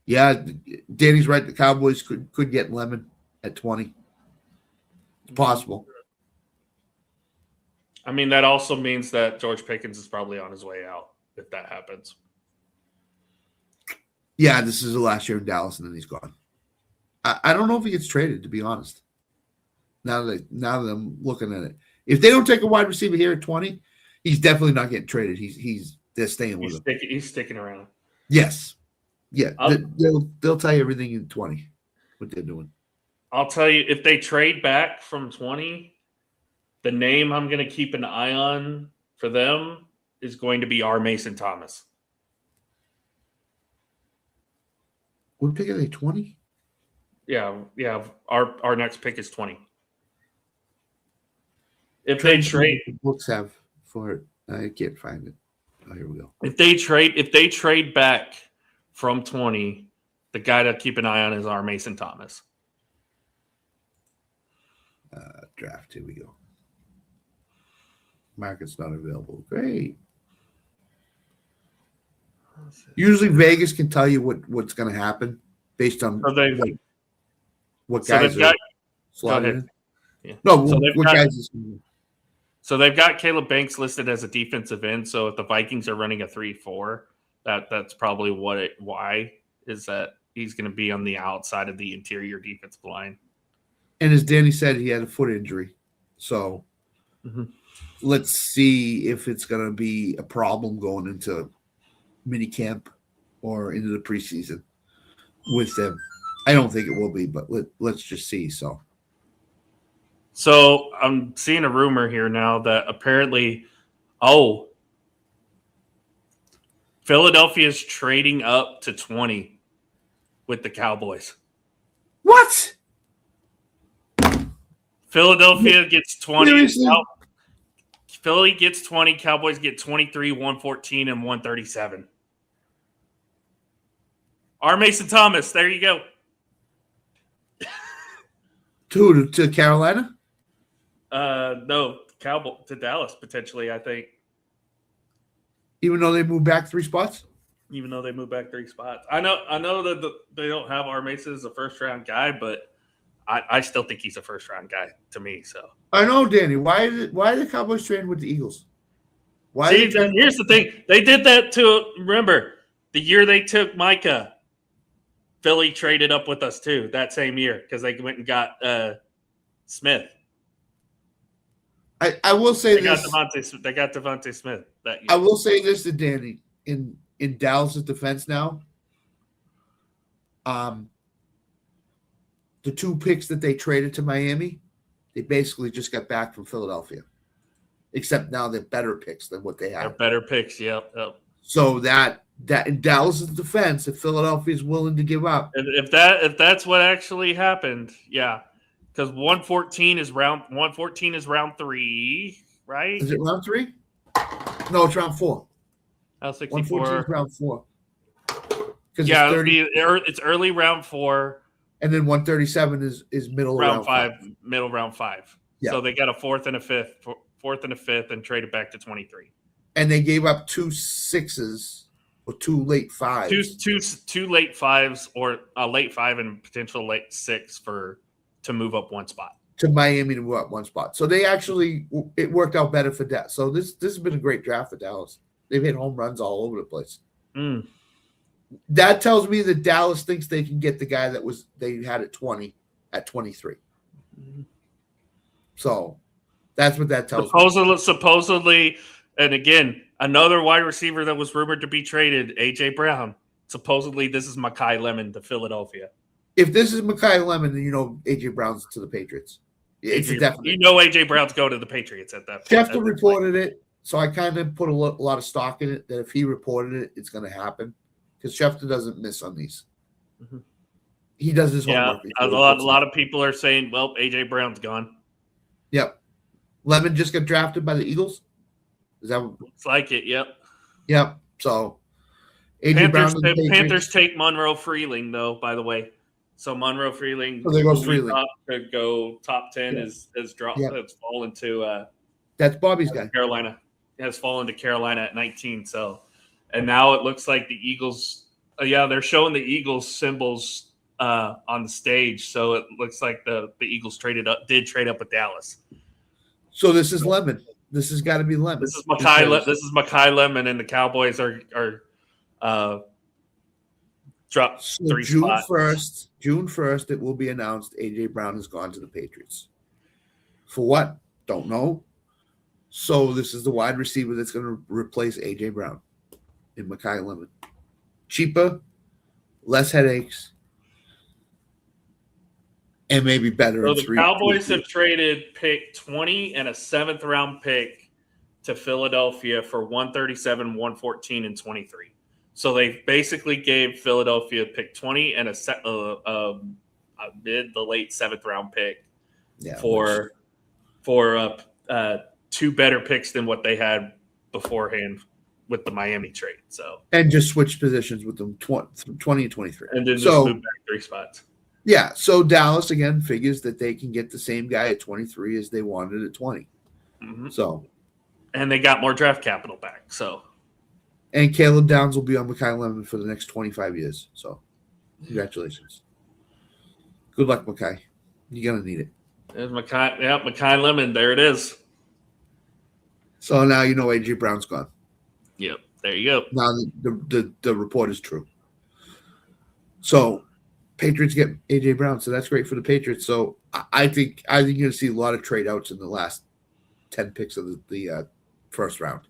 Yeah, Danny's right. The Cowboys could get Lemon at 20. It's possible. I mean, that also means that George Pickens is probably on his way out if that happens. Yeah, this is the last year in Dallas, and then he's gone. I don't know if he gets traded, to be honest. Now that I'm looking at it, if they don't take a wide receiver here at 20, he's definitely not getting traded. They're staying with him. He's sticking around. Yes, yeah. They'll tell you everything in 20 what they're doing. I'll tell you, if they trade back from 20, the name I'm going to keep an eye on for them is going to be R. Mason Thomas. What pick are they? 20? Yeah. Our next pick is 20. If they trade, books have for it. I can't find it. Oh, here we go. If they trade back from 20, the guy to keep an eye on is R. Mason Thomas. Draft. Here we go. Market's not available. Great. Usually Vegas can tell you what's going to happen based on what guys are slotted in. Yeah. No, so what guys is. So they've got Caleb Banks listed as a defensive end. So if the Vikings are running a 3-4, that's probably why is that he's going to be on the outside of the interior defensive line. And as Danny said, he had a foot injury. So let's see if it's going to be a problem going into mini camp or into the preseason with them. I don't think it will be, but let's just see. So I'm seeing a rumor here now that apparently, Philadelphia is trading up to 20 with the Cowboys. What? Philadelphia gets 20. Seriously? Philly gets 20. Cowboys get 23, 114, and 137. R. Mason Thomas. There you go. To Carolina? No, to Dallas potentially. I think. Even though they moved back 3 spots. Even though they moved back 3 spots, I know that they don't have R. Mason as a first round guy, but I still think he's a first round guy to me. So I know, Danny. Why are the Cowboys trading with the Eagles? Here's the thing. They did that remember, the year they took Micah, Philly traded up with us too that same year because they went and got Smith. I will say they this. They got Devontae Smith that year. I will say this to Danny in Dallas' defense now. The 2 picks that they traded to Miami, they basically just got back from Philadelphia. Except now they're better picks than what they had. They're better picks, yep. So that in Dallas' defense, if Philadelphia is willing to give up. If that's what actually happened, yeah. Because 114 is round 3, right? Is it round 3? No, it's round 4. L64. 114 is round 4. Because Yeah, it's 30, it's early round 4, and then 137 is middle of round 5, middle round 5. Yeah. So they got a fourth and a fifth, and traded back to 23. And they gave up 2 6s or 2 late 5s. Two late 5s, or a late 5 and potential late 6 to move up one spot. To Miami to move up one spot. So they actually, it worked out better for Dallas. So this has been a great draft for Dallas. They've hit home runs all over the place. That tells me that Dallas thinks they can get the guy that they had at 20 at 23. So that's what that tells me. Supposedly, and again, another wide receiver that was rumored to be traded, A.J. Brown. Supposedly, this is Mekhi Lemon to Philadelphia. If this is Mekhi Lemon, then you know A.J. Brown's to the Patriots. It's a definite. You know A.J. Brown's going to the Patriots at that point. Schefter reported it, so I kind of put a lot of stock in it that if he reported it, it's going to happen. Because Schefter doesn't miss on these. Mm-hmm. He does his homework. Yeah, a lot of people are saying, well, A.J. Brown's gone. Yep. Lemon just got drafted by the Eagles? Is that what? Looks like it, yep. Yep. So A.J. Panthers take Monroe Freeling, though, by the way. So Monroe Freeling, to go top 10 has dropped. Yep. Has fallen to that's Bobby's guy. Carolina. Has fallen to Carolina at 19. So, and now it looks like the Eagles. They're showing the Eagles symbols on the stage. So it looks like the Eagles did trade up with Dallas. So this is Lemon. This has got to be Lemon. This is Mekhi Lemon, and the Cowboys are dropped 3 spots. June 1st, it will be announced A.J. Brown has gone to the Patriots. For what? Don't know. So this is the wide receiver that's going to replace A.J. Brown in Mekhi Lemon. Cheaper, less headaches, and maybe better. So the Cowboys have traded pick 20 and a 7th round pick to Philadelphia for 137, 114, and 23. So they basically gave Philadelphia pick 20 and a mid to late 7th round pick for 2 better picks than what they had beforehand with the Miami trade. So and just switch positions with them 20 and 23. And then just move back 3 spots. Yeah. So Dallas again figures that they can get the same guy at 23 as they wanted at 20. Mm-hmm. So and they got more draft capital back. So and Caleb Downs will be on Mekhi Lemon for the next 25 years. So congratulations. Good luck, Mekhi. You're going to need it. There's Mekhi Lemon. There it is. So now you know A.J. Brown's gone. Yep. There you go. Now the report is true. So Patriots get A.J. Brown. So that's great for the Patriots. So I think you're going to see a lot of trade outs in the last 10 picks of the first round.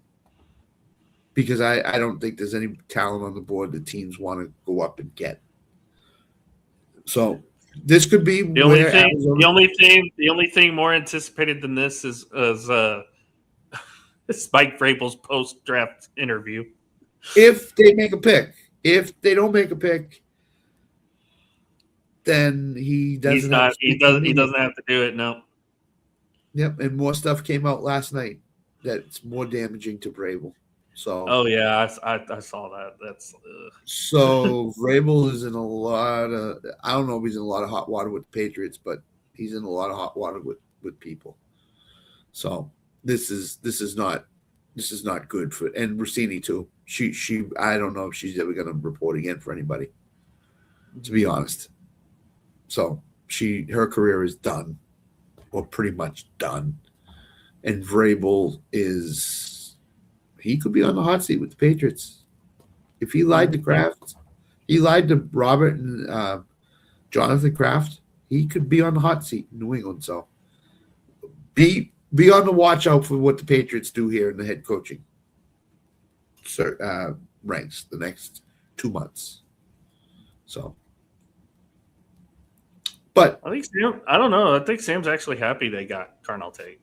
Because I don't think there's any talent on the board that teams want to go up and get. So this could be the only thing more anticipated than this is Spike Vrabel's post-draft interview. If they make a pick, if they don't make a pick, then he doesn't. He doesn't have to do it. No. Yep, and more stuff came out last night that's more damaging to Vrabel. So. Oh yeah, I saw that. That's. So Vrabel is in a lot of. I don't know if he's in a lot of hot water with the Patriots, but he's in a lot of hot water with people. So this is not good for, and Rossini too. She I don't know if she's ever going to report again for anybody, to be honest. So her career is done, or pretty much done, and Vrabel he could be on the hot seat with the Patriots. If he lied to Kraft, he lied to Robert and Jonathan Kraft, he could be on the hot seat in New England. So be on the watch out for what the Patriots do here in the head coaching ranks the next 2 months. So, but I don't know. I think Sam's actually happy they got Carnell Tate.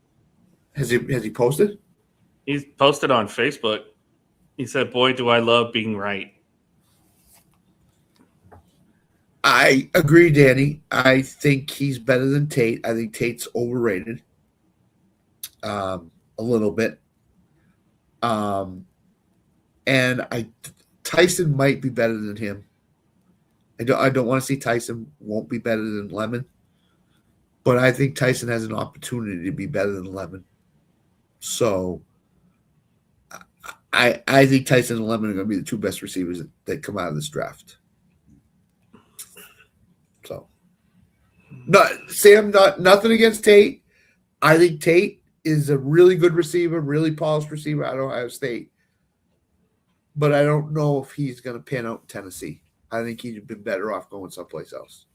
Has he posted? He's posted on Facebook. He said, "Boy, do I love being right." I agree, Danny. I think he's better than Tate. I think Tate's overrated. A little bit. And and Tyson might be better than him. I don't want to see Tyson won't be better than Lemon, but I think Tyson has an opportunity to be better than Lemon. So I think Tyson and Lemon are going to be the two best receivers that come out of this draft. So, nothing against Tate. I think Tate is a really good receiver, really polished receiver out of Ohio State. But I don't know if he's going to pan out in Tennessee. I think he'd been better off going someplace else.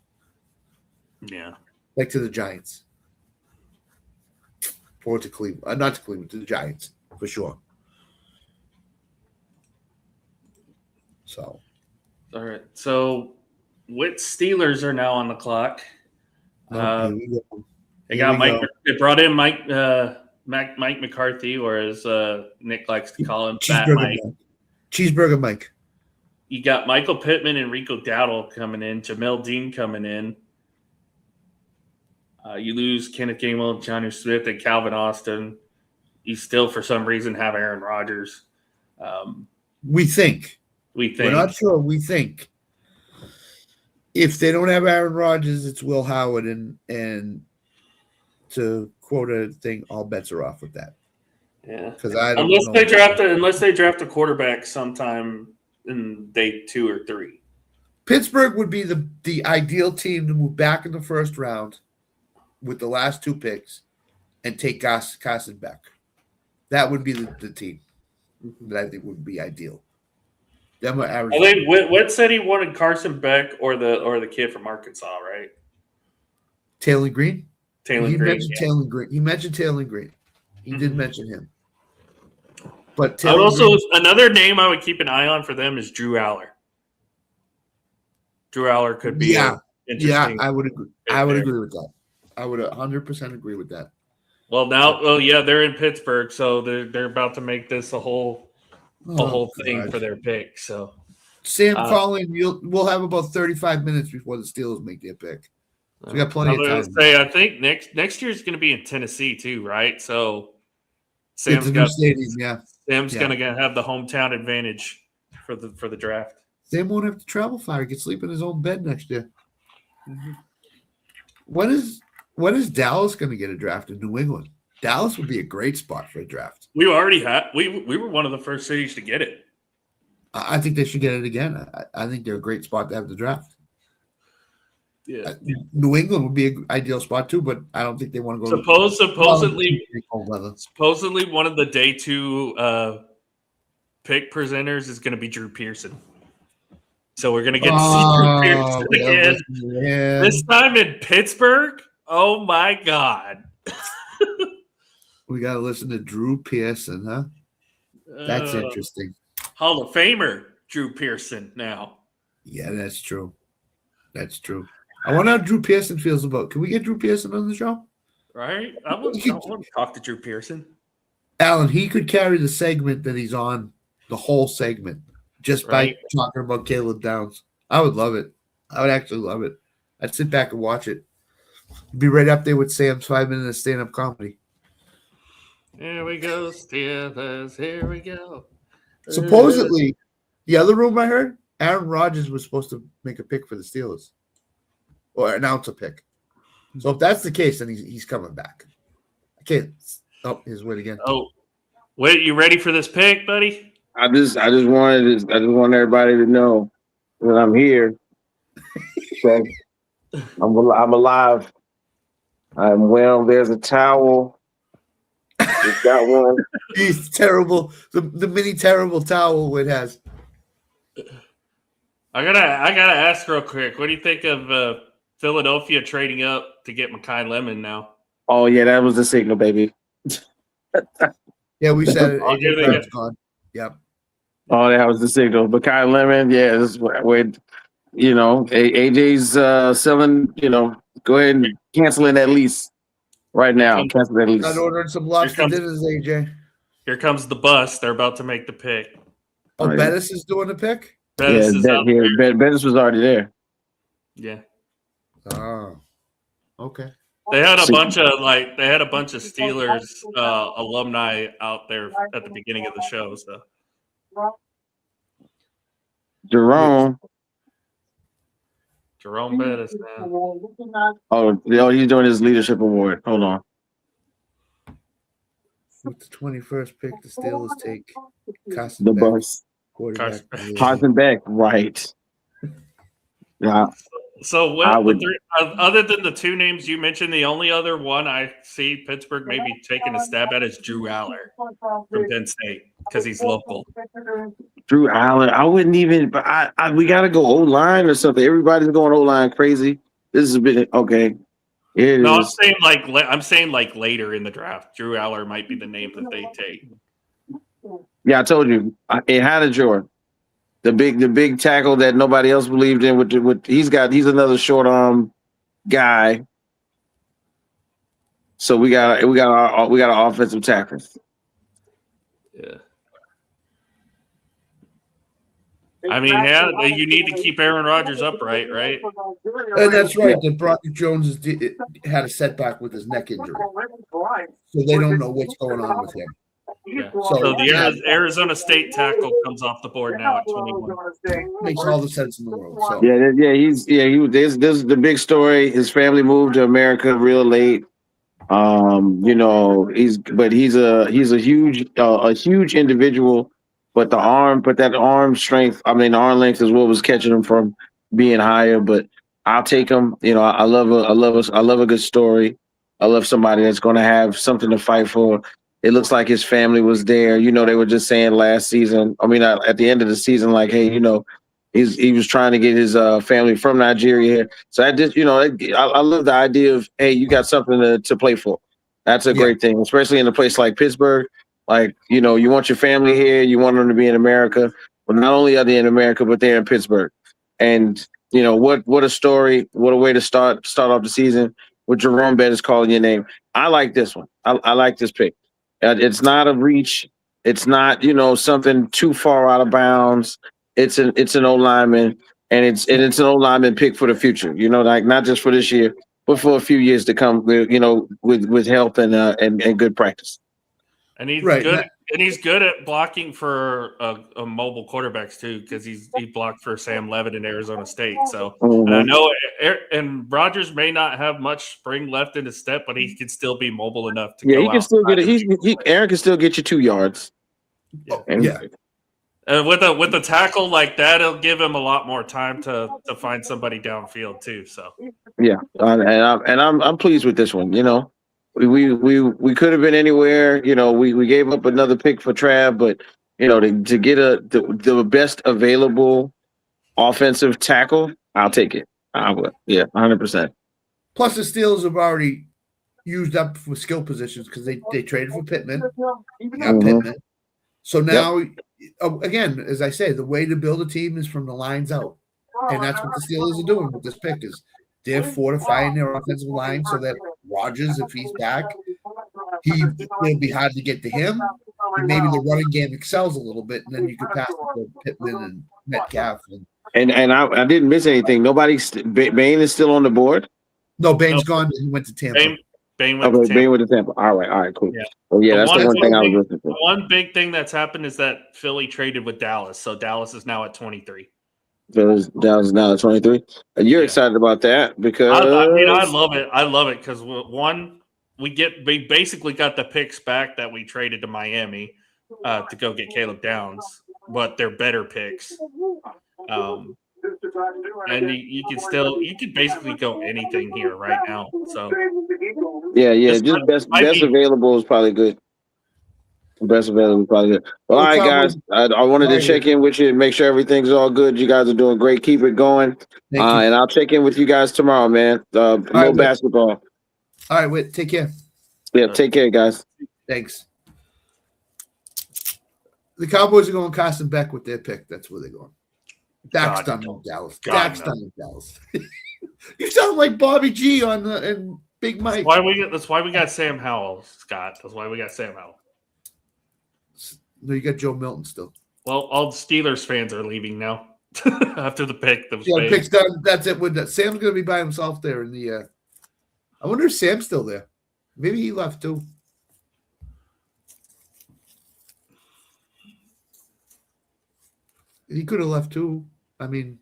Yeah. Like to the Giants. Or to Cleveland. Not to Cleveland, to the Giants, for sure. So. All right. So, which Steelers are now on the clock? Here we go. They got Mike. They brought in Mike McCarthy, or as Nick likes to call him, Fat Mike. Cheeseburger Mike. You got Michael Pittman and Rico Dowdle coming in, Jamel Dean coming in. You lose Kenneth Gainwell, Jonnu Smith, and Calvin Austin. You still, for some reason, have Aaron Rodgers. We think. We're not sure. We think. If they don't have Aaron Rodgers, it's Will Howard, and to quote a thing, all bets are off with that. Yeah, because I don't unless they draft a quarterback sometime in day 2 or 3. Pittsburgh would be the ideal team to move back in the first round with the last 2 picks and take Carson back. That would be the team that I think would be ideal. Them are average. I think Witt said he wanted Carson Beck or the kid from Arkansas, right? Taylor Green. He mentioned yeah. Taylor Green. He mentioned Taylor Green. He did mention him. But another name I would keep an eye on for them is Drew Aller. Drew Aller could be interesting. I would agree. I would agree with that. I would 100% agree with that. Well, they're in Pittsburgh, so they're about to make this a whole thing for their pick. So, Sam Collin, we'll have about 35 minutes before the Steelers make their pick. So we got plenty of time. I think next year is going to be in Tennessee too, right? So Sam's going to have the hometown advantage for the draft. Sam won't have to travel far. He can sleep in his own bed next year. Mm-hmm. When is Dallas going to get a draft in New England? Dallas would be a great spot for a draft. We already had. We were one of the first cities to get it. I think they should get it again. I think they're a great spot to have the draft. Yeah, New England would be an ideal spot too, but I don't think they want to go. Supposedly, one of the day 2 pick presenters is going to be Drew Pearson. So we're going to get to see Drew Pearson again. Yeah. This time in Pittsburgh. Oh my God! We got to listen to Drew Pearson, huh? That's interesting. Hall of Famer Drew Pearson now. Yeah, that's true. That's true. I wonder how Drew Pearson feels about. Can we get Drew Pearson on the show? Right. I want to talk to Drew Pearson. Alan, he could carry the segment that he's on, the whole segment, just by talking about Caleb Downs. I would love it. I would actually love it. I'd sit back and watch it. Be right up there with Sam's 5 minutes of stand-up comedy. Here we go, Steelers. Here we go. Supposedly, the other rumor I heard, Aaron Rodgers was supposed to make a pick for the Steelers. Or announce a pick. So if that's the case, then he's coming back. I can't. Oh, here's Witt again. Oh, Witt, you ready for this pick, buddy? I just want everybody to know that I'm here. So I'm alive. I'm well. There's a towel. We've got one. He's terrible. The mini terrible towel Witt has. I gotta ask real quick. What do you think of Philadelphia trading up to get Makai Lemon now? Oh yeah, that was the signal, baby. Yeah, we said it. AJ Brown's gone. Yep. Oh, that was the signal. Makai Lemon, yeah, this is where AJ's selling. Go ahead and cancel that lease right now. Cancel that lease. I'm ordering some lobster dinners, AJ. Here comes the bus. They're about to make the pick. Oh, Bettis is doing the pick? Bettis was already there. Yeah. Oh. Okay. They had a bunch of Steelers alumni out there at the beginning of the show. So Jerome. Jerome Bettis, man. Oh, he's doing his leadership award. Hold on. With the 21st pick, the Steelers take Carson The Beck, bus. quarterback. Carson Beck, right. Yeah. So, I what, would- other than the two names you mentioned, the only other one I see Pittsburgh maybe taking a stab at is Drew Aller from Penn State because he's local. Drew Allen. I wouldn't even, but we got to go O-line or something. Everybody's going O-line crazy. This has been, okay. It No, is. I'm saying like later in the draft, Drew Aller might be the name that they take. Yeah, I told you. It had a Jordan. The big tackle that nobody else believed in. He's another short arm guy. So we got our offensive tackles. Yeah. I mean, yeah, you need to keep Aaron Rodgers upright, right? And that's right. That Brock Jones had a setback with his neck injury, so they don't know what's going on with him. Yeah. So the Arizona State tackle comes off the board now at 21. Makes all the sense in the world. So This is the big story. His family moved to America real late. He's a huge individual, but that arm strength, the arm length is what was catching him from being higher. But I'll take him. I love a good story. I love somebody that's going to have something to fight for. It looks like his family was there. They were just saying last season. At the end of the season, like, hey, he was trying to get his family from Nigeria here. So I just, I love the idea of, hey, you got something to play for. That's a great thing, especially in a place like Pittsburgh. Like, you want your family here. You want them to be in America. But not only are they in America, but they're in Pittsburgh. And, what a story. What a way to start off the season with Jerome Bettis calling your name. I like this one. I like this pick. It's not a reach. It's not, something too far out of bounds. It's an O lineman, and it's an O lineman pick for the future. Like not just for this year, but for a few years to come. With help and good practice. And he's good. And he's good at blocking for a mobile quarterbacks too, because he blocked for Sam Levitt in Arizona State. So and I know, and Rodgers may not have much spring left in his step, but he can still be mobile enough to. Yeah, he can still get it. Aaron can still get you 2 yards. Yeah. And with a tackle like that, it'll give him a lot more time to find somebody downfield too. So yeah, and I'm pleased with this one. We could have been anywhere. We gave up another pick for Trav, but to get the best available offensive tackle, I'll take it. I will. Yeah, 100%. Plus, the Steelers have already used up for skill positions because they traded for Pittman. Got Pittman. So now, again, as I say, the way to build a team is from the lines out, and that's what the Steelers are doing with this pick. Is they're fortifying their offensive line so that Rodgers, if he's back, it'll be hard to get to him. And maybe the running game excels a little bit, and then you can pass it to Pittman and Metcalf. And I didn't miss anything. Bain is still on the board. No, Bain's gone. He went to Tampa. Bain went to Tampa. All right, cool. Yeah. Oh yeah, that's the one thing I was listening to. The one big thing that's happened is that Philly traded with Dallas, so Dallas is now at 23. Dallas is now at 23. And you're excited about that because I love it. I love it because one, we basically got the picks back that we traded to Miami to go get Caleb Downs, but they're better picks. And you can basically go anything here right now. So just best available is probably good. Best available is probably good. Well, all right, guys. I wanted to check in with you and make sure everything's all good. You guys are doing great. Keep it going. And I'll check in with you guys tomorrow, man. No basketball. All right, Whit. Take care. Yeah, take care, guys. Thanks. The Cowboys are going Carson Beck with their pick. That's where they're going. Dak's done with Dallas. Dak's done with Dallas. You sound like Bobby G and Big Mike. That's why we got Sam Howell, Scott. That's why we got Sam Howell. No, you got Joe Milton still. Well, all Steelers fans are leaving now after the pick. The pick's done. That's it. Sam's going to be by himself there in the. I wonder if Sam's still there. Maybe he left too. He could have left too. I mean,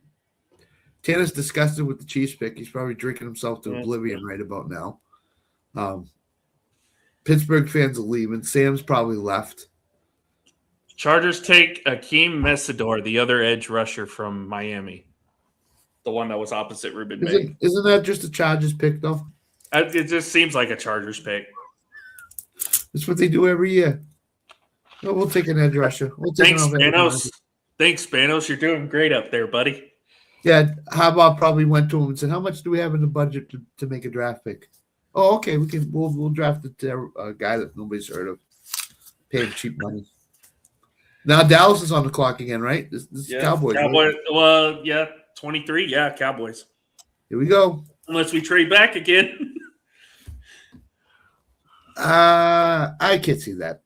Tanner's disgusted with the Chiefs pick. He's probably drinking himself to oblivion right about now. Pittsburgh fans are leaving. Sam's probably left. Chargers take Akeem Mesidor, the other edge rusher from Miami, the one that was opposite Ruben May. Isn't that just a Chargers pick, though? It just seems like a Chargers pick. That's what they do every year. Well, we'll take an edge rusher. Thanks, Spanos. Thanks, Spanos. You're doing great up there, buddy. Yeah, Harbaugh probably went to him and said, "How much do we have in the budget to make a draft pick?" Oh, okay, we'll draft a guy that nobody's heard of, pay him cheap money. Now Dallas is on the clock again, right? This is Cowboys. Right? Well, yeah, 23. Yeah, Cowboys. Here we go. Unless we trade back again. I can't see that.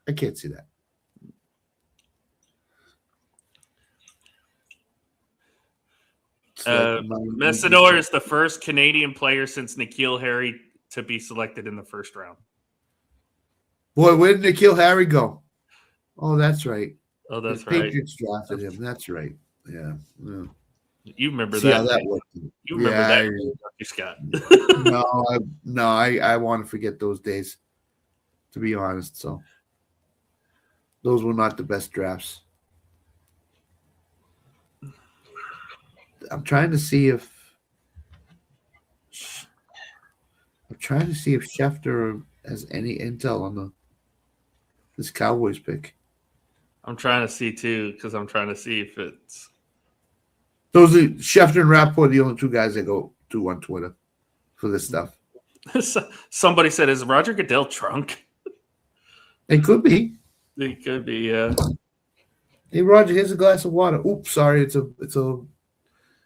I can't see that. Mesidor is the first Canadian player since N'Keal Harry to be selected in the first round. Boy, where did N'Keal Harry go? Oh, that's right. Oh, that's the right. Patriots drafted him. That's right. Yeah. You remember See that? How that worked. You remember that, Scott? No, I want to forget those days, to be honest. So those were not the best drafts. I'm trying to see if Schefter has any intel on this Cowboys pick. I'm trying to see too, because I'm trying to see if it's those are Schefter and Rapport, the only two guys that go to on Twitter for this stuff. Somebody said, "Is Roger Goodell drunk?" It could be. It could be. Yeah. Hey Roger, here's a glass of water. Oops, sorry, it's a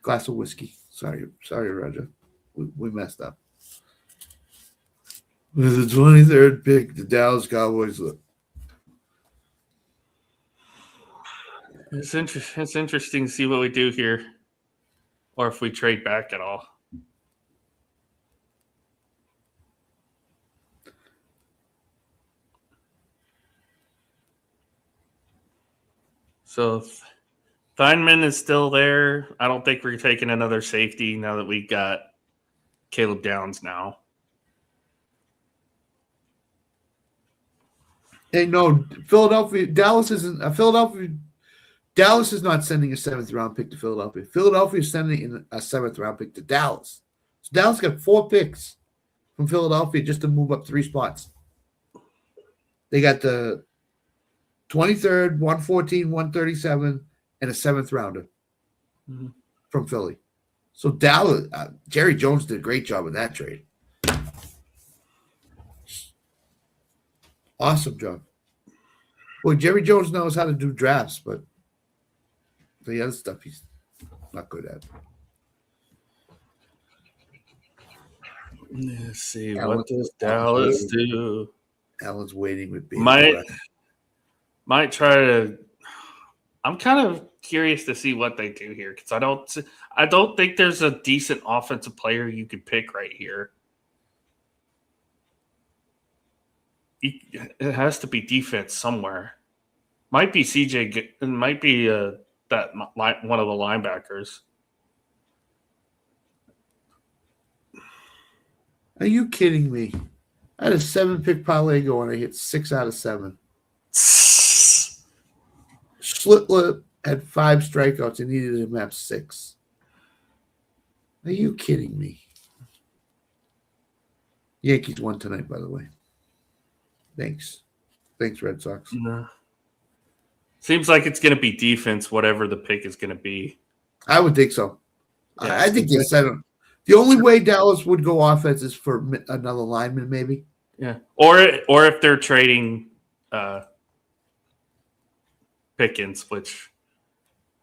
glass of whiskey. Sorry, Roger. We messed up. With the 23rd pick, the Dallas Cowboys look. It's interesting to see what we do here, or if we trade back at all. So Feynman is still there. I don't think we're taking another safety now that we got Caleb Downs now. Hey, no, Dallas is not sending a 7th round pick to Philadelphia. Philadelphia is sending a 7th round pick to Dallas. So Dallas got 4 picks from Philadelphia just to move up 3 spots. They got the 23rd, 114, 137, and a 7th rounder from Philly. So Dallas, Jerry Jones did a great job with that trade. Awesome job. Well, Jerry Jones knows how to do drafts, but the other stuff he's not good at. Let's see. What does Dallas do? Allen's waiting with being might try to. I'm kind of curious to see what they do here because I don't think there's a decent offensive player you could pick right here. It has to be defense somewhere. Might be CJ. It might be one of the linebackers. Are you kidding me? I had a 7-pick parlay going. I hit 6 out of 7. Schlittler had 5 strikeouts and needed him to have 6. Are you kidding me? Yankees won tonight, by the way. Thanks, Red Sox. No. Seems like it's going to be defense, whatever the pick is going to be. I would think so. Yeah, I think they said the only way Dallas would go offense is for another lineman, maybe. Yeah, or if they're trading Pickens, which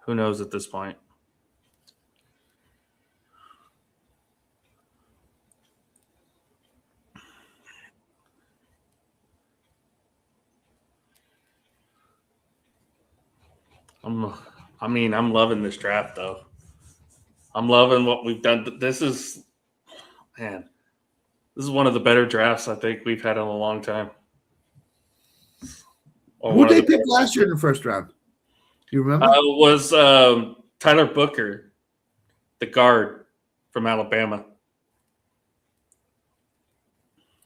who knows at this point. I'm loving this draft, though. I'm loving what we've done. This is one of the better drafts I think we've had in a long time. Who did they pick last year in the first round? Do you remember? Was Tyler Booker, the guard from Alabama.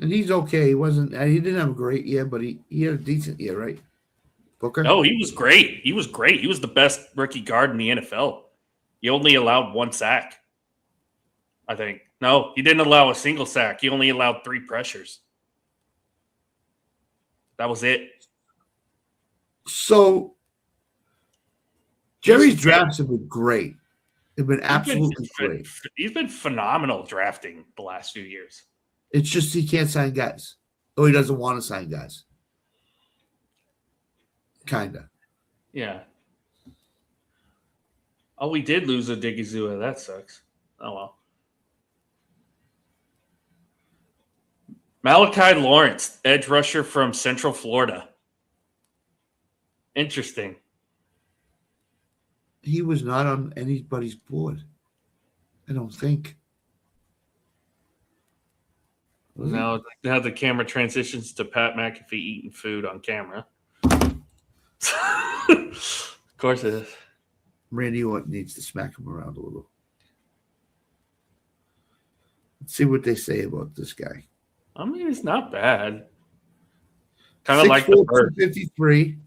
And he's okay. He wasn't. He didn't have a great year, but he had a decent year, right? Booker. No, he was great. He was great. He was the best rookie guard in the NFL. He only allowed 1 sack, I think. No, he didn't allow a single sack. He only allowed 3 pressures. That was it. So Jerry's drafts have been great. They've been absolutely great. He's been phenomenal drafting the last few years. It's just he can't sign guys. Or he doesn't want to sign guys. Kinda. Yeah. Oh, we did lose a Digizua. That sucks. Oh, well. Malachi Lawrence, edge rusher from Central Florida. Interesting. He was not on anybody's board. I don't think. Was he? Now the camera transitions to Pat McAfee eating food on camera. Of course it is. Randy Orton needs to smack him around a little. Let's see what they say about this guy. I mean, it's not bad. Kind of like the 6'4", bird. 253.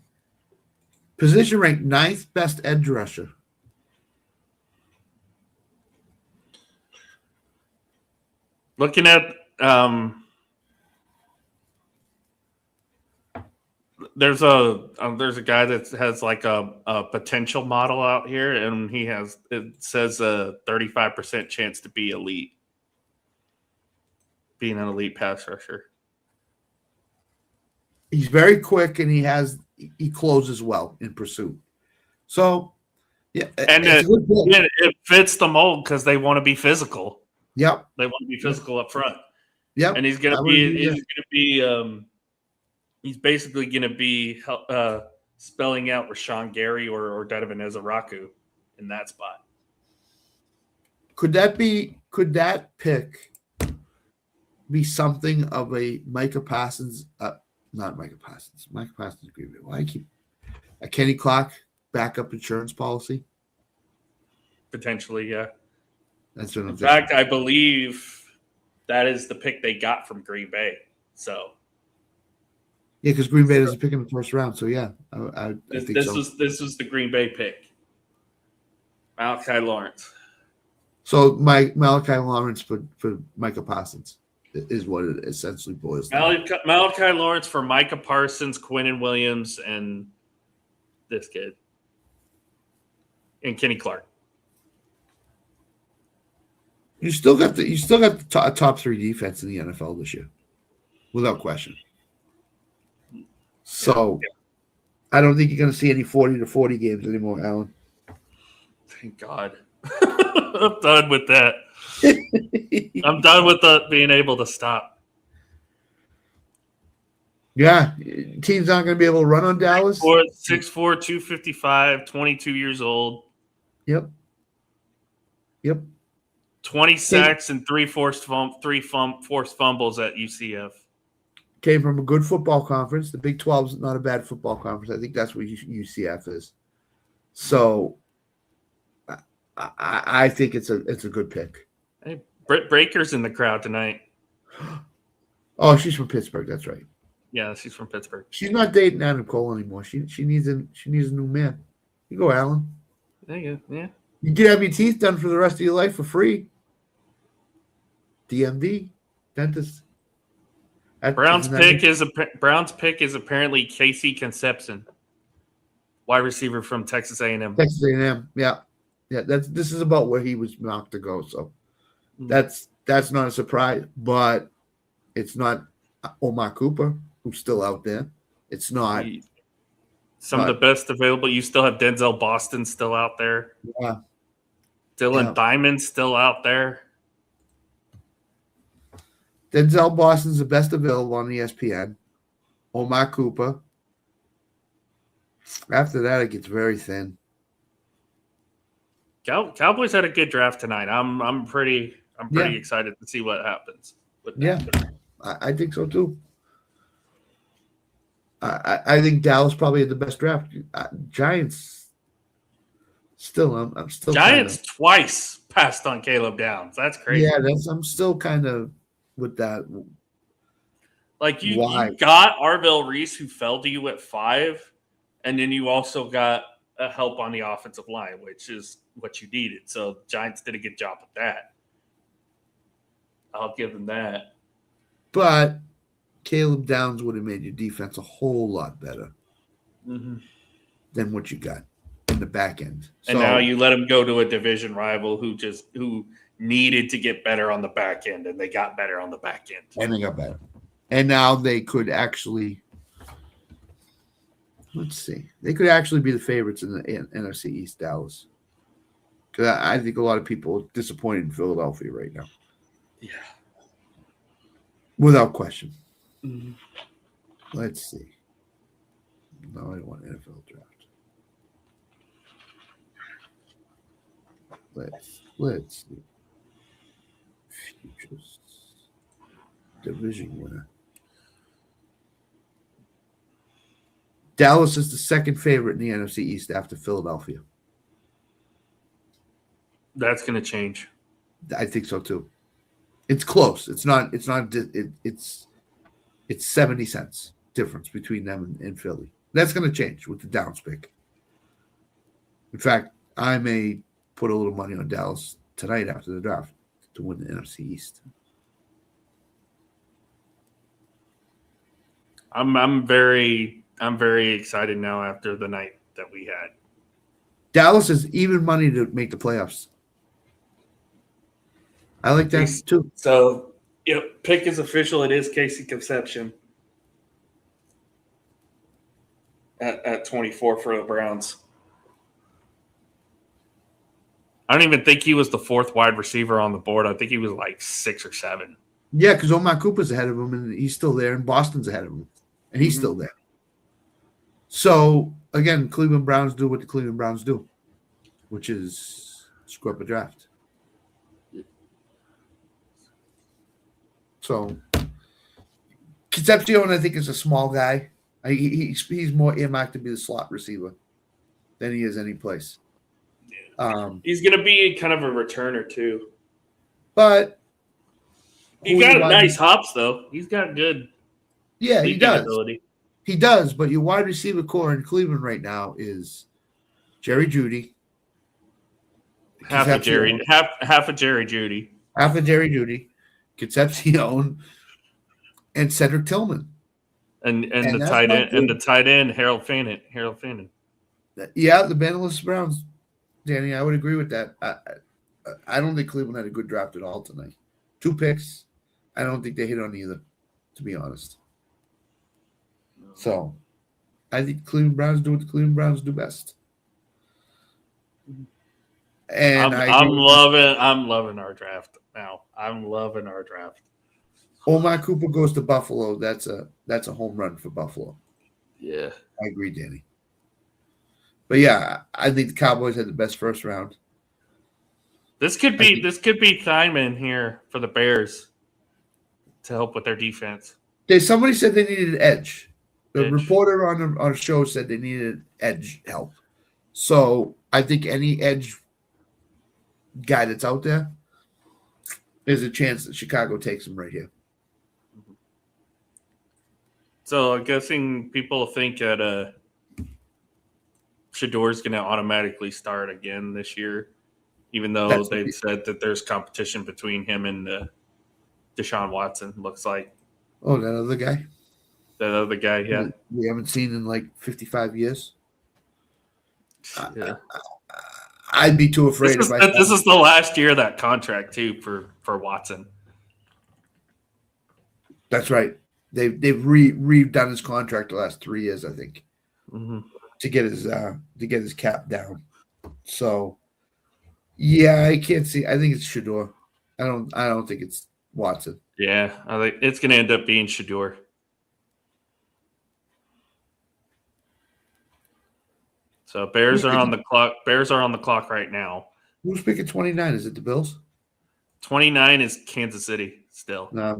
Position ranked 9th best edge rusher. Looking at there's a guy that has like a potential model out here, and it says a 35% chance to be elite, being an elite pass rusher. He's very quick, and he closes well in pursuit. So, yeah, And it's a good pick. it fits the mold because they want to be physical. Yep, They want to be physical up front, yep. and he's basically gonna be spelling out Rashawn Gary or Donovan Ezeraku in that spot. Could that pick be something of a Micah Parsons? Not Micah Parsons. Micah Parsons agreement. Why I keep a Kenny Clark backup insurance policy? Potentially, yeah. That's what I'm In thinking. fact, I believe that is the pick they got from Green Bay. So Yeah, because Green Bay doesn't pick in the first round. So yeah, I think this so. was the Green Bay pick. Malachi Lawrence. So Malachi Lawrence for Micah Parsons is what it essentially boils down. Malachi Lawrence for Micah Parsons, Quinnen Williams, and this kid. And Kenny Clark. You still got the top 3 defense in the NFL this year, without question. So, I don't think you're going to see any 40-40 games anymore, Alan. Thank God. I'm done with that. I'm done with being able to stop. Yeah, teams aren't going to be able to run on Dallas. 6'4", 255, 22 years old. Yep. 20 sacks and 3 forced fumbles at UCF. Came from a good football conference. The Big 12 is not a bad football conference. I think that's what UCF is. So, I think it's a good pick. Hey, Britt Baker's in the crowd tonight. Oh, she's from Pittsburgh. That's right. Yeah, she's from Pittsburgh. She's not dating Adam Cole anymore. She needs a new man. You go, Alan. There you go. Yeah. You can have your teeth done for the rest of your life for free. DMD, dentist. Brown's pick is apparently Casey Concepcion, wide receiver from Texas A&M. Texas A&M. Yeah. This is about where he was marked to go. So that's not a surprise, but it's not Omar Cooper, who's still out there. It's not some of the best available. You still have Denzel Boston still out there. Yeah. Dylan Diamond still out there. Denzel Boston's the best available on ESPN. Omar Cooper. After that, it gets very thin. Cowboys had a good draft tonight. I'm pretty excited to see what happens with that. Yeah, I think so too. I think Dallas probably had the best draft. Giants Still, I'm still Giants twice passed on Caleb Downs. That's crazy. Yeah, I'm still kind of with that. Like you Why? got Arvell Reese, who fell to you at 5, and then you also got a help on the offensive line, which is what you needed. So Giants did a good job with that. I'll give them that. But Caleb Downs would have made your defense a whole lot better than what you got in the back end. And now you let him go to a division rival who needed to get better on the back end, and they got better on the back end. And they got better. And now they could actually, let's see, they could actually be the favorites in the NFC East, Dallas. Because I think a lot of people are disappointed in Philadelphia right now. Yeah. Without question. Mm-hmm. Let's see. No, I don't want NFL draft. Let's see. Futures. Division winner. Dallas is the second favorite in the NFC East after Philadelphia. That's going to change. I think so too. It's close. It's 70 cents difference between them and Philly. That's going to change with the Downs pick. In fact, I may put a little money on Dallas tonight after the draft to win the NFC East. I'm very excited now after the night that we had. Dallas is even money to make the playoffs. I like that too. So, pick is official. It is Casey Conception at 24 for the Browns. I don't even think he was the 4th wide receiver on the board. I think he was like 6 or 7. Yeah, because Omar Cooper's ahead of him, and he's still there, and Boston's ahead of him, and he's still there. So, again, Cleveland Browns do what the Cleveland Browns do, which is screw up a draft. So, Concepcion, I think, is a small guy. He's more earmarked to be the slot receiver than he is any place. He's going to be kind of a returner, too. But he got nice hops, though. He's got good he does. ability. He does, but your wide receiver core in Cleveland right now is Jerry Jeudy. Half a Jerry Jeudy. Half a Jerry Jeudy. Concepcion and Cedric Tillman. And the tight end, Harold Fannin. Yeah, the Bannerless Browns, Danny, I would agree with that. I don't think Cleveland had a good draft at all tonight. 2 picks. I don't think they hit on either, to be honest. So, I think Cleveland Browns do what the Cleveland Browns do best. And I'm loving our draft now. I'm loving our draft. Omar Cooper goes to Buffalo. That's a home run for Buffalo. Yeah. I agree, Danny. But yeah, I think the Cowboys had the best first round. This could be Kleinman here for the Bears to help with their defense. Somebody said they needed an edge. The reporter on our show said they needed edge help. So I think any edge guy that's out there, there's a chance that Chicago takes him right here. So I'm guessing people think that Shador's going to automatically start again this year, even though they've said that there's competition between him and Deshaun Watson, looks like. Oh, that other guy? That other guy, yeah. We haven't seen in like 55 years. Yeah. I'd be too afraid this is the last year of that contract, too, for Watson. That's right. They've redone his contract the last 3 years, I think, to get his cap down. So, yeah, I can't see. I think it's Shador. I don't think it's Watson. Yeah, I think it's going to end up being Shador. So Bears are on the clock. Bears are on the clock right now. Who's picking 29? Is it the Bills? 29 is Kansas City still. No,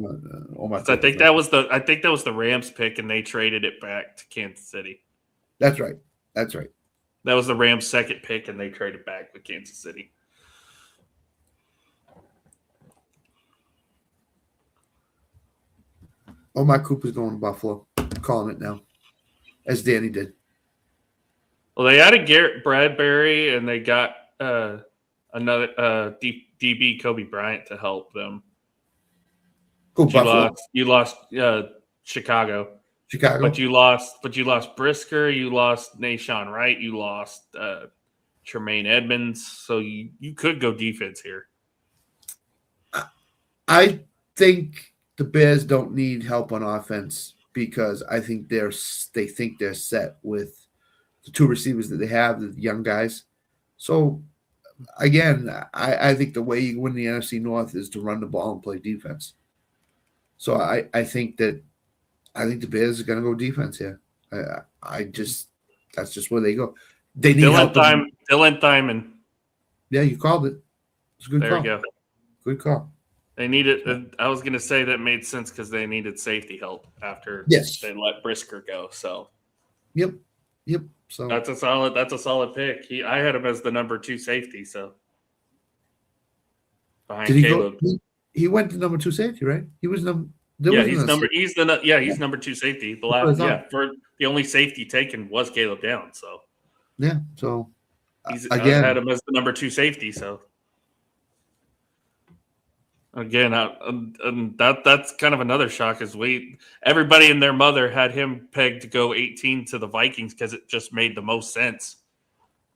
I think that was the Rams pick, and they traded it back to Kansas City. That's right. That was the Rams' second pick, and they traded back with Kansas City. Omar Cooper's going to Buffalo. I'm calling it now, as Danny did. Well, they added Garrett Bradbury, and they got another DB Kobe Bryant to help them. Who, But Buffalo? you lost Chicago. Chicago? But you lost Brisker, you lost Nashawn Wright, you lost Tremaine Edmonds, so you could go defense here. I think the Bears don't need help on offense because I think they think they're set with the two receivers that they have, the young guys. So again, I think the way you win the NFC North is to run the ball and play defense. So I think the Bears are going to go defense here. That's just where they go. They need help. Dylan Thyman. Yeah, you called it. It's a good There call. we go. Good call. They needed. I was going to say that made sense because they needed safety help after they let Brisker go. So, yep. So that's a solid pick. I had him as the number 2 safety. So behind did he Caleb. go? He went to number 2 safety, right? He was number. He's number 2 safety. For the only safety taken was Caleb Downs. So yeah. So I again, had him as the number 2 safety. So. Again, that's kind of another shock. Everybody and their mother had him pegged to go 18 to the Vikings because it just made the most sense,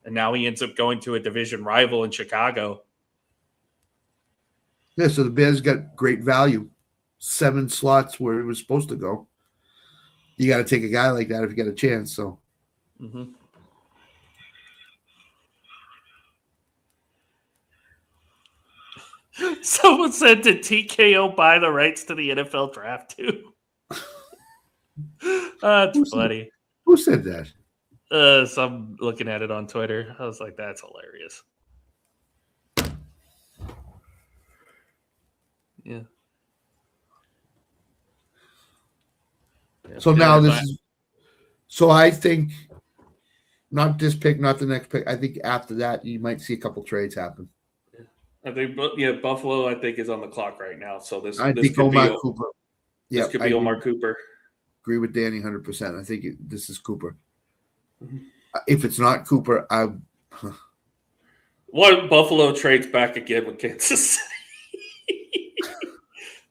and now he ends up going to a division rival in Chicago. Yeah, so the Bears got great value, 7 slots where he was supposed to go. You got to take a guy like that if you got a chance. So. Mm-hmm. Someone said, did TKO buy the rights to the NFL draft too? That's funny. Who said that? So I'm looking at it on Twitter. I was like, that's hilarious. Yeah. So now so I think not this pick, not the next pick. I think after that, you might see a couple trades happen. I think, Buffalo, I think, is on the clock right now. So this think could Omar be Cooper. This could be Omar Cooper. Agree with Danny 100%. I think this is Cooper. Mm-hmm. If it's not Cooper, What Buffalo trades back again with Kansas City?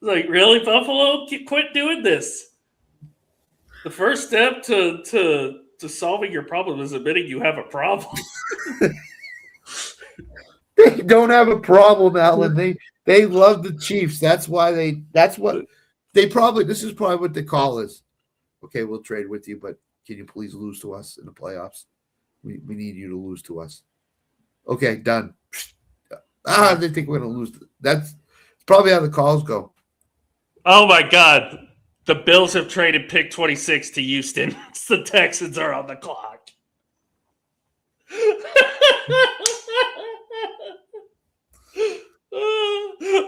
Like, really, Buffalo? Quit doing this. The first step to solving your problem is admitting you have a problem. They don't have a problem, Alan. They love the Chiefs. This is probably what the call is. Okay, we'll trade with you, but can you please lose to us in the playoffs? We need you to lose to us. Okay, done. They think we're going to lose. That's probably how the calls go. Oh, my God. The Bills have traded pick 26 to Houston. The Texans are on the clock.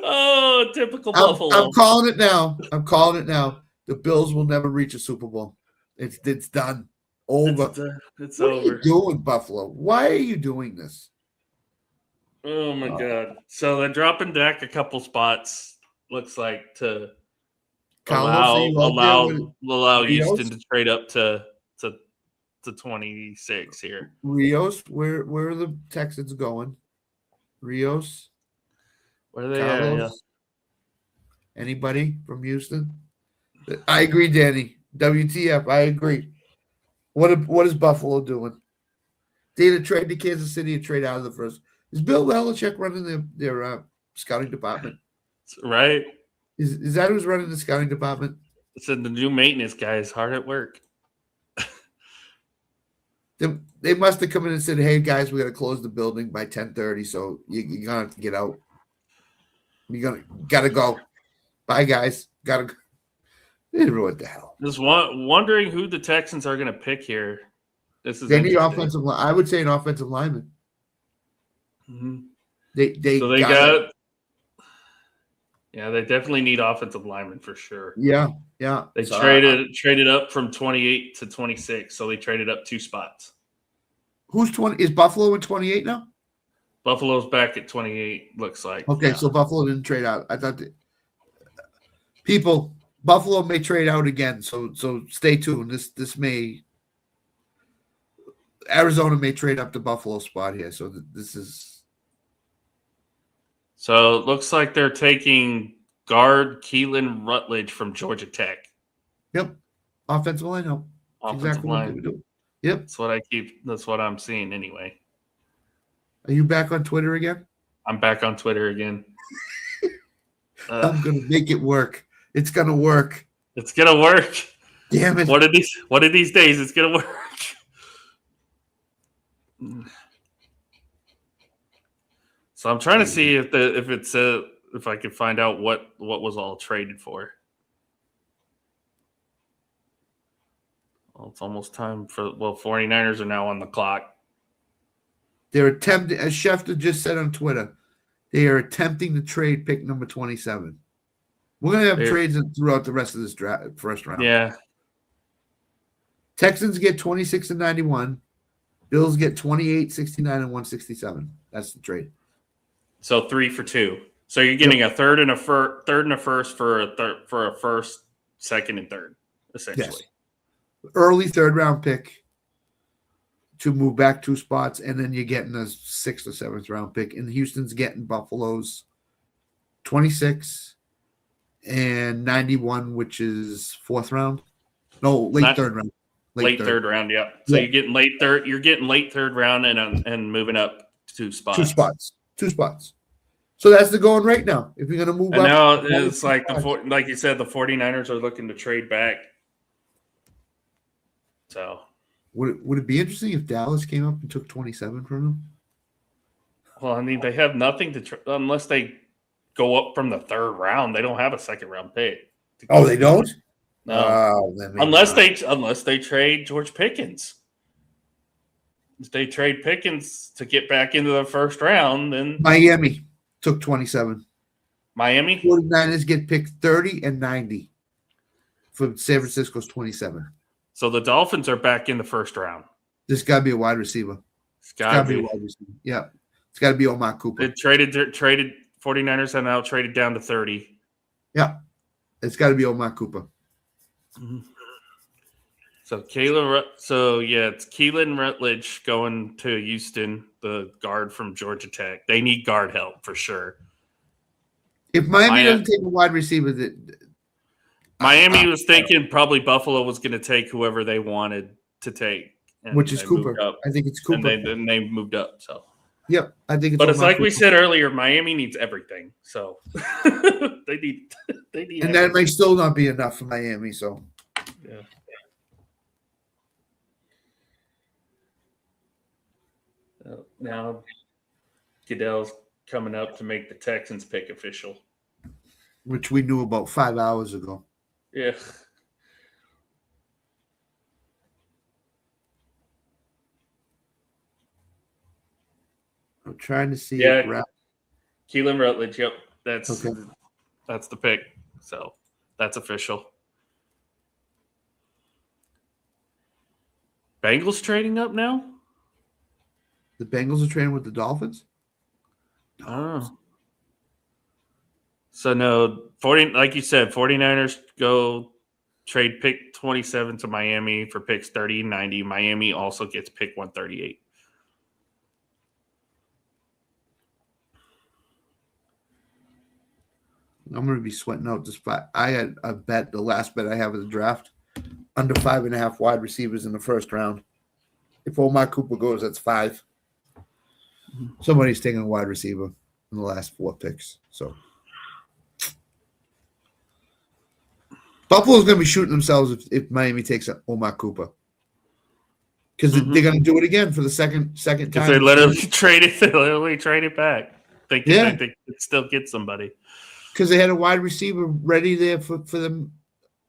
Oh, typical Buffalo. I'm calling it now. The Bills will never reach a Super Bowl. It's done. Over. It's what over. What are you doing, Buffalo? Why are you doing this? Oh, my God. So they're dropping Dak a couple spots, looks like, to allow Houston to trade up to 26 here. Rios, where are the Texans going? Rios? Where are they at? Yeah. Anybody from Houston? I agree, Danny. WTF, I agree. What is Buffalo doing? They either trade to Kansas City or trade out of the first. Is Bill Belichick running their scouting department? Right. Is that who's running the scouting department? It's the new maintenance guy is hard at work. They must have come in and said, "Hey guys, we got to close the building by 10:30, so you're gonna have to get out. You gotta go. Bye guys, gotta go." What the hell? Just wondering who the Texans are going to pick here. They need offensive line. I would say an offensive lineman. Mm-hmm. They definitely need offensive linemen for sure. Yeah. They traded up from 28 to 26, so they traded up 2 spots. Who's 20? Is Buffalo in 28 now? Buffalo's back at 28. Looks like. Okay, yeah. so Buffalo didn't trade out. I thought people Buffalo may trade out again. So stay tuned. This may Arizona may trade up the Buffalo spot here. So this is So it looks like they're taking guard Keelan Rutledge from Georgia Tech. yep. Offensive line help. Offensive Exactly what they line. would do. Yep. That's what I'm seeing anyway. Are you back on Twitter again? I'm back on Twitter again. I'm gonna make it work. It's gonna work. It's gonna work. Damn it. One of these days it's gonna work. So I'm trying to see if I can find out what was all traded for. Well, it's almost time for 49ers are now on the clock. They're attempting, as Schefter just said on Twitter, they are attempting to trade pick number 27. We're gonna have trades throughout the rest of this first round. Yeah. Texans get 26 and 91. Bills get 28, 69, and 167. That's the trade. So 3 for 2. So you're getting a third and a first for a first, second, and third, essentially. Yes. Early third round pick to move back 2 spots, and then you're getting a 6th or 7th round pick. And Houston's getting Buffalo's 26 and 91, which is 4th round. No, late third round. Late third round, yeah. So you're getting late third. You're getting late third round and moving up 2 spots. 2 spots. So that's the going right now. If you're going to move and up. now it's like like you said, the 49ers are looking to trade back. So Would it be interesting if Dallas came up and took 27 from them? well, I mean, they have nothing to unless they go up from the 3rd round. They don't have a 2nd round pick. Oh, they don't? No. Unless they trade George Pickens. If they trade Pickens to get back into the 1st round, then Miami took 27. Miami 49ers get picked 30 and 90 for San Francisco's 27. So the Dolphins are back in the 1st round. This got to be a wide receiver. It's got to be a wide receiver. Yeah. It's got to be Omar Cooper. They traded 49ers have now traded down to 30. Yeah. It's got to be Omar Cooper. Mm-hmm. So it's Keelan Rutledge going to Houston, the guard from Georgia Tech. They need guard help for sure. If Miami doesn't take a wide receiver, Miami was thinking probably Buffalo was going to take whoever they wanted to take, which is Cooper. I think it's Cooper. And they moved up. So yep, I think. It's like Cooper. We said earlier, Miami needs everything. So they need. And everything. that may still not be enough for Miami. So yeah. Now Goodell's coming up to make the Texans pick official, which we knew about 5 hours ago. Yeah. I'm trying to see. Yeah. Keelan Rutledge. Yep. That's the pick. So that's official. Bengals trading up now? The Bengals are trading with the Dolphins? Oh. So no, like you said, 49ers go trade pick 27 to Miami for picks 30 and 90. Miami also gets pick 138. I'm going to be sweating out this spot. I had a bet, the last bet I have of the draft, under 5.5 wide receivers in the 1st round. If Omar Cooper goes, that's 5. Somebody's taking a wide receiver in the last 4 picks. So Buffalo's going to be shooting themselves if Miami takes Omar Cooper. Because they're going to do it again for the second time. Because they literally traded back. They could still get somebody. Because they had a wide receiver ready there for them.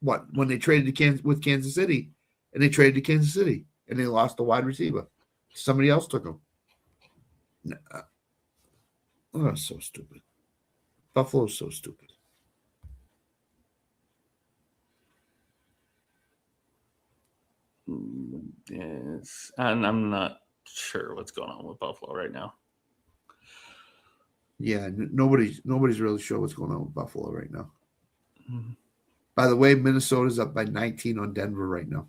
When they traded with Kansas City, and they traded to Kansas City, and they lost the wide receiver. Somebody else took him. Oh, so stupid. Buffalo's so stupid. Yes, and I'm not sure what's going on with Buffalo right now. Yeah, nobody's really sure what's going on with Buffalo right now. Mm. By the way, Minnesota's up by 19 on Denver right now.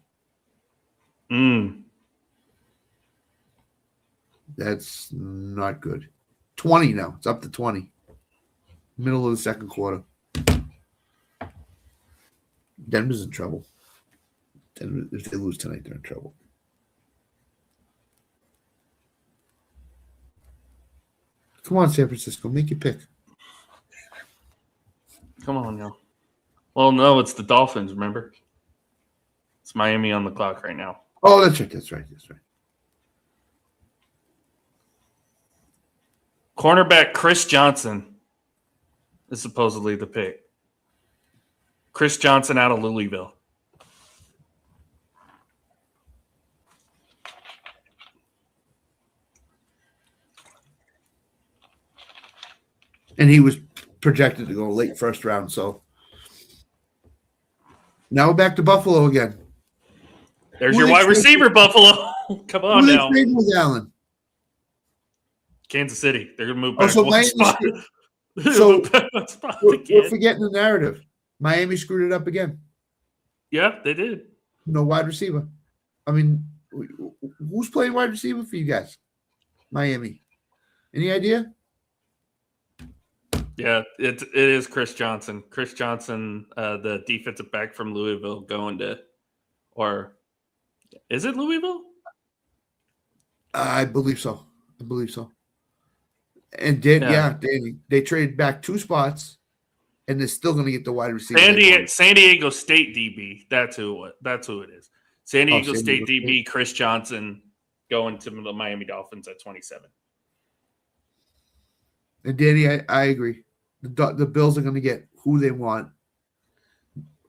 That's not good. 20 now. It's up to 20. Middle of the second quarter. Denver's in trouble. Denver, if they lose tonight, they're in trouble. Come on, San Francisco. Make your pick. Come on now. Well, no, it's the Dolphins, remember? It's Miami on the clock right now. Oh, that's right. Cornerback Chris Johnson is supposedly the pick. Chris Johnson out of Louisville. And he was projected to go late first round. So now we're back to Buffalo again. There's Who your they wide trade- receiver, Buffalo. Come on Who they now. trading with Allen? Kansas City. They're going to move Oh, back so one Miami spot. So Move back one spot We're again. forgetting the narrative. Miami screwed it up again. Yeah, they did. No wide receiver. I mean, who's playing wide receiver for you guys? Miami. Any idea? Yeah, it is Chris Johnson. Chris Johnson, the defensive back from Louisville, going to, or is it Louisville? I believe so. And Danny, they traded back 2 spots, and they're still going to get the wide receiver. San Diego State DB. That's who it is. San Diego San Diego State DB Chris Johnson going to the Miami Dolphins at 27. And Danny, I agree. The Bills are going to get who they want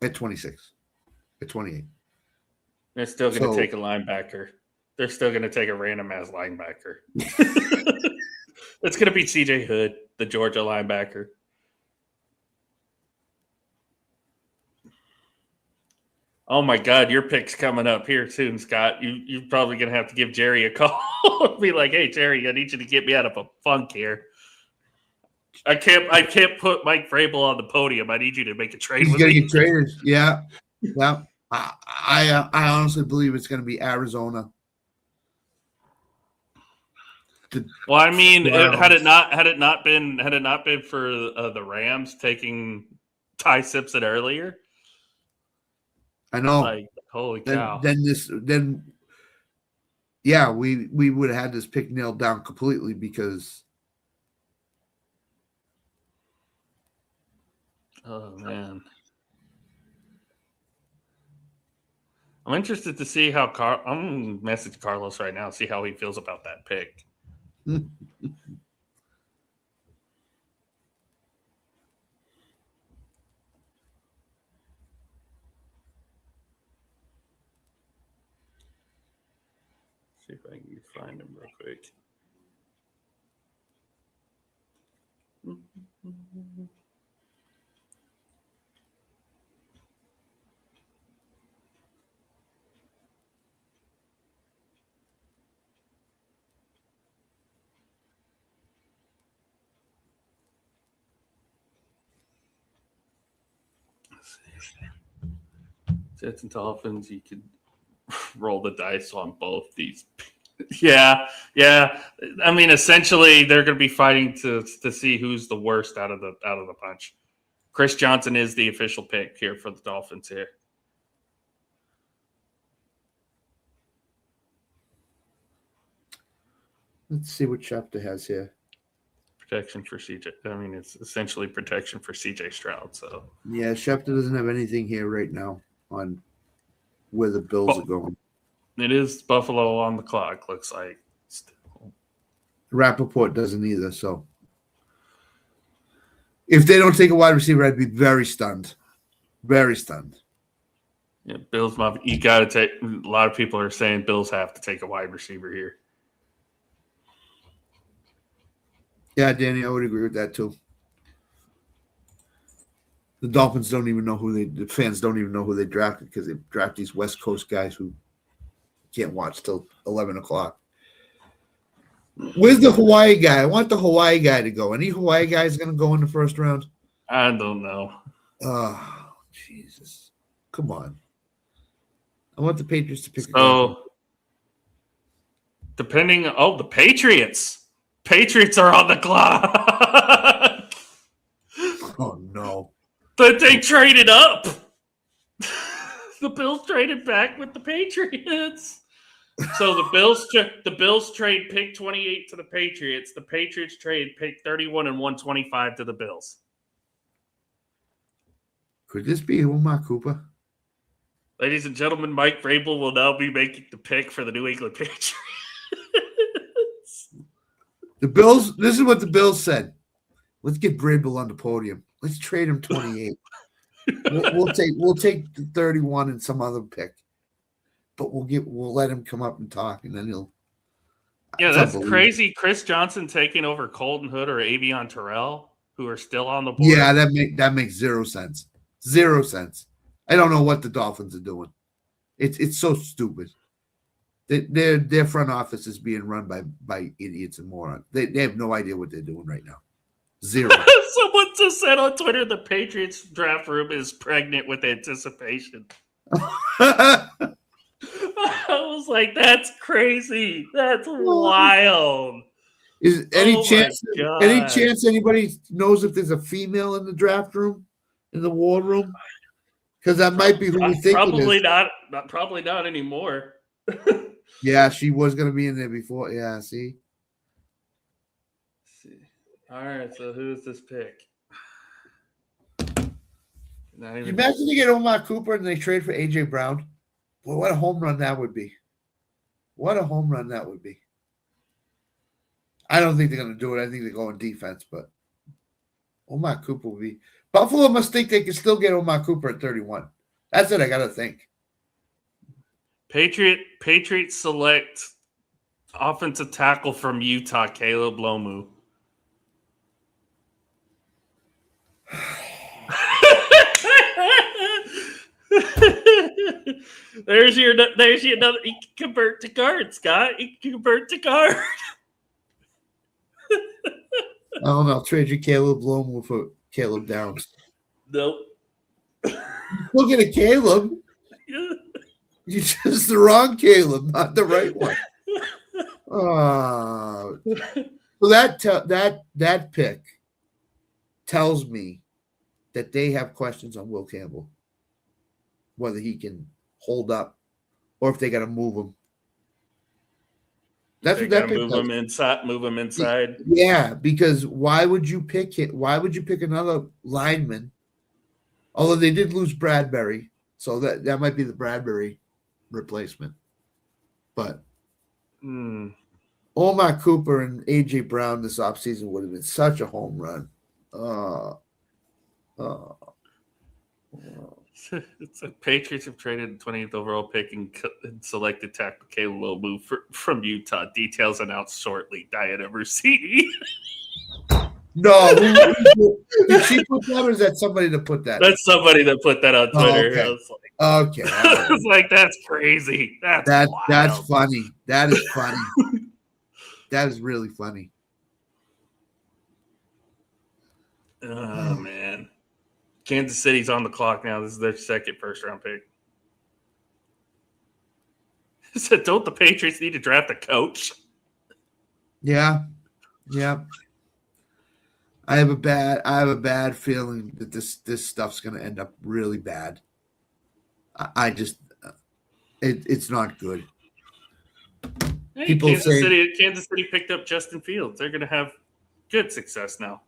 at 26, at 28. They're still going to So- take a linebacker. They're still going to take a random ass linebacker. It's going to be CJ Hood, the Georgia linebacker. Oh my God, your pick's coming up here soon, Scott. You're probably going to have to give Jerry a call. Be like, hey, Jerry, I need you to get me out of a funk here. I can't put Mike Vrabel on the podium. I need you to make a trade He's with going to me. get traded. Yeah. I honestly believe it's going to be Arizona. Well, I mean, Browns. had it not been for the Rams taking Ty Simpson earlier, I know. like holy cow! Then we would have had this pick nailed down completely because Oh man, I'm interested to see how I'm gonna message Carlos right now, see how he feels about that pick. See if I can find him real quick. Jets and Dolphins, you could roll the dice on both these. Yeah. I mean, essentially, they're going to be fighting to see who's the worst out of the bunch. Chris Johnson is the official pick here for the Dolphins here. let's see what Schefter has here. Protection for CJ. I mean, it's essentially protection for CJ Stroud. So Yeah, Schefter doesn't have anything here right now on where the Bills are going. it is Buffalo on the clock. Looks like. Rappaport doesn't either. So if they don't take a wide receiver, I'd be very stunned. Very stunned. Yeah, Bills. You got to take. A lot of people are saying Bills have to take a wide receiver here. Yeah, Danny, I would agree with that too. The Dolphins don't even know the fans don't even know who they drafted because they draft these West Coast guys who can't watch till 11 o'clock. Where's the Hawaii guy? I want the Hawaii guy to go. Any Hawaii guys going to go in the first round? I don't know. Oh, Jesus. Come on. I want the Patriots to pick a guy. So, the Patriots. Patriots are on the clock. Oh, no. But they traded up. The Bills traded back with the Patriots. So the Bills trade pick 28 to the Patriots. The Patriots trade pick 31 and 125 to the Bills. Could this be Umar Cooper? Ladies and gentlemen, Mike Vrabel will now be making the pick for the New England Patriots. The Bills, this is what the Bills said. Let's get Vrabel on the podium. Let's trade him 28. we'll take the 31 and some other pick. But we'll let him come up and talk, and then he'll. Yeah, that's crazy. Chris Johnson taking over Colton Hood or Avion Terrell, who are still on the board. Yeah, that makes 0 sense. 0 sense. I don't know what the Dolphins are doing. It's so stupid. Their front office is being run by idiots and morons. They have no idea what they're doing right now. 0. Someone just said on Twitter the Patriots draft room is pregnant with anticipation. I was like, that's crazy. That's wild. Is any chance anybody knows if there's a female in the draft room, in the war room? Because that might be who we think probably it is. Probably not anymore. Yeah, she was going to be in there before. Yeah, see? All right, so who's this pick? Imagine they get Omar Cooper and they trade for A.J. Brown. Boy, what a home run that would be. What a home run that would be. I don't think they're going to do it. I think they go on defense, but Omar Cooper will be. Buffalo must think they can still get Omar Cooper at 31. That's what I got to think. Patriots select offensive tackle from Utah, Caleb Lomu. There's your another. You can convert to guard, Scott. You can convert to guard. I don't know. I'll trade you Caleb Lomu for Caleb Downs. Nope. Look at a Caleb. You chose the wrong Caleb, not the right one. So that pick tells me that they have questions on Will Campbell, whether he can hold up or if they got to move him. That's what that pick move him inside. Move him inside. Yeah, because why would you pick it? Why would you pick another lineman? Although they did lose Bradbury, so that might be the Bradbury replacement. But Omar Cooper and A.J. Brown this offseason would have been such a home run. It's a Patriots have traded the 20th overall pick and selected tackle Caleb Lomu from Utah. Details announced shortly. Diana Mercini. No, did she put that, or is that somebody that put that? That's somebody that put that on Twitter. Oh, okay. I was like, that's crazy. That's funny. That is funny. That is really funny. Oh man. Kansas City's on the clock now. This is their second first-round pick. So don't the Patriots need to draft a coach? Yeah. I have a bad feeling that this stuff's going to end up really bad. It's not good. Hey, Kansas City picked up Justin Fields. They're going to have good success now.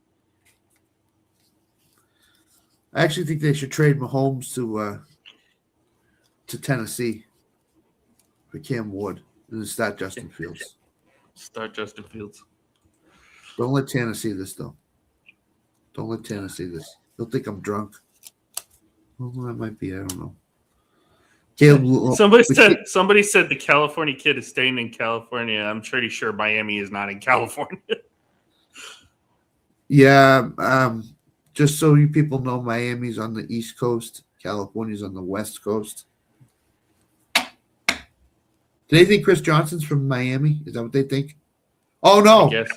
I actually think they should trade Mahomes to Tennessee for Cam Ward and start Justin Fields. Don't let Tennessee this, though. Don't let Tennessee this. They'll think I'm drunk. Well, that might be. I don't know. Somebody said the California kid is staying in California. I'm pretty sure Miami is not in California. Yeah. Just so you people know, Miami's on the East Coast. California's on the West Coast. Do they think Chris Johnson's from Miami? Is that what they think? Oh I no, guess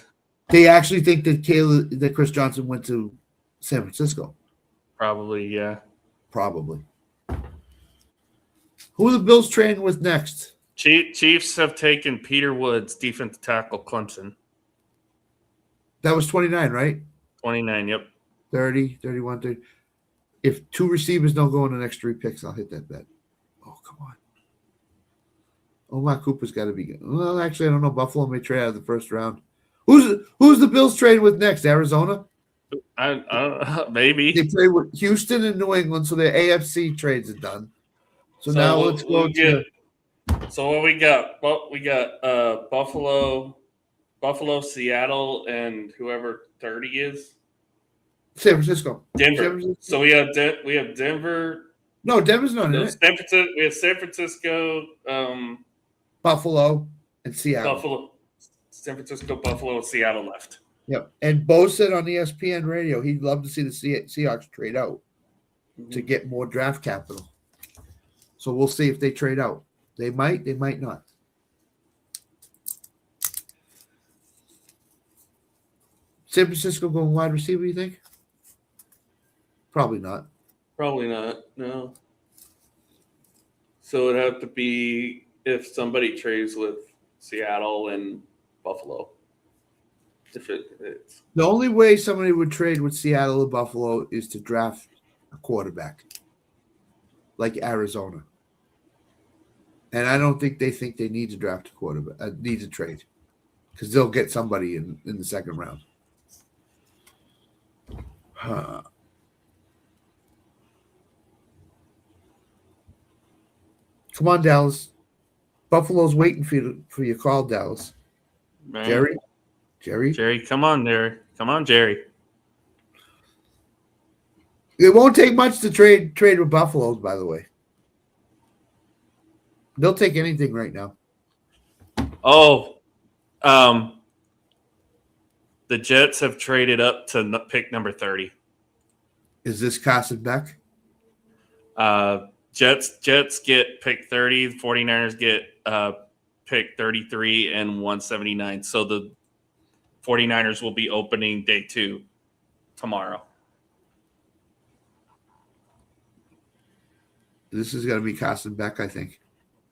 they actually think that Chris Johnson went to San Francisco. probably, yeah. Probably. Who are the Bills trading with next? Chiefs have taken Peter Woods, defensive tackle, Clemson. That was 29, right? 29, yep. 30, 31, 30. If two receivers don't go in the next 3 picks, I'll hit that bet. Oh, come on. Omar Cooper's got to be good. Well, actually, I don't know. Buffalo may trade out of the first round. Who's the Bills trading with next? Arizona? Maybe. They trade with Houston and New England, so their AFC trades are done. So now let's go to So what we got? Well, we got Buffalo, Seattle, and whoever 30 is. San Francisco. Denver. San Francisco. So we have Denver. No, Denver's not in No, it. we have San Francisco, Buffalo and Seattle. San Francisco, Buffalo, and Seattle left. Yep. And Bo said on ESPN radio he'd love to see the Seahawks trade out to get more draft capital. So we'll see if they trade out. They might not. San Francisco going wide receiver, you think? Probably not. Probably not. No. So it'd have to be if somebody trades with Seattle and Buffalo. It's The only way somebody would trade with Seattle or Buffalo is to draft a quarterback, like Arizona. And I don't think they need to draft a quarterback, need to trade, because they'll get somebody in the second round. Come on, Dallas. Buffalo's waiting for your call, Dallas. man. Jerry. Come on there. Come on, Jerry. It won't take much to trade with Buffaloes, by the way. They'll take anything right now. Oh, the Jets have traded up to pick number 30. Is this Carson Beck? Jets get pick 30. 49ers get pick 33 and 179. So the 49ers will be opening day 2 tomorrow. This is going to be Carson Beck, I think.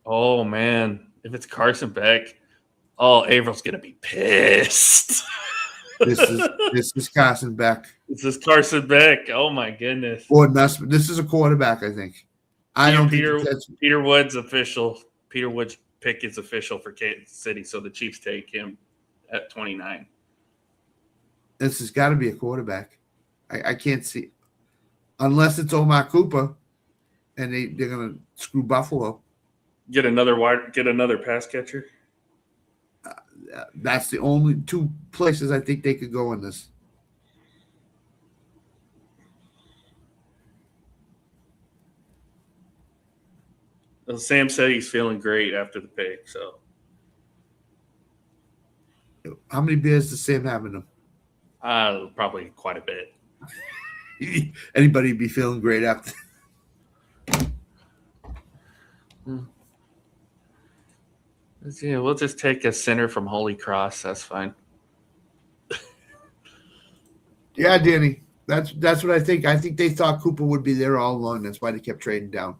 Oh, man. If it's Carson Beck, Avril's going to be pissed. This is Carson Beck. This is Carson Beck. Oh, my goodness. Or Nussman. This is a quarterback, I think. I don't think Peter Woods official. Peter Woods pick is official for Kansas City, so the Chiefs take him at 29. This has got to be a quarterback. I can't see, unless it's Omar Cooper, and they're going to screw Buffalo. Get another pass catcher. That's the only 2 places I think they could go in this. Well, Sam said he's feeling great after the pick. So, How many beers does Sam have in him? probably quite a bit. Anybody be feeling great after? Yeah, we'll just take a center from Holy Cross. That's fine. Yeah, Danny. That's what I think. I think they thought Cooper would be there all along. That's why they kept trading down.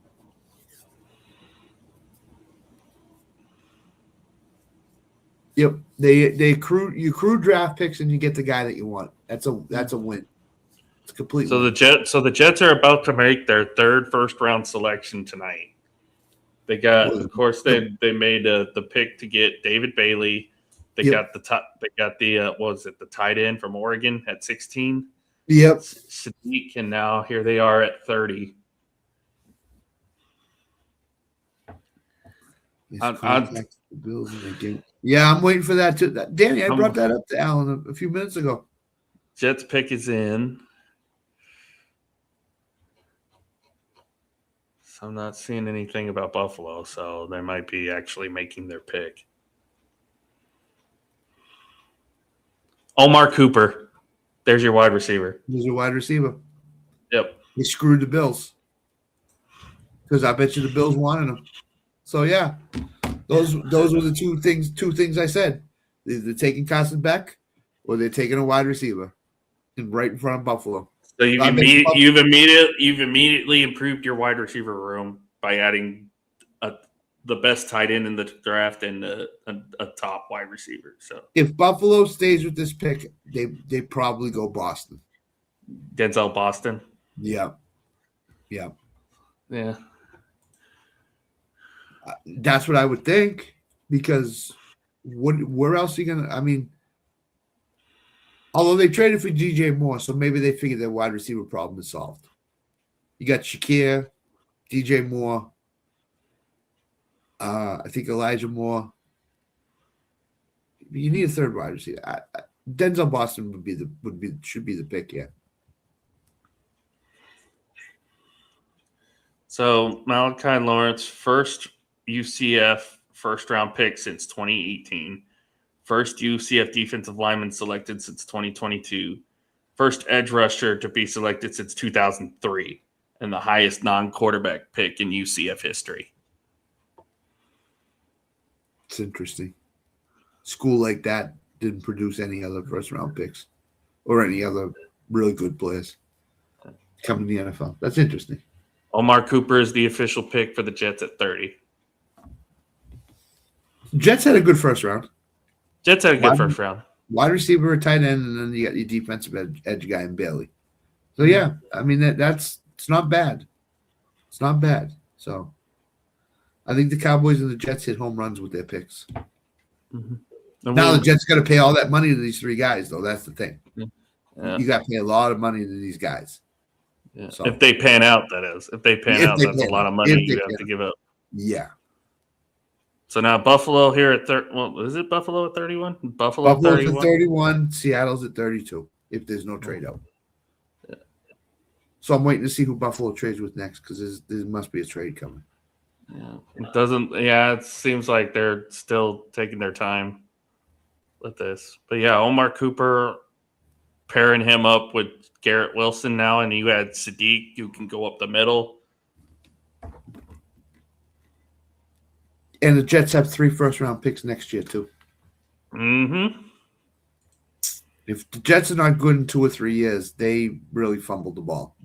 Yep. You accrue draft picks and you get the guy that you want. That's a win. It's completely. So the Jets are about to make their 3rd first-round selection tonight. They got, of course, they made the pick to get David Bailey. They got the tight end from Oregon at 16. Yep. Sadiq, and now here they are at 30. Yeah, I'm waiting for that too. Danny, I brought that up to Alan a few minutes ago. Jets pick is in. So I'm not seeing anything about Buffalo, so they might be actually making their pick. Omar Cooper. There's your wide receiver. He's a wide receiver. Yep. He screwed the Bills. Because I bet you the Bills wanted him. So yeah. Those were the two things I said. They're taking Carson Beck or they're taking a wide receiver right in front of Buffalo. So you've immediately improved your wide receiver room by adding the best tight end in the draft and a top wide receiver. So if Buffalo stays with this pick, they probably go Boston. Denzel Boston. Yeah. Yeah. That's what I would think, because where else are you gonna? I mean, although they traded for DJ Moore, so maybe they figured their wide receiver problem is solved. You got Shakir, DJ Moore, I think Elijah Moore. You need a third wide receiver. Denzel Boston should be the pick. Yeah. So Malachi Lawrence, first UCF first round pick since 2018, first UCF defensive lineman selected since 2022, first edge rusher to be selected since 2003, and the highest non-quarterback pick in UCF history. It's interesting. School like that didn't produce any other first round picks or any other really good players coming to the NFL. That's interesting. Omar Cooper is the official pick for the Jets at 30. Jets had a good first round. Jets had a good first round. Wide receiver, a tight end, and then you got your defensive edge guy in Bailey. So yeah, I mean it's not bad. It's not bad. So I think the Cowboys and the Jets hit home runs with their picks. Mm-hmm. Now the Jets got to pay all that money to these three guys, though. That's the thing. Yeah. You got to pay a lot of money to these guys. Yeah. So, if they pan out, that is. If they pan out, that's a lot of money you have to give up. Yeah. So now Buffalo here at 30. Well, is it Buffalo at 31? Buffalo's 31. At 31. Seattle's at 32. If there's no trade out. Yeah. So I'm waiting to see who Buffalo trades with next, because there must be a trade coming. Yeah. It doesn't. Yeah, it seems like they're still taking their time with this. But yeah, Omar Cooper, pairing him up with Garrett Wilson now, and you had Sadiq, who can go up the middle. And the Jets have 3 first-round picks next year, too. Mm-hmm. If the Jets are not good in 2 or 3 years, they really fumbled the ball.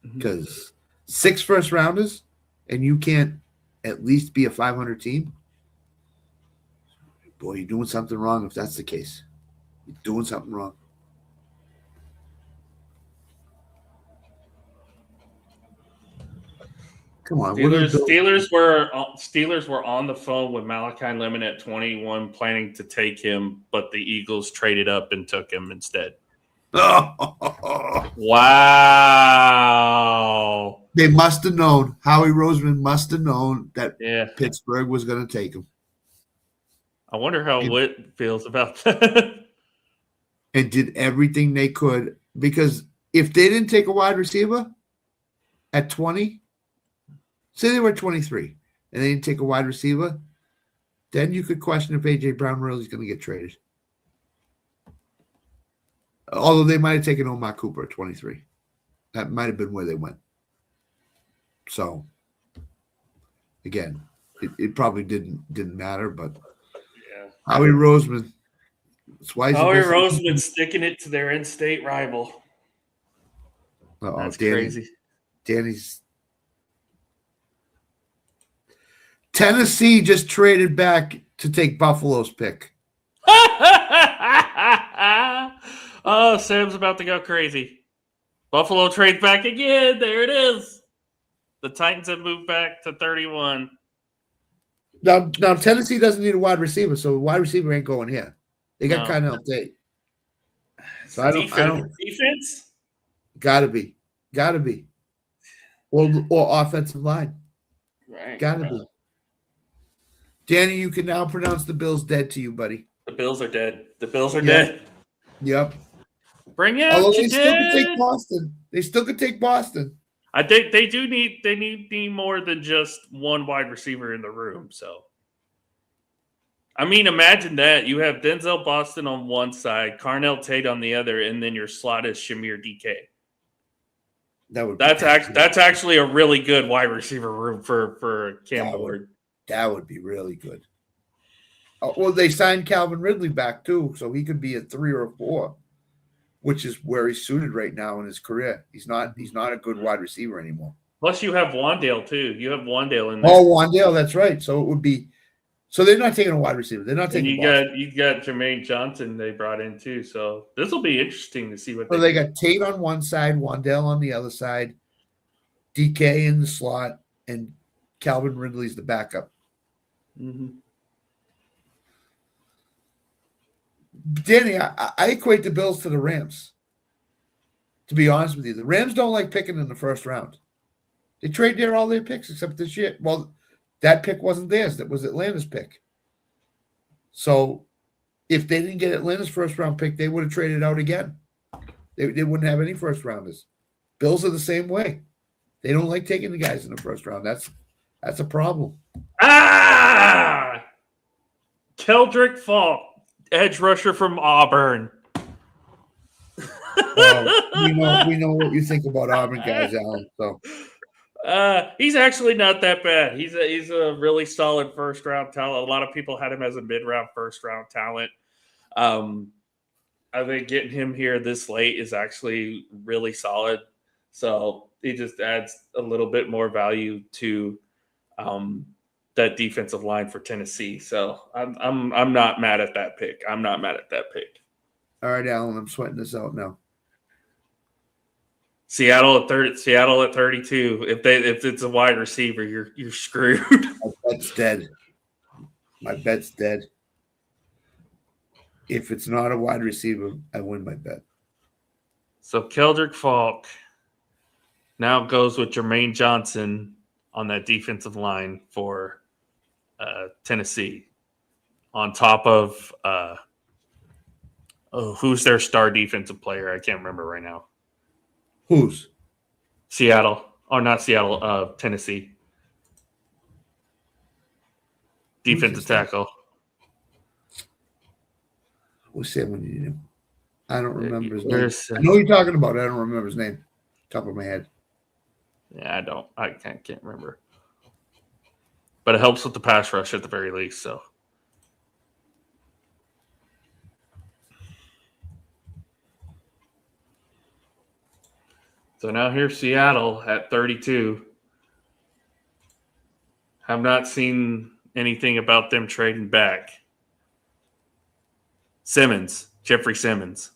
Because 6 first-rounders, and you can't at least be a 500 team, boy, you're doing something wrong if that's the case. You're doing something wrong. Come on. Steelers were on the phone with Malachi Lemon at 21, planning to take him, but the Eagles traded up and took him instead. Wow. They must have known. Howie Roseman must have known that Pittsburgh was going to take him. I wonder how Whit feels about that. And did everything they could, because if they didn't take a wide receiver at 20, say they were 23 and they didn't take a wide receiver, then you could question if A.J. Brown really is going to get traded. Although they might have taken Omar Cooper at 23. That might have been where they went. So, again, it probably didn't matter, but Howie Roseman. Howie Roseman sticking it to their in-state rival. That's crazy. Danny's Tennessee just traded back to take Buffalo's pick. Oh, Sam's about to go crazy. Buffalo trades back again. There it is. The Titans have moved back to 31. Now Tennessee doesn't need a wide receiver, so a wide receiver ain't going here. They got kind of update. So I don't defense. Gotta be, or offensive line. Right. Gotta be. Danny, you can now pronounce the Bills dead to you, buddy. The Bills are dead. The Bills are dead. Yep. Bring it. Although they still could take Boston. They still could take Boston. I think they do need more than just one wide receiver in the room. So, I mean, imagine that you have Denzel Boston on one side, Carnell Tate on the other, and then your slot is Shamir DK. That's actually a really good wide receiver room for Cam Ward. That would be really good. Well, they signed Calvin Ridley back too, so he could be a 3 or a 4, which is where he's suited right now in his career. He's not a good wide receiver anymore. Plus, you have Wandale too. You have Wandale in there. Oh, Wandale, that's right. So it would be. So they're not taking a wide receiver. They're not And taking. you got Jermaine Johnson they brought in too. So this will be interesting to see what So they got Tate on one side, Wandale on the other side, DK in the slot, and Calvin Ridley's the backup. Mm-hmm. Danny, I equate the Bills to the Rams. To be honest with you, the Rams don't like picking in the first round. They trade there all their picks except this year. Well, that pick wasn't theirs. That was Atlanta's pick. So if they didn't get Atlanta's first round pick, they would have traded out again. They wouldn't have any first rounders. Bills are the same way. They don't like taking the guys in the first round. That's a problem. Keldrick Falk, edge rusher from Auburn. We know what you think about Auburn guys, Alan. So he's actually not that bad. He's a really solid first round talent. A lot of people had him as a mid round first round talent. I think getting him here this late is actually really solid. So he just adds a little bit more value to that defensive line for Tennessee. So I'm not mad at that pick. I'm not mad at that pick. all right, Alan, I'm sweating this out now. Seattle at 32. If it's a wide receiver, you're screwed. My bet's dead. My bet's dead. If it's not a wide receiver, I win my bet. So Keldrick Falk now goes with Jermaine Johnson on that defensive line for Tennessee. On top of who's their star defensive player? I can't remember right now. Who's? Seattle. Oh, not Seattle. Tennessee. Defensive tackle. We'll say when you need him. I don't remember his name. There's, I know who you're talking about. I don't remember his name. Top of my head. Yeah, I can't remember. But it helps with the pass rush at the very least. So now here's Seattle at 32. Have not seen anything about them trading back. Jeffrey Simmons.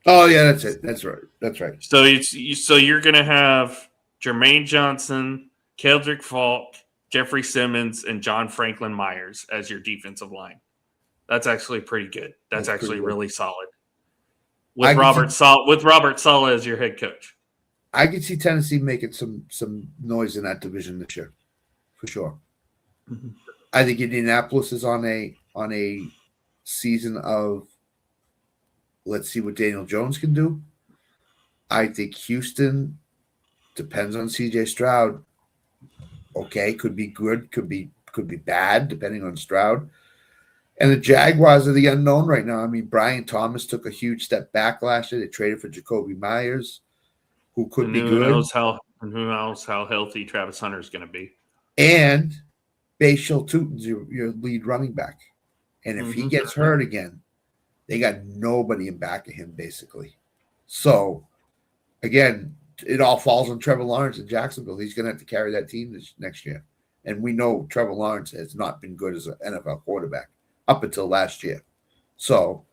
Oh yeah, that's it. That's right. That's right. So you're going to have Jermaine Johnson, Keldrick Falk, Jeffrey Simmons, and John Franklin Myers as your defensive line. That's actually pretty good. That's actually really solid. With Robert Saleh as your head coach. I could see Tennessee making some noise in that division this year, for sure. Mm-hmm. I think Indianapolis is on a season of let's see what Daniel Jones can do. I think Houston depends on CJ Stroud. Okay, could be good, could be bad, depending on Stroud. And the Jaguars are the unknown right now. I mean, Brian Thomas took a huge step back last year. They traded for Jacoby Myers, who could be good. Who knows how healthy Travis Hunter is going to be. And Bashal Tutin's your lead running back. And if he gets hurt again, they got nobody in back of him, basically. So, again, it all falls on Trevor Lawrence in Jacksonville. He's going to have to carry that team next year. And we know Trevor Lawrence has not been good as an NFL quarterback up until last year. So,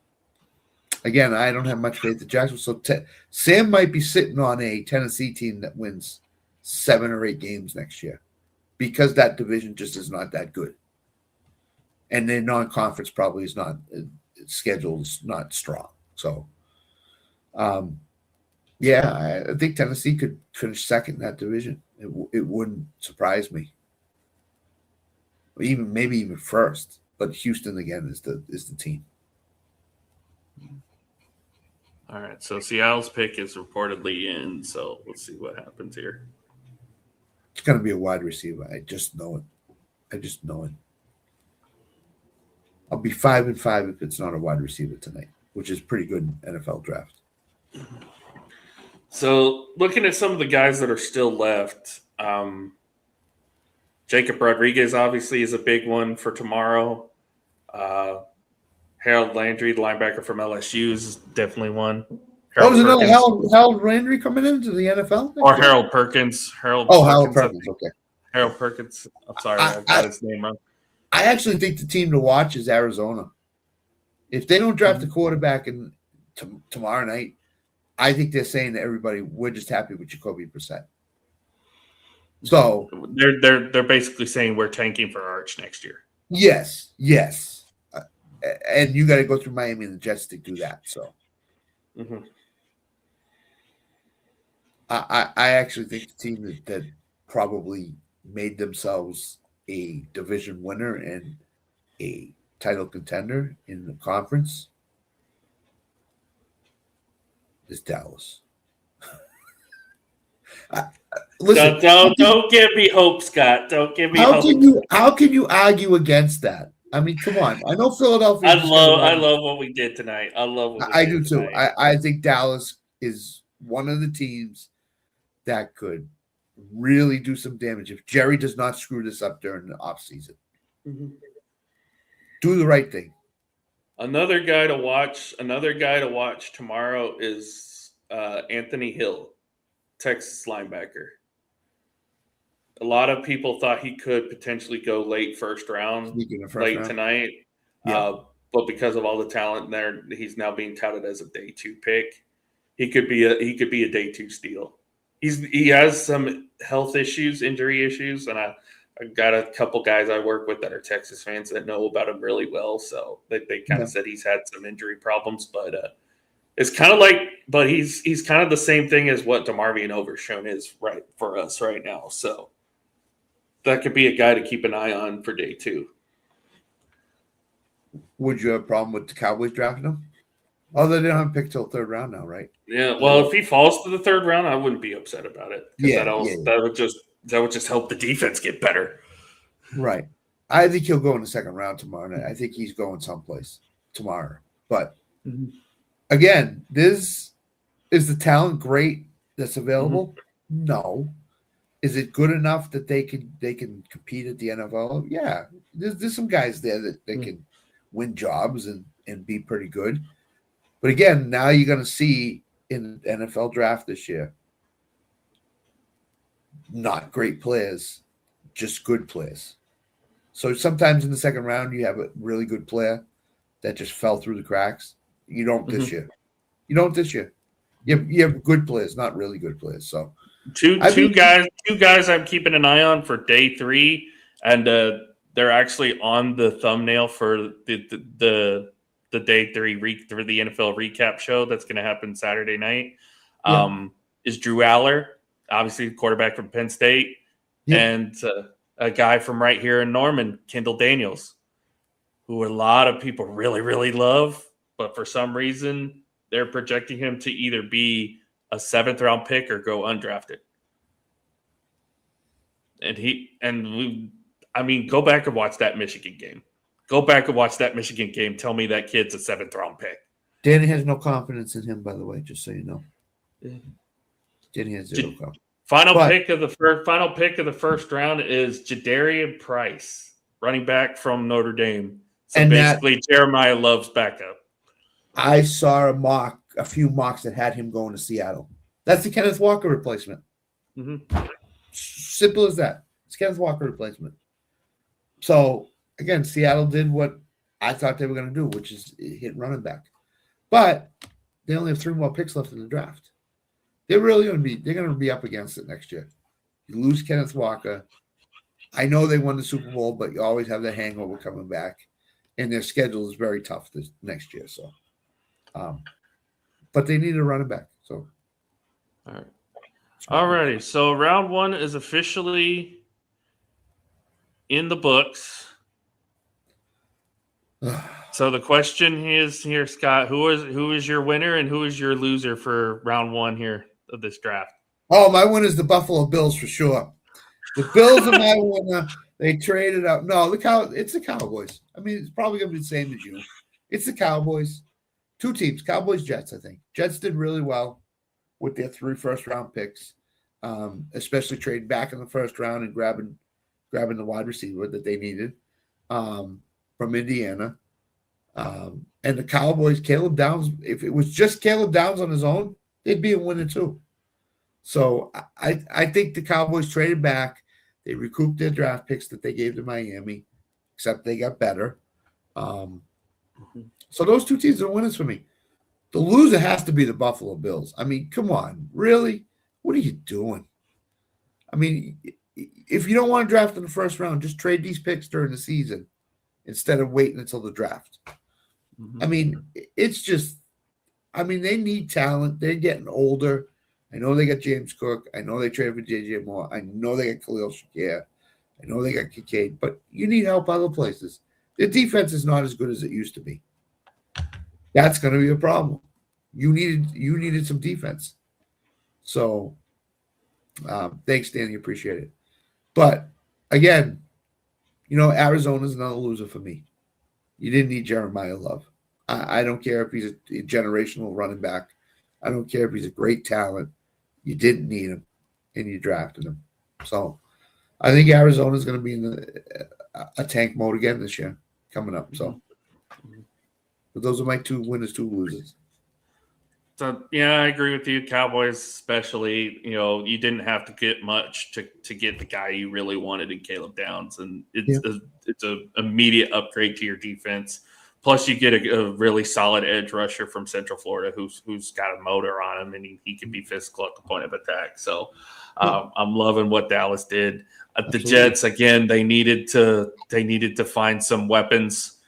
again, I don't have much faith in Jacksonville. So, Sam might be sitting on a Tennessee team that wins 7 or 8 games next year because that division just is not that good. And their non-conference probably is not scheduled is not strong. So, yeah, I think Tennessee could finish second in that division. It wouldn't surprise me. Maybe even first. But Houston again is the team. All right, so Seattle's pick is reportedly in. So let's see what happens here. It's going to be a wide receiver. I just know it. I'll be 5-5 if it's not a wide receiver tonight, which is pretty good in NFL draft. So looking at some of the guys that are still left, Jacob Rodriguez obviously is a big one for tomorrow. Harold Landry, the linebacker from LSU, is definitely one. Oh, there's another Perkins. Harold Landry coming into the NFL? Or Harold Perkins. Harold Harold Perkins. Perkins. Okay. Harold Perkins. I'm sorry, I got his name wrong. I actually think the team to watch is Arizona. If they don't draft a quarterback tomorrow night, I think they're saying to everybody, we're just happy with Jacoby Brissett. So they're basically saying we're tanking for Arch next year. Yes. And you got to go through Miami and the Jets to do that. So I actually think the team that probably made themselves a division winner and a title contender in the conference is Dallas. Listen, don't give me hope, Scott. Don't give me hope. How can you argue against that? I mean, come on. I know Philadelphia. I love what we did tonight. I love what I do too. I think Dallas is one of the teams that could really do some damage if Jerry does not screw this up during the offseason. Do the right thing. Another guy to watch tomorrow is Anthony Hill, Texas linebacker. A lot of people thought he could potentially go late first round, tonight. Yeah. But because of all the talent there, he's now being touted as a day 2 pick. He could be a day 2 steal. He has some health issues, injury issues, and I've got a couple guys I work with that are Texas fans that know about him really well. So they kind of said he's had some injury problems, but it's kind of like, but he's kind of the same thing as what DeMarvion Overshown is right for us right now. So that could be a guy to keep an eye on for day 2. Would you have a problem with the Cowboys drafting him? Although they don't have a pick till 3rd round now, right? Yeah. Well, if he falls to the 3rd round, I wouldn't be upset about it. That would just help the defense get better. Right. I think he'll go in the 2nd round tomorrow night. I think he's going someplace tomorrow. But again, is the talent great that's available? No. Is it good enough that they can compete at the NFL? Yeah. There's some guys there that they can win jobs and be pretty good. But again, now you're going to see in the NFL draft this year, not great players, just good players. So sometimes in the 2nd round, you have a really good player that just fell through the cracks. You don't this year. You don't this year. You have good players, not really good players. So two guys I'm keeping an eye on for day 3, and they're actually on the thumbnail for the day 3 for the NFL recap show that's going to happen Saturday night. Is Drew Aller, obviously the quarterback from Penn State, and a guy from right here in Norman, Kendall Daniels, who a lot of people really, really love, but for some reason they're projecting him to either be a 7th round pick or go undrafted. Go back and watch that Michigan game. Tell me that kid's a 7th round pick. Danny has no confidence in him, by the way, just so you know. Danny has zero confidence. Final pick of the 1st round is Jadarian Price, running back from Notre Dame. So and basically, Jeremiah Love's backup. I saw a few mocks that had him going to Seattle. That's the Kenneth Walker replacement. Simple as that. It's Kenneth Walker replacement. So again, Seattle did what I thought they were going to do, which is hit running back. But they only have 3 more picks left in the draft. They're going to be up against it next year. You lose Kenneth Walker. I know they won the Super Bowl, but you always have the hangover coming back, and their schedule is very tough this next year. So, but they need a running back. So, all righty. So round 1 is officially in the books. So the question is here, Scott, who is your winner and who is your loser for round 1 here of this draft? Oh, my winner is the Buffalo Bills for sure. The Bills are my winner. They traded up. No, it's the Cowboys. I mean, it's probably going to be the same as you. It's the Cowboys. 2 teams, Cowboys, Jets, I think. Jets did really well with their 3 first-round picks, especially trading back in the 1st round and grabbing the wide receiver that they needed from Indiana. And the Cowboys, Caleb Downs, if it was just Caleb Downs on his own, they'd be a winner too. So I think the Cowboys traded back. They recouped their draft picks that they gave to Miami, except they got better. So those two teams are winners for me. The loser has to be the Buffalo Bills. I mean, come on, really? What are you doing? I mean, if you don't want to draft in the first round, just trade these picks during the season instead of waiting until the draft. I mean, it's just, I mean, they need talent. They're getting older. I know they got James Cook. I know they traded for J.J. Moore. I know they got Khalil Shakir. I know they got Kincaid. But you need help other places. Their defense is not as good as it used to be. That's going to be a problem. You needed some defense. So, thanks, Danny. Appreciate it. But, again, Arizona's another loser for me. You didn't need Jeremiah Love. I don't care if he's a generational running back. I don't care if he's a great talent. You didn't need him, and you drafted him. So I think Arizona's going to be in a tank mode again this year coming up. So but those are my two winners, two losers. So, yeah, I agree with you. Cowboys especially, you didn't have to get much to get the guy you really wanted in Caleb Downs. And it's an immediate upgrade to your defense. Plus, you get a really solid edge rusher from Central Florida who's got a motor on him, and he can be physical at the point of attack. So I'm loving what Dallas did. The Jets, again, they needed to find some weapons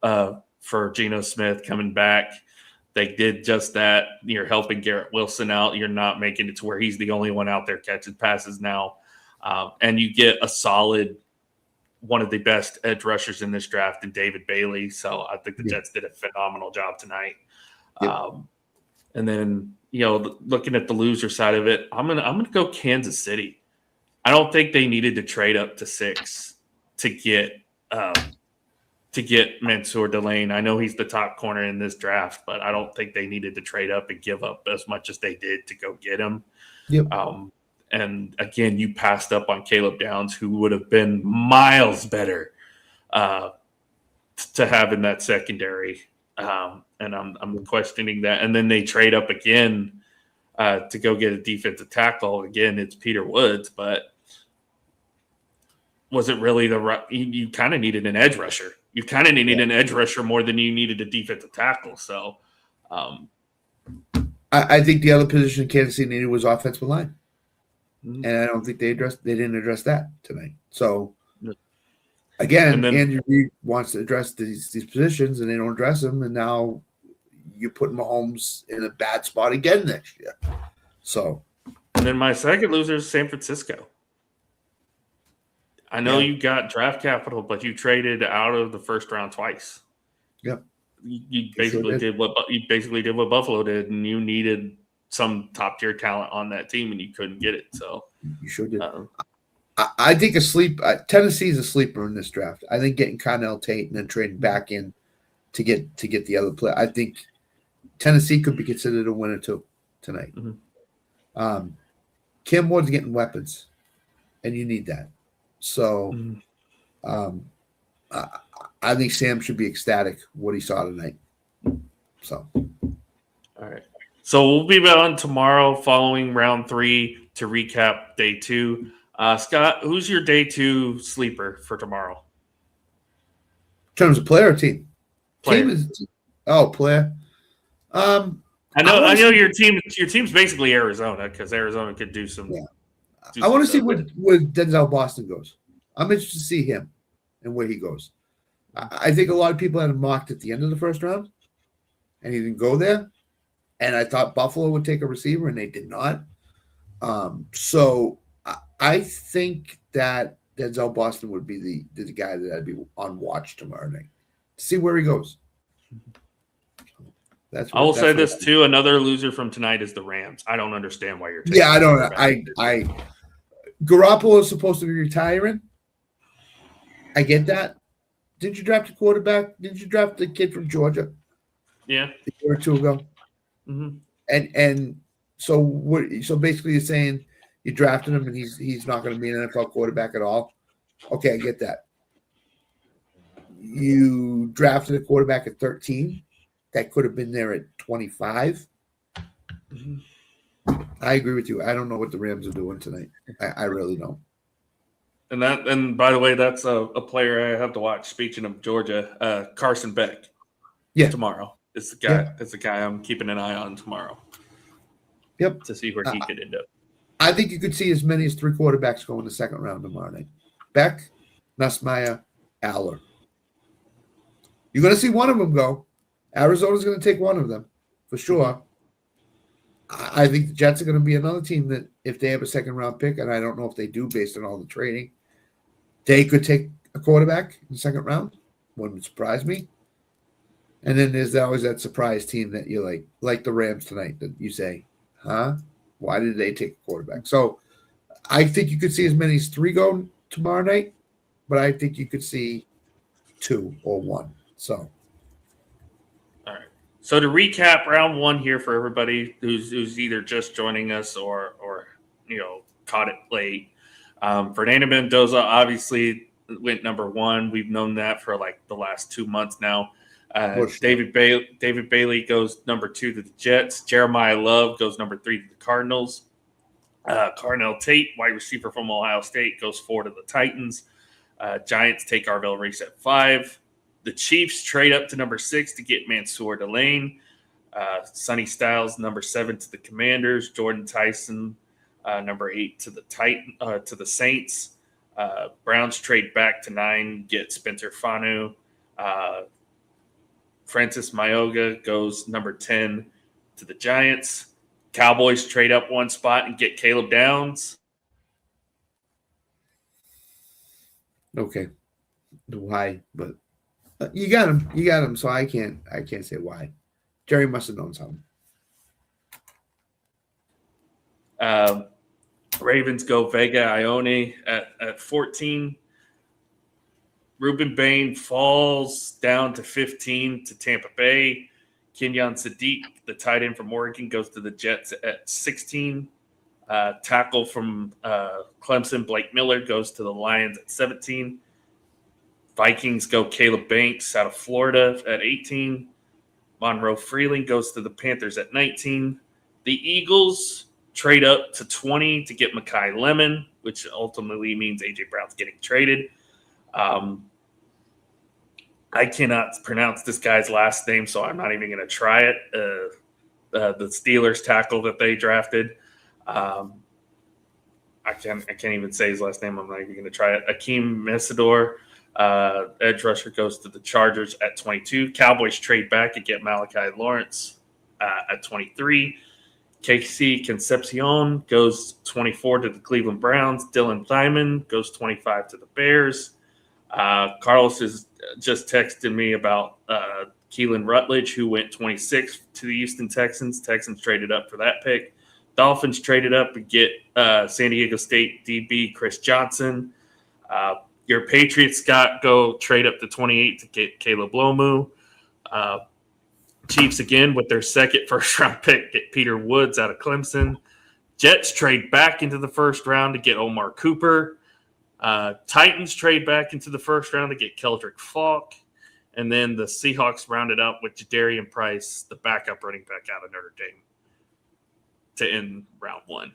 for Geno Smith coming back. They did just that. You're helping Garrett Wilson out. You're not making it to where he's the only one out there catching passes now. And you get a solid one of the best edge rushers in this draft in David Bailey. So I think the Jets did a phenomenal job tonight. And then, looking at the loser side of it, I'm gonna go Kansas City. I don't think they needed to trade up to 6 to get Mansour Delane. I know he's the top corner in this draft, but I don't think they needed to trade up and give up as much as they did to go get him. And again, you passed up on Caleb Downs, who would have been miles better to have in that secondary. And I'm questioning that. And then they trade up again to go get a defensive tackle. Again, it's Peter Woods, but was it really you kind of needed an edge rusher. You kind of needed an edge rusher more than you needed a defensive tackle. So I think the other position Kansas City needed was offensive line. And I don't think they didn't address that tonight. So again, Andrew Reid wants to address these positions, and they don't address them, and now you put Mahomes in a bad spot again next year. So, and then my second loser is San Francisco. I know you got draft capital, but you traded out of the first round twice. Yep. You basically did what Buffalo did, and you needed some top tier talent on that team, and you couldn't get it. So you sure did. I think Tennessee is a sleeper in this draft. I think getting Connell Tate and then trading back in to get the other player. I think Tennessee could be considered a winner too tonight. Cam Ward's getting weapons, and you need that. So I think Sam should be ecstatic what he saw tonight. So all right. So we'll be on tomorrow following round 3 to recap day 2. Scott, who's your day 2 sleeper for tomorrow? In terms of player or team? Player. Player. I know your team's basically Arizona, because Arizona could do some. Yeah. I want to see where Denzel Boston goes. I'm interested to see him and where he goes. I think a lot of people had him mocked at the end of the first round, and he didn't go there. And I thought Buffalo would take a receiver, and they did not. So I think that Denzel Boston would be the guy that I'd be on watch tomorrow night to see where he goes. I will say this too. Another loser from tonight is the Rams. I don't understand why you're taking. Yeah, I don't. Garoppolo is supposed to be retiring. I get that. Didn't you draft a quarterback? Didn't you draft the kid from Georgia? Yeah, a year or two ago. And so what? So basically, you're saying you drafted him and he's not going to be an NFL quarterback at all. Okay, I get that. you drafted a quarterback at 13 that could have been there at 25. I agree with you. I don't know what the Rams are doing tonight. I really don't. And by the way, that's a player I have to watch. Speaking of Georgia, Carson Beck. Yeah. Tomorrow is the guy. Yep. It's the guy I'm keeping an eye on tomorrow. Yep. To see where he could end up. I think you could see as many as 3 quarterbacks go in the second round tomorrow night. Beck, Nussmeier, Aller. You're going to see one of them go. Arizona's going to take one of them for sure. I think the Jets are going to be another team that if they have a second round pick, and I don't know if they do based on all the trading, they could take a quarterback in the second round. Wouldn't surprise me. And then there's always that surprise team that you like the Rams tonight, that you say, huh? Why did they take a quarterback? So I think you could see as many as 3 go tomorrow night, but I think you could see 2 or 1. So, all right. So to recap round 1 here for everybody who's either just joining us or caught it late. Fernando Mendoza obviously went number 1. We've known that for like the last 2 months now. David Bailey goes number 2 to the Jets. Jeremiah Love goes number 3 to the Cardinals. Carnell Tate, wide receiver from Ohio State, goes 4 to the Titans. Giants take Arvell Reese at 5. The Chiefs trade up to number 6 to get Mansour Delane. Sonny Styles, number 7 to the Commanders. Jordan Tyson, number 8 to the Saints. Browns trade back to 9, get Spencer Fanu. Francis Mayoga goes number 10 to the Giants. Cowboys trade up 1 spot and get Caleb Downs. Okay. Why? But you got him. You got him. So I can't say why. Jerry must have known something. Ravens go Vega Ione at 14. Ruben Bain falls down to 15 to Tampa Bay. Kenyon Sadiq, the tight end from Oregon, goes to the Jets at 16. Tackle from Clemson, Blake Miller, goes to the Lions at 17. Vikings go Caleb Banks out of Florida at 18. Monroe Freeling goes to the Panthers at 19. The Eagles trade up to 20 to get Mekhi Lemon, which ultimately means A.J. Brown's getting traded. I cannot pronounce this guy's last name, so I'm not even going to try it. The Steelers tackle that they drafted. I can't even say his last name. I'm not even going to try it. Akeem Mesidor, edge rusher, goes to the Chargers at 22. Cowboys trade back and get Malachi Lawrence at 23. KC Concepcion goes 24 to the Cleveland Browns. Dylan Thyman goes 25 to the Bears. Carlos has just texted me about Keelan Rutledge, who went 26 to the Houston Texans. Texans traded up for that pick. Dolphins traded up to get San Diego State DB Chris Johnson. Your Patriots go trade up to 28 to get Caleb Lomu. Chiefs again with their second first-round pick get Peter Woods out of Clemson. Jets trade back into the first round to get Omar Cooper. Titans trade back into the first round to get Keldrick Falk. And then the Seahawks rounded up with Jadarian Price, the backup running back out of Notre Dame, to end round 1.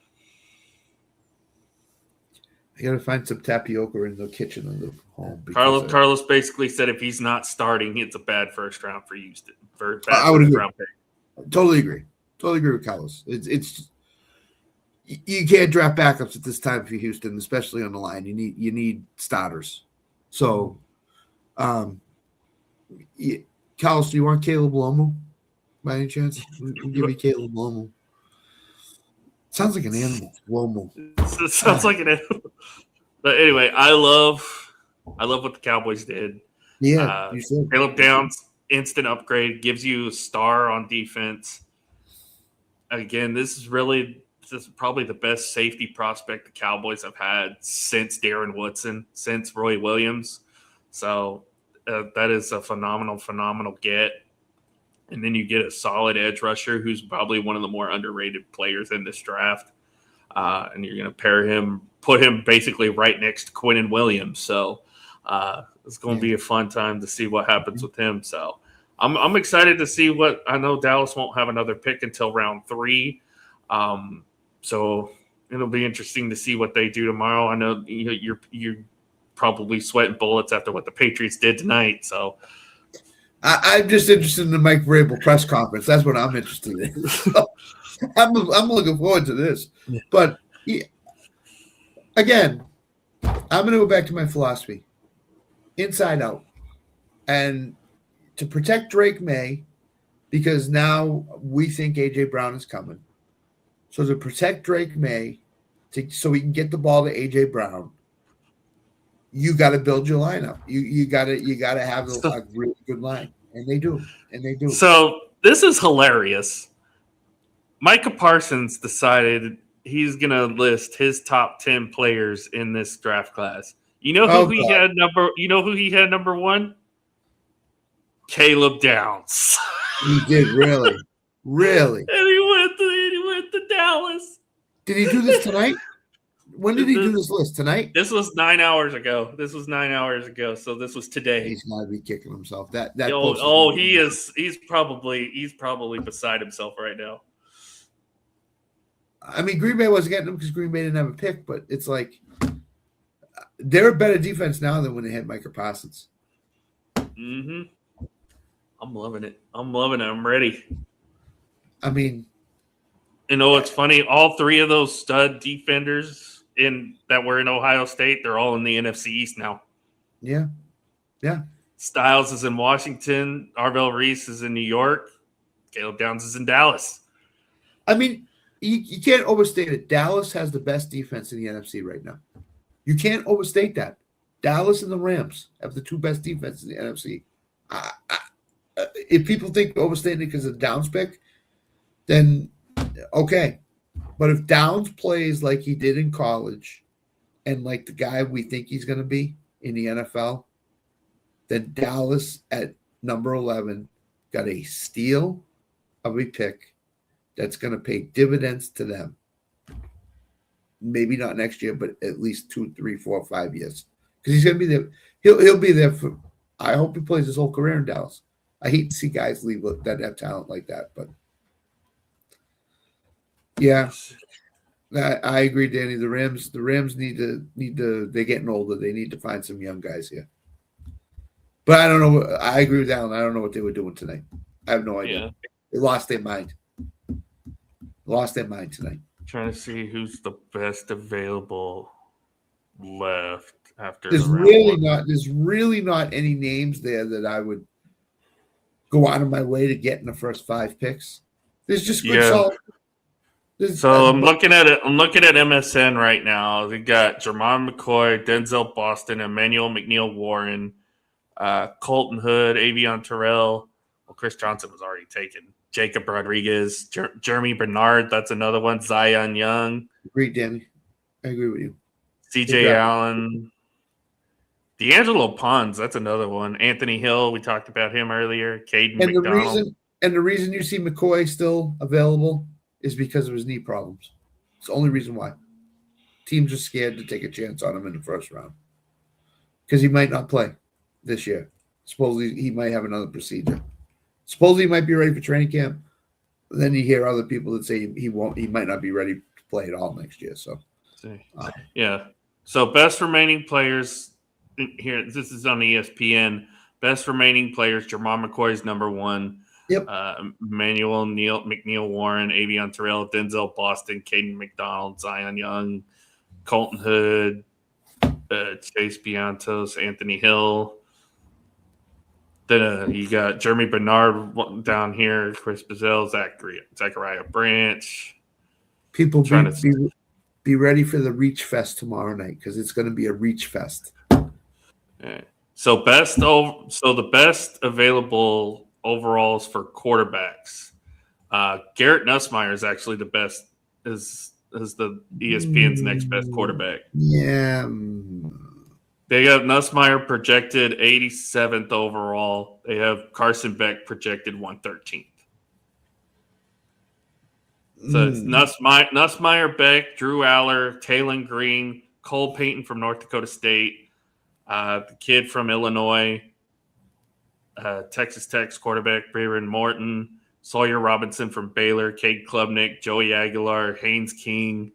I got to find some tapioca in the kitchen in the home. Carlos basically said if he's not starting, it's a bad first round for Houston. I would agree. Totally agree with Carlos. It's you can't draft backups at this time for Houston, especially on the line. You need starters. So, Carlos, do you want Caleb Lomu by any chance? We'll give you Caleb Lomu. Sounds like an animal. Lomu. It sounds like an animal. But anyway, I love what the Cowboys did. Yeah, you should. Caleb Downs, instant upgrade, gives you a star on defense. Again, this is probably the best safety prospect the Cowboys have had since Darren Woodson, since Roy Williams. So that is a phenomenal get. And then you get a solid edge rusher who's probably one of the more underrated players in this draft. And you're going to put him basically right next to Quinnen Williams. So It's going to be a fun time to see what happens with him. So I'm excited to see what I know. Dallas won't have another pick until round 3. So it'll be interesting to see what they do tomorrow. I know you're probably sweating bullets after what the Patriots did tonight. So I'm just interested in the Mike Vrabel press conference. That's what I'm interested in. So, I'm looking forward to this. Yeah. But again, I'm going to go back to my philosophy, inside out, and to protect Drake May, because now we think A.J. Brown is coming. So to protect Drake May, so we can get the ball to A.J. Brown, you got to build your lineup. You got to have a really good line, and they do. So this is hilarious. Micah Parsons decided he's going to list his top 10 players in this draft class. You know who he had number 1? Caleb Downs. He did, really. And he went to Dallas. Did he do this tonight? When did he do this list? Tonight? This was 9 hours ago. So this was today. He's got to be kicking himself. He's probably beside himself right now. I mean, Green Bay wasn't getting him because Green Bay didn't have a pick, but it's like they're a better defense now than when they had Micah Parsons. Mm-hmm. I'm loving it. I'm ready. I mean, it's funny. All 3 of those stud defenders that were in Ohio State, they're all in the NFC East now. Yeah. Styles is in Washington. Arvell Reese is in New York. Caleb Downs is in Dallas. I mean, you can't overstate it. Dallas has the best defense in the NFC right now. You can't overstate that. Dallas and the Rams have the 2 best defenses in the NFC. If people think overstating it because of the Downs pick, then okay. But if Downs plays like he did in college and like the guy we think he's going to be in the NFL, then Dallas at number 11 got a steal of a pick that's going to pay dividends to them. Maybe not next year, but at least 2, 3, 4, 5 years. Because he's going to be there. He'll be there for. I hope he plays his whole career in Dallas. I hate to see guys leave that have talent like that, but yeah, I agree, Danny. The Rams need to. They're getting older. They need to find some young guys here. But I don't know. I agree with Alan. I don't know what they were doing tonight. I have no idea. Yeah. They lost their mind. Tonight. Trying to see who's the best available left after. There's really not any names there that I would go out of my way to get in the first 5 picks. There's just good solid. So I'm looking at it. I'm looking at MSN right now. They got Jermon McCoy, Denzel Boston, Emmanuel McNeil-Warren, Colton Hood, Avion Terrell. Well, Chris Johnson was already taken. Jacob Rodriguez, Jeremy Bernard. That's another one. Zion Young. Agreed, Danny. I agree with you. CJ Allen. D'Angelo Pons. That's another one. Anthony Hill. We talked about him earlier. Caden McDonald. The reason you see McCoy still available is because of his knee problems. It's the only reason why. Teams are scared to take a chance on him in the first round because he might not play this year. Supposedly he might have another procedure. Supposedly he might be ready for training camp. Then you hear other people that say he won't. He might not be ready to play at all next year. So, yeah. So best remaining players here. This is on ESPN. Best remaining players. Jermon McCoy is number 1. Yep. Emmanuel McNeil-Warren, Avion Terrell, Denzel Boston, Caden McDonald, Zion Young, Colton Hood, Chase Biantos, Anthony Hill. Then you got Jeremy Bernard down here, Chris Bazell, Zachariah Branch. People be ready for the Reach Fest tomorrow night because it's going to be a Reach Fest. Okay. So the best available overalls for quarterbacks. Garrett Nussmeier is actually the best. Is the ESPN's next best quarterback? Yeah. They have Nussmeier projected 87th overall. They have Carson Beck projected 113th. So it's Nussmeier, Beck, Drew Aller, Taylon Green, Cole Payton from North Dakota State, The kid from Illinois, Texas Tech's quarterback, Brayron Morton, Sawyer Robinson from Baylor, Cade Klubnik, Joey Aguilar, Haynes King,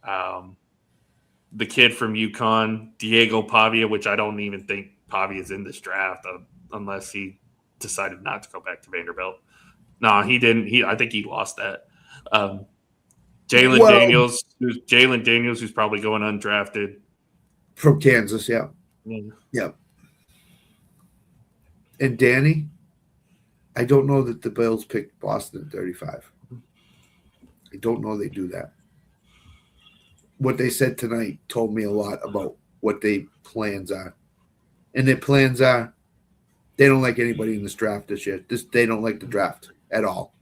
the kid from UConn, Diego Pavia, which I don't even think Pavia is in this draft unless he decided not to go back to Vanderbilt. No, he didn't. I think he lost that. Jalen Daniels, who's probably going undrafted from Kansas. Yeah. Yeah. And Danny, I don't know that the Bills picked Boston at 35. I don't know they do that. What they said tonight told me a lot about what their plans are. And their plans are they don't like anybody in this draft this year. They don't like the draft at all.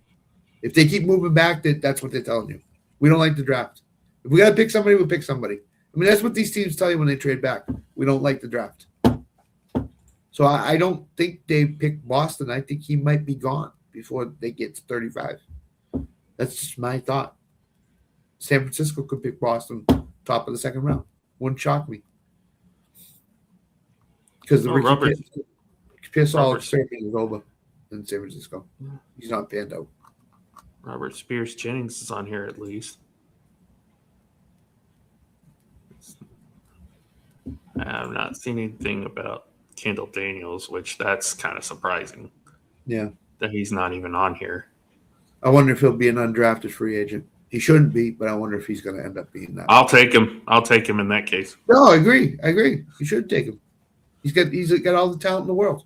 If they keep moving back, that's what they're telling you. We don't like the draft. If we got to pick somebody, we'll pick somebody. I mean, that's what these teams tell you when they trade back. We don't like the draft. So I don't think they picked Boston. I think he might be gone before they get to 35. That's just my thought. San Francisco could pick Boston top of the second round. Wouldn't shock me. Because the Ricky Pearsall experiment is over in San Francisco. He's not panned out. Robert Spears Jennings is on here at least. I've not seen anything about Kendall Daniels, which that's kind of surprising. Yeah. That he's not even on here. I wonder if he'll be an undrafted free agent. He shouldn't be, but I wonder if he's going to end up being that. I'll take him. I'll take him in that case. No, I agree. You should take him. He's got all the talent in the world.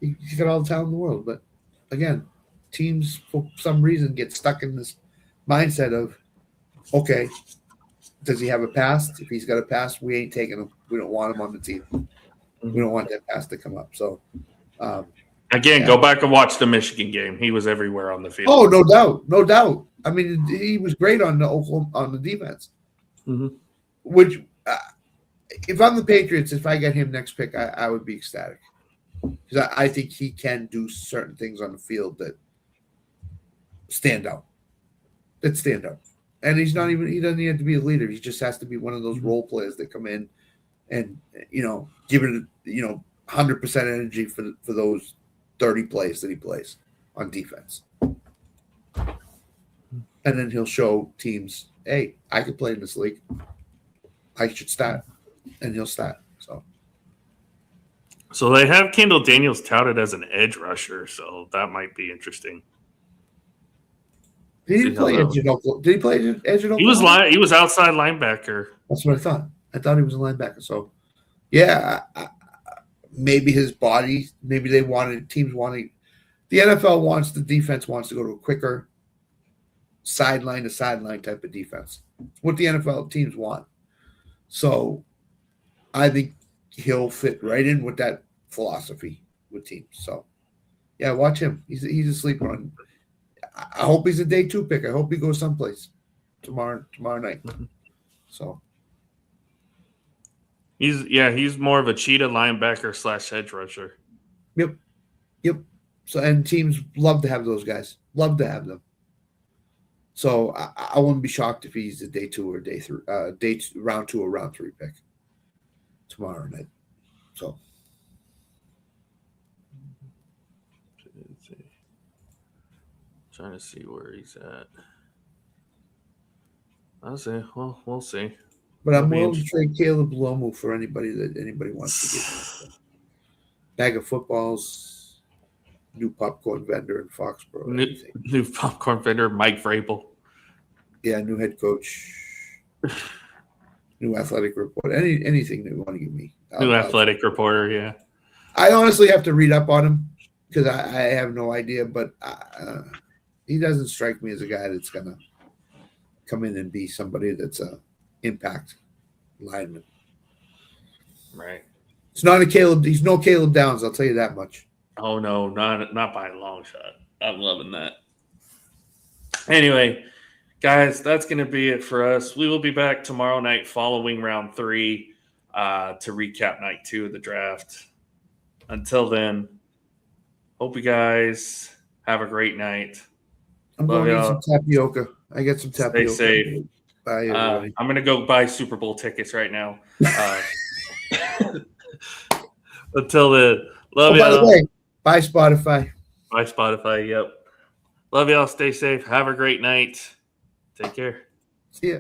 He's got all the talent in the world. But again, teams for some reason get stuck in this mindset of, okay, does he have a past? If he's got a past, we ain't taking him. We don't want him on the team. We don't want that past to come up. So, go back and watch the Michigan game. He was everywhere on the field. Oh, no doubt. I mean, he was great on the defense. Mm-hmm. Which, if I'm the Patriots, if I get him next pick, I would be ecstatic because I think he can do certain things on the field that stand out. And he doesn't even have to be a leader. He just has to be one of those role players that come in and, give it, 100% energy for those 30 plays that he plays on defense. And then he'll show teams, hey, I could play in this league. I should start. And he'll start. So they have Kendall Daniels touted as an edge rusher, so that might be interesting. Did he play edge at Oklahoma? He was outside linebacker. That's what I thought. I thought he was a linebacker. So, yeah, maybe his body. Maybe the NFL wants the defense wants to go to a quicker sideline to sideline type of defense. It's what the NFL teams want. So, I think he'll fit right in with that philosophy with teams. So, yeah, watch him. He's a sleeper on. I hope he's a day 2 pick. I hope he goes someplace tomorrow night. Mm-hmm. So he's more of a cheetah linebacker / edge rusher. Yep. So and teams love to have those guys. Love to have them. So I wouldn't be shocked if he's a day 2 or day 3, round 2 or round 3 pick tomorrow night. So. Trying to see where he's at. I'll say, well, we'll see. But I'm willing to trade Caleb Lomu for anybody wants to get. Bag of footballs, new popcorn vendor in Foxborough. New popcorn vendor, Mike Vrabel. Yeah, new head coach, new athletic report. Anything that you want to give me. Athletic reporter, yeah. I honestly have to read up on him because I have no idea, but he doesn't strike me as a guy that's going to come in and be somebody that's a impact lineman. Right. It's not a Caleb. He's no Caleb Downs. I'll tell you that much. Oh no, not by a long shot. I'm loving that. Anyway, guys, that's going to be it for us. We will be back tomorrow night following round 3 to recap night 2 of the draft. Until then, hope you guys have a great night. I'm going to get some tapioca. I get some tapioca. Stay safe. Bye, everybody. I'm going to go buy Super Bowl tickets right now. Until then, love Oh, by the y'all. way, bye Spotify. Bye, Spotify. Yep. Love y'all. Stay safe. Have a great night. Take care. See ya.